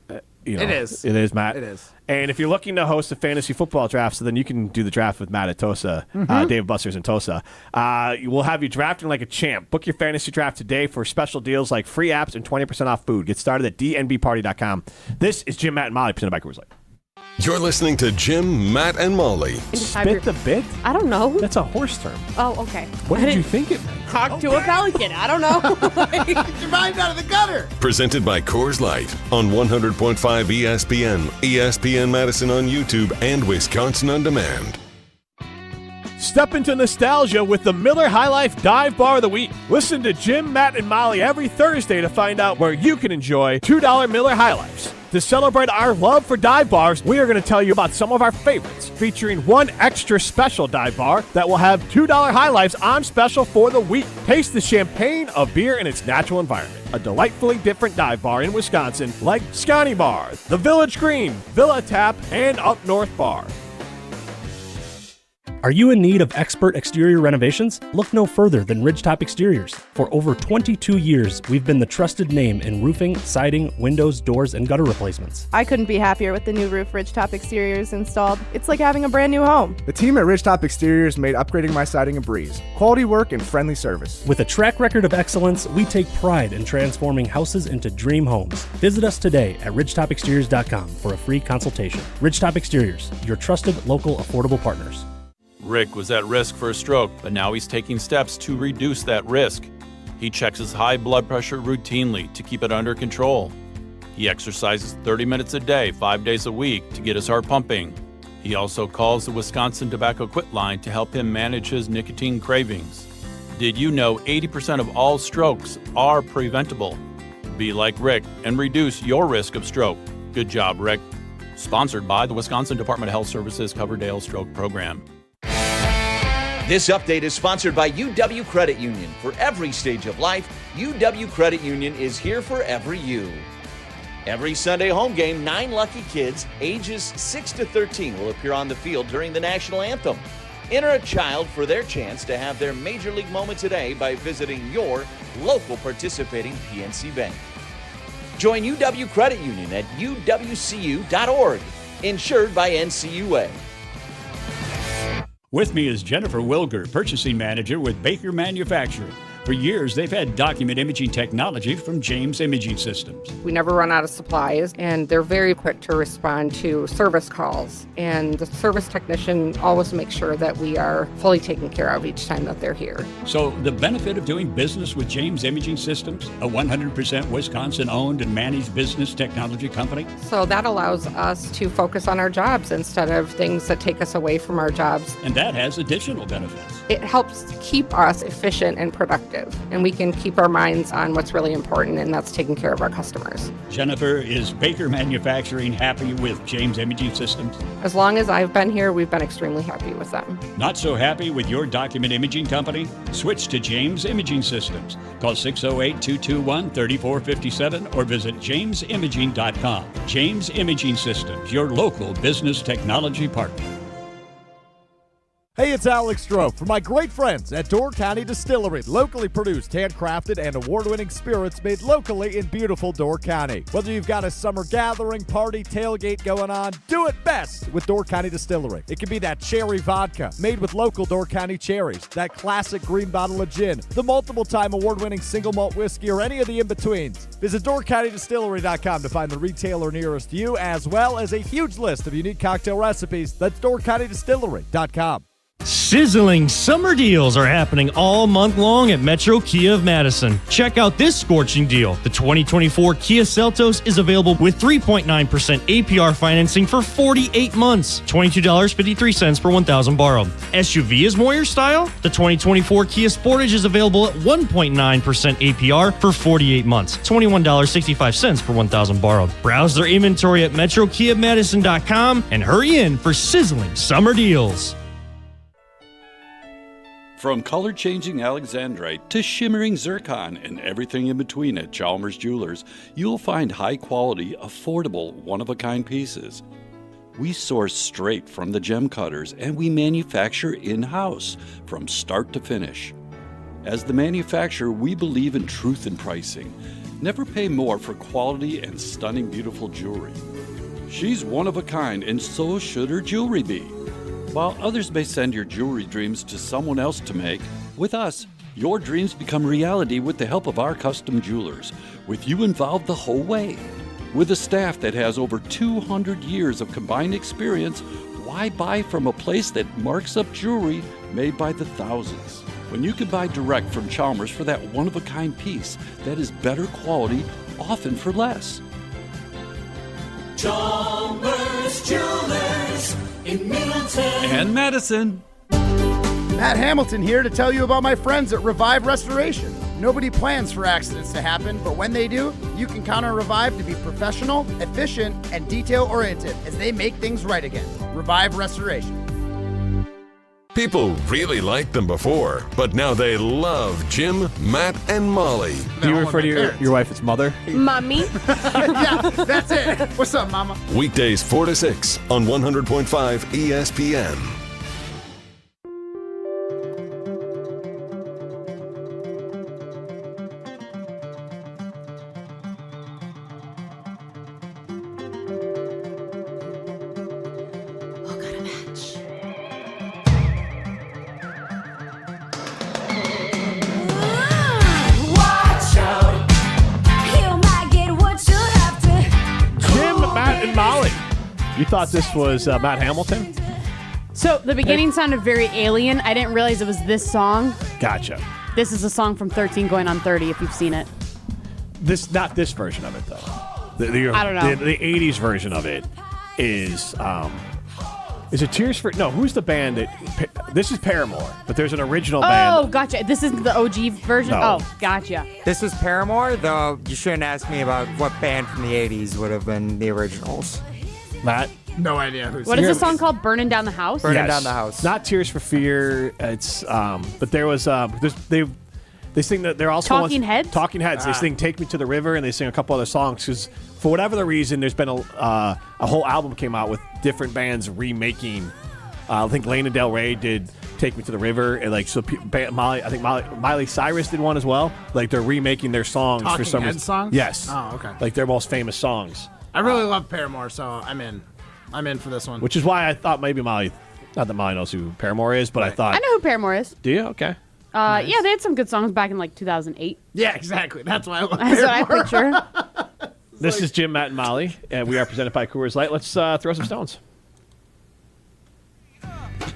It is. It is, Matt. It is. And if you're looking to host a fantasy football draft, so then you can do the draft with Matt at Tosa, Dave Buster's in Tosa. We'll have you drafting like a champ. Book your fantasy draft today for special deals like free apps and 20% off food. Get started at dnbparty.com. This is Jim, Matt, and Molly, presented by Coors Light. You're listening to Jim, Matt, and Molly. Spit the bit? I don't know. That's a horse term. Oh, okay. What did you think it meant? Talk to a pelican. I don't know. Get your mind out of the gutter. Presented by Coors Light on 100.5 ESPN, ESPN Madison on YouTube, and Wisconsin On Demand. Step into nostalgia with the Miller High Life Dive Bar of the Week. Listen to Jim, Matt, and Molly every Thursday to find out where you can enjoy $2 Miller High Lifes. To celebrate our love for dive bars, we are going to tell you about some of our favorites, featuring one extra special dive bar that will have $2 High Lifes on special for the week. Taste the champagne of beer in its natural environment. A delightfully different dive bar in Wisconsin like Scotty Bar, the Village Green, Villa Tap, and Up North Bar. Are you in need of expert exterior renovations? Look no further than Ridgetop Exteriors. For over 22 years, we've been the trusted name in roofing, siding, windows, doors, and gutter replacements. I couldn't be happier with the new roof Ridgetop Exteriors installed. It's like having a brand new home. The team at Ridgetop Exteriors made upgrading my siding a breeze. Quality work and friendly service. With a track record of excellence, we take pride in transforming houses into dream homes. Visit us today at ridgetopexteriors.com for a free consultation. Ridgetop Exteriors, your trusted local affordable partners. Rick was at risk for a stroke, but now he's taking steps to reduce that risk. He checks his high blood pressure routinely to keep it under control. He exercises 30 minutes a day, 5 days a week to get his heart pumping. He also calls the Wisconsin Tobacco Quit line to help him manage his nicotine cravings. Did you know 80% of all strokes are preventable? Be like Rick and reduce your risk of stroke. Good job, Rick. Sponsored by the Wisconsin Department of Health Services Coverdale Stroke Program. This update is sponsored by UW Credit Union. For every stage of life, UW Credit Union is here for every you. Every Sunday home game, 9 lucky kids ages 6 to 13 will appear on the field during the national anthem. Enter a child for their chance to have their Major League moment today by visiting your local participating PNC Bank. Join UW Credit Union at uwcu.org. Insured by NCUA. With me is Jennifer Wilger, Purchasing Manager with Baker Manufacturing. For years, they've had document imaging technology from James Imaging Systems. We never run out of supplies, and they're very quick to respond to service calls. And the service technician always makes sure that we are fully taken care of each time that they're here. So the benefit of doing business with James Imaging Systems, a 100% Wisconsin-owned and managed business technology company? So that allows us to focus on our jobs instead of things that take us away from our jobs. And that has additional benefits. It helps keep us efficient and productive, and we can keep our minds on what's really important, and that's taking care of our customers. Jennifer, is Baker Manufacturing happy with James Imaging Systems? As long as I've been here, we've been extremely happy with them. Not so happy with your document imaging company? Switch to James Imaging Systems. Call 608-221-3457 or visit jamesimaging.com. James Imaging Systems, your local business technology partner. Hey, it's Alex Stroh for my great friends at Door County Distillery. Locally produced, handcrafted, and award-winning spirits made locally in beautiful Door County. Whether you've got a summer gathering, party, tailgate going on, do it best with Door County Distillery. It can be that cherry vodka made with local Door County cherries, that classic green bottle of gin, the multiple-time award-winning single malt whiskey, or any of the in-betweens. Visit DoorCountyDistillery.com to find the retailer nearest you, as well as a huge list of unique cocktail recipes. That's DoorCountyDistillery.com. Sizzling summer deals are happening all month long at Metro Kia of Madison. Check out this scorching deal. The 2024 Kia Seltos is available with 3.9% APR financing for 48 months. $22.53 per 1,000 borrowed. SUV is more your style? The 2024 Kia Sportage is available at 1.9% APR for 48 months. $21.65 per 1,000 borrowed. Browse their inventory at MetroKiaMadison.com and hurry in for sizzling summer deals. From color-changing alexandrite to shimmering zircon and everything in between at Chalmers Jewelers, you'll find high-quality, affordable, one-of-a-kind pieces. We source straight from the gem cutters, and we manufacture in-house from start to finish. As the manufacturer, we believe in truth in pricing. Never pay more for quality and stunning, beautiful jewelry. She's one of a kind, and so should her jewelry be. While others may send your jewelry dreams to someone else to make, with us, your dreams become reality with the help of our custom jewelers, with you involved the whole way. With a staff that has over 200 years of combined experience, why buy from a place that marks up jewelry made by the thousands? When you can buy direct from Chalmers for that one-of-a-kind piece that is better quality, often for less. Chalmers Jewelers in Middleton And Madison. Matt Hamilton here to tell you about my friends at Revive Restoration. Nobody plans for accidents to happen, but when they do, you can count on Revive to be professional, efficient, and detail-oriented as they make things right again. Revive Restoration. People really liked them before, but now they love Jim, Matt, and Molly. Do you refer to your wife as mother? Mommy. Yeah, that's it. What's up, Mama? Weekdays 4 to 6 on 100.5 ESPN. You thought this was Matt Hamilton? So the beginning sounded very alien. I didn't realize it was this song. Gotcha. This is a song from 13 Going on 30, if you've seen it. Not this version of it, though. I don't know. The 80s version of it is it Tears for... No, who's the band that... This is Paramore, but there's an original band. Oh, gotcha. This isn't the OG version? No. Oh, gotcha. This was Paramore, though you shouldn't ask me about what band from the 80s would have been the originals. Matt? No idea who's. What is the song called? Burning Down the House? Burning Down the House. Not Tears for Fear. It's but there was they sing that they're also Talking Heads. Talking Heads. They sing "Take Me to the River" and they sing a couple other songs because for whatever the reason, there's been a whole album came out with different bands remaking. I think Lana Del Rey did "Take Me to the River" and Miley Cyrus did one as well. Like they're remaking their songs Talking for some Heads reason. songs? Yes. Oh, okay. Like their most famous songs. I really love Paramore, so I'm in. I'm in for this one. Which is why I thought maybe Molly, not that Molly knows who Paramore is, but I thought. I know who Paramore is. Do you? Okay. Yeah, they had some good songs back in like 2008. Yeah, exactly. That's why I love That's Paramore. what I picture. This is Jim, Matt, and Molly, and we are presented by Coors Light. Let's throw some stones.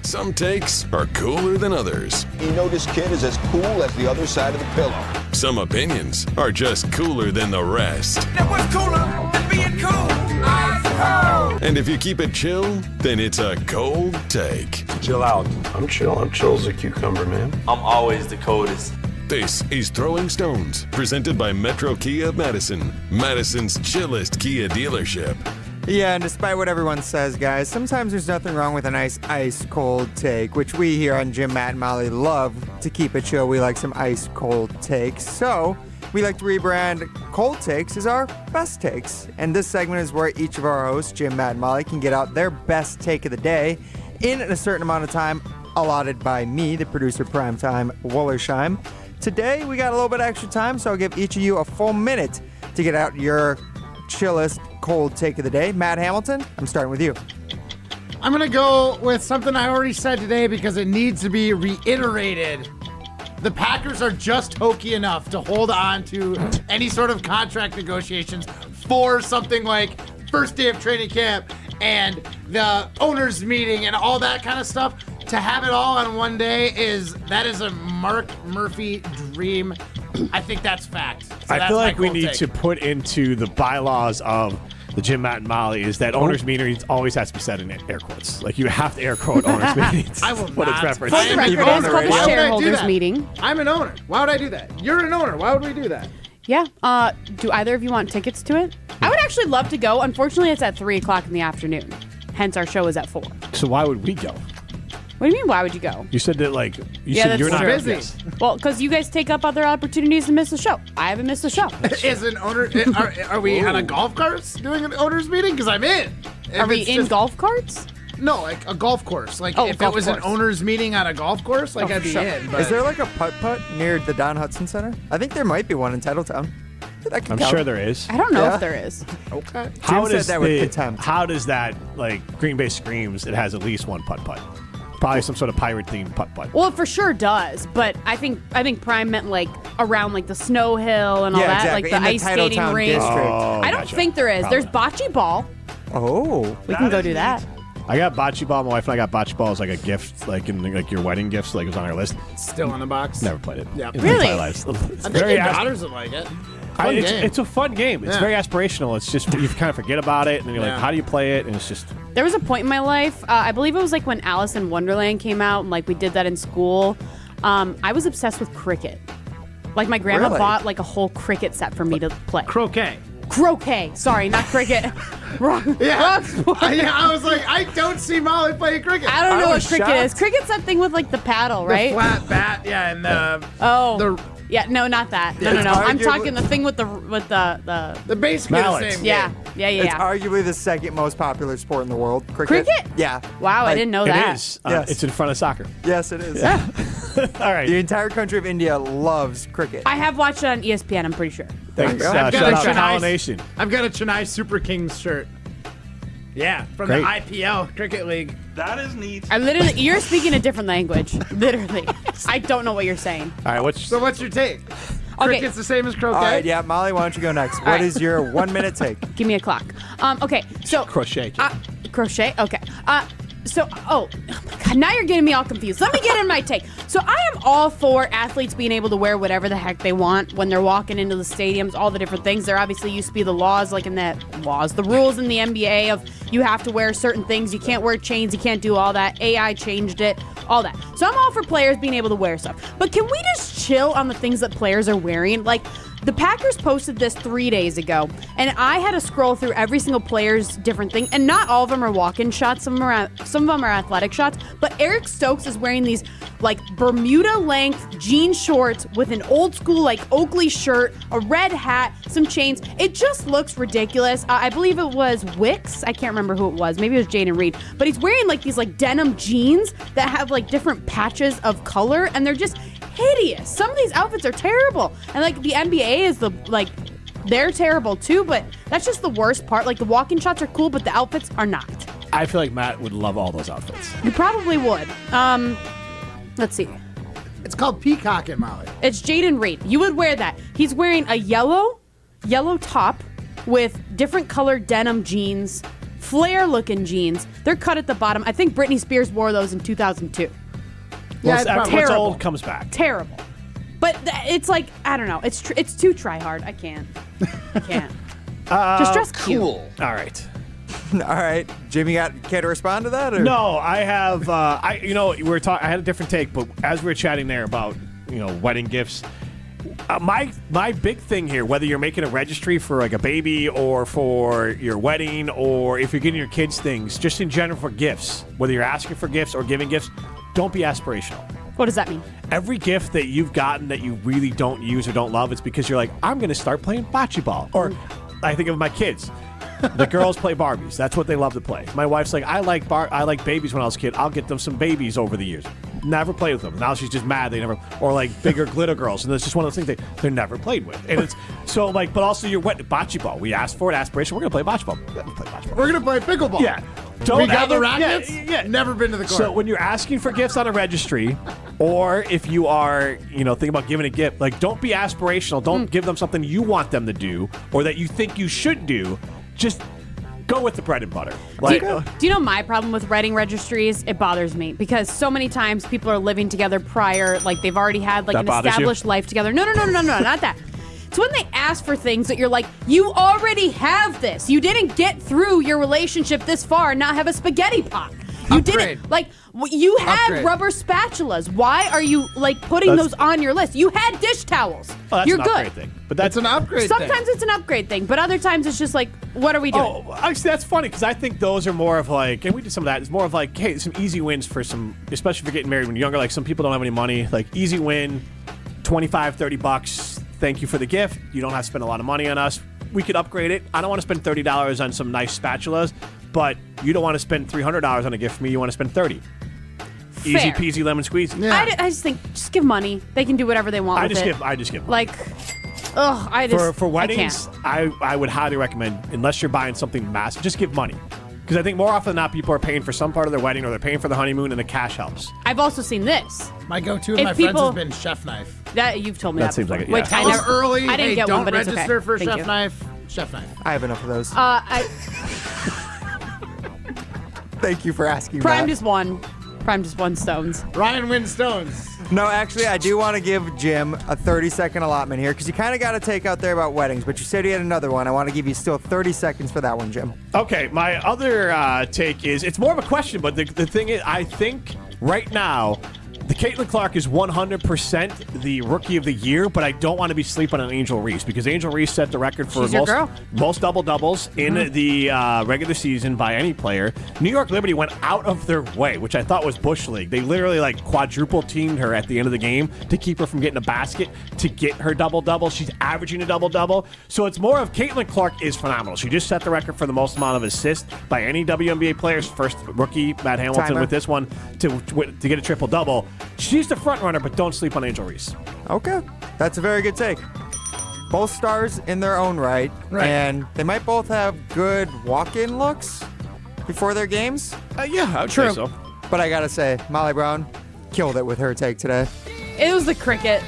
Some takes are cooler than others. You know this kid is as cool as the other side of the pillow. Some opinions are just cooler than the rest. Now what's cooler than being cool? Ice cold. And if you keep it chill, then it's a cold take. Chill out. I'm chill. I'm chill as a cucumber, man. I'm always the coldest. This is Throwing Stones, presented by Metro Kia of Madison, Madison's chillest Kia dealership. Yeah, and despite what everyone says, guys, sometimes there's nothing wrong with a nice ice-cold take, which we here on Jim, Matt, and Molly love to keep it chill. We like some ice-cold takes. So we like to rebrand cold takes as our best takes. And this segment is where each of our hosts, Jim, Matt, and Molly, can get out their best take of the day in a certain amount of time allotted by me, the producer Primetime Wollersheim. Today, we got a little bit extra time, so I'll give each of you a full minute to get out your chillest cold take of the day. Matt Hamilton, I'm starting with you. I'm going to go with something I already said today because it needs to be reiterated. The Packers are just hokey enough to hold on to any sort of contract negotiations for something like first day of training camp and the owners meeting and all that kind of stuff. To have it all on one day is a Mark Murphy dream. I think that's fact. So I feel like we need to put into the bylaws of the Jim, Matt, and Molly is that owners meeting always has to be said in air quotes. Like you have to air quote owners meetings. I will what not. it's referenced. For the record, it's called the shareholders meeting. I'm an owner. Why would I do that? You're an owner. Why would we do that? Yeah. Do either of you want tickets to it? I would actually love to go. Unfortunately, it's at 3 o'clock in the afternoon. Hence, our show is at 4. So why would we go? What do you mean? Why would you go? You said that like you Yeah, said that's you're not true. busy. Yes. Well, because you guys take up other opportunities to miss the show. I haven't missed a show. Is an owner? Are we on a golf course doing an owners meeting? Because I'm in. Are we in golf carts? No, like a golf course. Like if it golf was an course. owners meeting on a golf course, like I'd be sure. in. But Is there like a putt-putt near the Don Hudson Center? I think there might be one in Titletown. That could I'm count. sure there is. I don't know Yeah. if there is. Okay. Jim said that with contempt. How does that like Green Bay Screams? It has at least one putt-putt. Probably some sort of pirate-themed putt-putt. Well, it for sure does, but I think Prime meant like around like the snow hill and all Yeah, that, exactly. like the In the ice skating Titletown rink. district. I don't gotcha. think there is. Probably. There's bocce ball. Oh. We can go do that. I got bocce ball. My wife and I got bocce ball as like a gift, like in like your wedding gifts. Like it was on our list. Still in the box. Never played it. Yeah. In Really? my lives. It's I think very your daughters would like it. Fun game. It's a fun game. It's Yeah. very aspirational. It's just you kind of forget about it, and then you're Yeah. like, how do you play it? And it's just There was a point in my life, I believe it was like when Alice in Wonderland came out, and like we did that in school. I was obsessed with cricket. Like my grandma Really? bought like a whole cricket set for me to play. Croquet. Croquet. Sorry, not cricket. Wrong. Yeah. Wrong sport. Yeah, I was like, I don't see Molly playing cricket. I don't know what was cricket shocked. is. Cricket's that thing with like the paddle, right? The flat bat, yeah, and Oh. Yeah, no, not that. No, It's no. I'm arguably- talking the thing with the the basically the Mallets. same yeah. game. Yeah, yeah, It's yeah. arguably the second most popular sport in the world. Cricket? Cricket? Yeah. Wow, I Like, didn't know it that. is. Yes. It's in front of soccer. Yes, it is. All right. The entire country of India loves cricket. I have watched it on ESPN, I'm pretty sure. Thanks. There you go. I've got Shout a out to Chennai- Howell Nation. I've got a Chennai Super Kings shirt. Yeah, from Great. the IPL Cricket League. That is neat. I literally, you're speaking a different language. Literally. I don't know what you're saying. All right. So what's your take? Cricket's the same as croquet? All right, yeah, Molly, why don't you go next? What is right. your 1 minute take? Give me a clock. Okay, so. Crochet. Crochet? Okay. Oh my God, now you're getting me all confused. Let me get in my take. So I am all for athletes being able to wear whatever the heck they want when they're walking into the stadiums, all the different things. There obviously used to be the laws, like in the rules in the NBA of you have to wear certain things. You can't wear chains. You can't do all that. AI changed it, all that. So I'm all for players being able to wear stuff. But can we just chill on the things that players are wearing? Like, the Packers posted this 3 days ago, and I had to scroll through every single player's different thing, and not all of them are walk-in shots. Some of them are athletic shots. But Eric Stokes is wearing these like Bermuda-length jean shorts with an old-school like Oakley shirt, a red hat, some chains. It just looks ridiculous. I believe it was Wicks. I can't remember who it was. Maybe it was Jaden Reed. But he's wearing like these like denim jeans that have like different patches of color, and they're just hideous. Some of these outfits are terrible. And like the NBA is they're terrible too, but that's just the worst part. Like the walk-in shots are cool, but the outfits are not. I feel like Matt would love all those outfits. You probably would. Let's see. It's called peacocking, Molly. It's Jaden Reed. You would wear that. He's wearing a yellow top with different colored denim jeans, flare-looking jeans. They're cut at the bottom. I think Britney Spears wore those in 2002. Yeah, it's what's old comes back. Terrible. But it's like, I don't know. It's too try-hard. I can't. I can't. Just dress cute. All right. All right. Jimmy, care to respond to that? Or? No, I have. We were talking. I had a different take, but as we were chatting there about wedding gifts, my big thing here, whether you're making a registry for like a baby or for your wedding, or if you're getting your kids things, just in general for gifts, whether you're asking for gifts or giving gifts, don't be aspirational. What does that mean? Every gift that you've gotten that you really don't use or don't love, it's because you're like, I'm going to start playing bocce ball. Or I think of my kids. The girls play Barbies. That's what they love to play. My wife's like, I like babies when I was a kid. I'll get them some babies over the years. Never played with them. Now she's just mad they never, or like bigger glitter girls. And it's just one of those things they're never played with. And it's so like, but also you're bocce ball. We asked for it, aspiration. We're going to play bocce ball. We're going to play bocce ball. We're going to play pickleball. Yeah. We got the ever- rackets? Yeah. Never been to the court. So when you're asking for gifts on a registry, or if you are, thinking about giving a gift, like don't be aspirational. Don't give them something you want them to do or that you think you should do. Just go with the bread and butter. Like, do you know my problem with wedding registries? It bothers me because so many times people are living together prior, like they've already had like That an bothers you? established life together. No, not that. It's when they ask for things that you're like, you already have this. You didn't get through your relationship this far and not have a spaghetti pot. You didn't. Like, you had Upgrade. rubber spatulas. Why are you, like, putting those on your list? You had dish towels. well, that's You're an good. upgrade thing. But that's an upgrade Sometimes it's an upgrade thing, but other times it's just like, What are we doing? Oh, actually, that's funny because I think those are more of like, and we did some of that. It's more of like, hey, some easy wins for some, especially for getting married when you're younger. Like some people don't have any money. Like easy win, $25, $30. Thank you for the gift. You don't have to spend a lot of money on us. We could upgrade it. I don't want to spend $30 on some nice spatulas, but you don't want to spend $300 on a gift for me. You want to spend $30. Fair. Easy peasy lemon squeezy. Yeah. I just think just give money. They can do whatever they want. I just give. Like, for weddings, I would highly recommend, unless you're buying something massive, just give money. Because I think more often than not, people are paying for some part of their wedding or they're paying for the honeymoon, and the cash helps. I've also seen this. My go-to with my friends has been chef knife. That you've told me That that seems before. like it, yeah. Which I was early. I didn't hey, get don't one, but it's register okay. for Thank chef you. knife. Chef knife. I have enough of those. Thank you for asking. Prime Matt. just won. Prime just won stones. Ryan wins stones. No, actually, I do want to give Jim a 30-second allotment here because you kind of got to take out there about weddings, but you said you had another one. I want to give you still 30 seconds for that one, Jim. Okay, my other take is, it's more of a question, but the thing is, I think right now, the Caitlin Clark is 100% the Rookie of the Year, but I don't want to be sleeping on Angel Reese because Angel Reese set the record for most double-doubles in the regular season by any player. New York Liberty went out of their way, which I thought was Bush League. They literally like quadruple teamed her at the end of the game to keep her from getting a basket to get her double-double. She's averaging a double-double. So it's more of Caitlin Clark is phenomenal. She just set the record for the most amount of assists by any WNBA player's first rookie, Matt Hamilton, with this one to get a triple-double. She's the front runner, but don't sleep on Angel Reese. Okay. That's a very good take. Both stars in their own right. And they might both have good walk-in looks before their games. Yeah, I would say so. But I got to say, Molly Brown killed it with her take today. It was the cricket.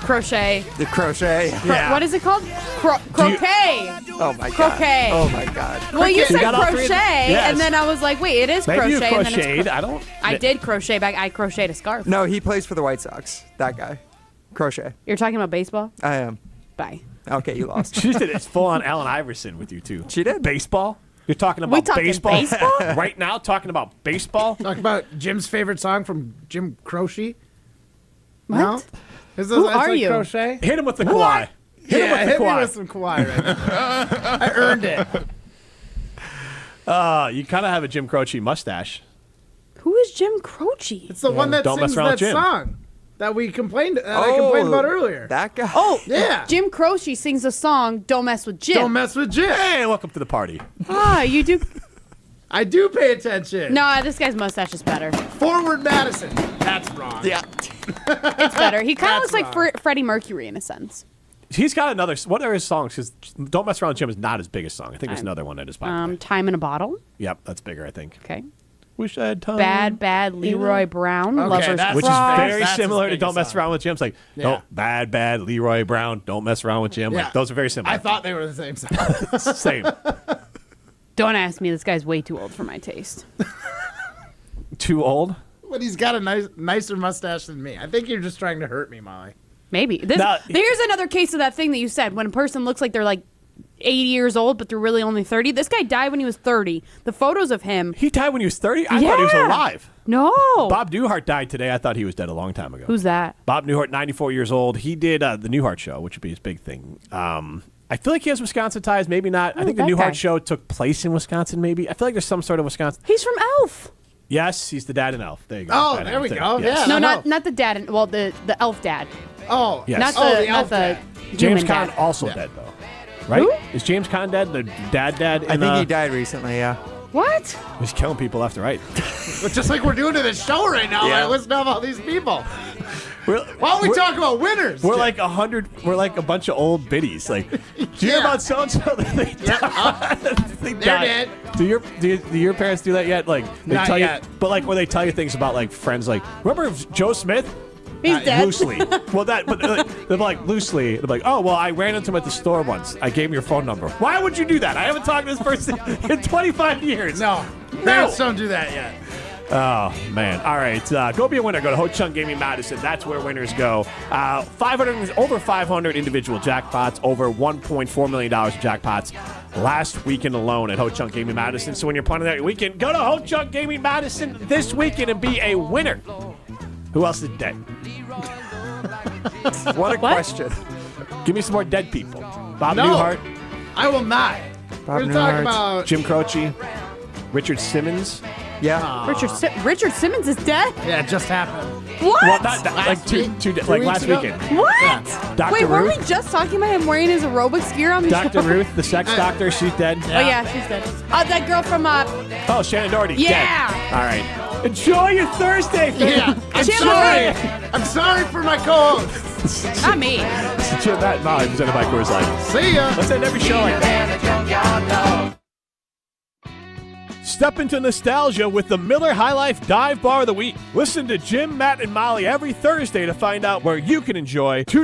Crochet. The crochet. What is it called? Croquet. Oh, my God. Croquet. Oh, my God. Well, you said got all three of crochet, them? Yes. and then I was like, wait, it is Maybe crochet. you and then it's crocheted. I don't. I did crochet back. I crocheted a scarf. No, he plays for the White Sox. That guy. Crochet. You're talking about baseball? I am. Bye. Okay, you lost. She just did it full on Allen Iverson with you, too. She did. Baseball? You're talking about baseball? Right now, talking about baseball? Talking about Jim's favorite song from Jim Croce. What? No? Who are you? Crochet? Hit him with the Kawhi. Hit him with the hit me Kawhi. with some Kawhi right now. I earned it. You kind of have a Jim Croce mustache. Who is Jim Croce? It's the one that Don't mess sings around that with Jim. song that I complained about earlier. That guy. Oh, yeah. Jim Croce sings a song, Don't Mess with Jim. Don't mess with Jim. Hey, welcome to the party. Ah, you do. I do pay attention. No, this guy's mustache is better. Forward Madison. That's wrong. Yeah. It's better. He kind of That's looks like Freddie Mercury in a sense. He's got another. What are his songs? Because Don't Mess Around with Jim is not his biggest song. I think there's another one that is popular. Time in a Bottle. Yep, that's bigger, I think. Okay. Wish I had time. Bad Leroy Brown. Okay, Lovers that's Which is Cross. very That's similar his to Don't biggest Mess song. Around with Jim. It's like, Yeah. bad Leroy Brown. Don't mess around with Jim. Yeah. Like, those are very similar. I thought they were the same song. Same. Don't ask me. This guy's way too old for my taste. Too old? But he's got a nicer mustache than me. I think you're just trying to hurt me, Molly. Maybe. Here's another case of that thing that you said. When a person looks like they're like 80 years old, but they're really only 30. This guy died when he was 30. The photos of him. He died when he was 30? I thought he was alive. No. Bob Newhart died today. I thought he was dead a long time ago. Who's that? Bob Newhart, 94 years old. He did the Newhart Show, which would be his big thing. I feel like he has Wisconsin ties. Maybe not. I think the that Newhart guy. Show took place in Wisconsin, maybe. I feel like there's some sort of Wisconsin. He's from Elf. Yes, he's the dad in Elf. There you go. Oh, Dad there we Elf. go. Yes. Yeah. No, not the dad. Well, the elf dad. Oh, Yes. Not Oh, the, the not elf the dad. James human Conn dad. also dead, though. Right? Who? Is James Conn dead? The dad? I think he died recently, yeah. What? He's killing people left and right. But just like we're doing to this show right now, Yeah. I listen to all these people. Why Why don't we talk about winners? We're like 100. We're like a bunch of old biddies. Like, do you hear Yeah. about so and so? They died. They They're died. dead. Do your parents do that yet? Like, they Not tell yet. you, but like where they tell you things about like friends. Like, remember Joe Smith? He's dead. Loosely. Well, they're like loosely. They're like, oh well, I ran into him at the store once. I gave him your phone number. Why would you do that? I haven't talked to this person in 25 years. No, parents don't do that yet. Oh, man. All right. Go be a winner. Go to Ho Chunk Gaming Madison. That's where winners go. Over 500 individual jackpots, over $1.4 million in jackpots last weekend alone at Ho Chunk Gaming Madison. So when you're planning that weekend, go to Ho Chunk Gaming Madison this weekend and be a winner. Who else is dead? What a question. Give me some more dead people. Bob No. Newhart. I will not. We're going to talk about Jim Croce, Richard Simmons. Yeah. Richard Simmons is dead? Yeah, it just happened. What? Well, not like last weekend. What? Yeah. Dr. Wait, weren't Ruth. we just talking about him wearing his aerobics gear on the show? Dr. Ruth, the sex doctor, she's dead. Oh, yeah, she's dead. Oh, that girl from... Oh, Shannon Doherty. Yeah. Dead. All right. Enjoy your Thursday, fam. Yeah. I'm sorry for my co-host. Not me. Jim, Matt, and Molly, presented by Coors Light. See ya. Let's end every show like that. Step into nostalgia with the Miller High Life Dive Bar of the Week. Listen to Jim, Matt, and Molly every Thursday to find out where you can enjoy $2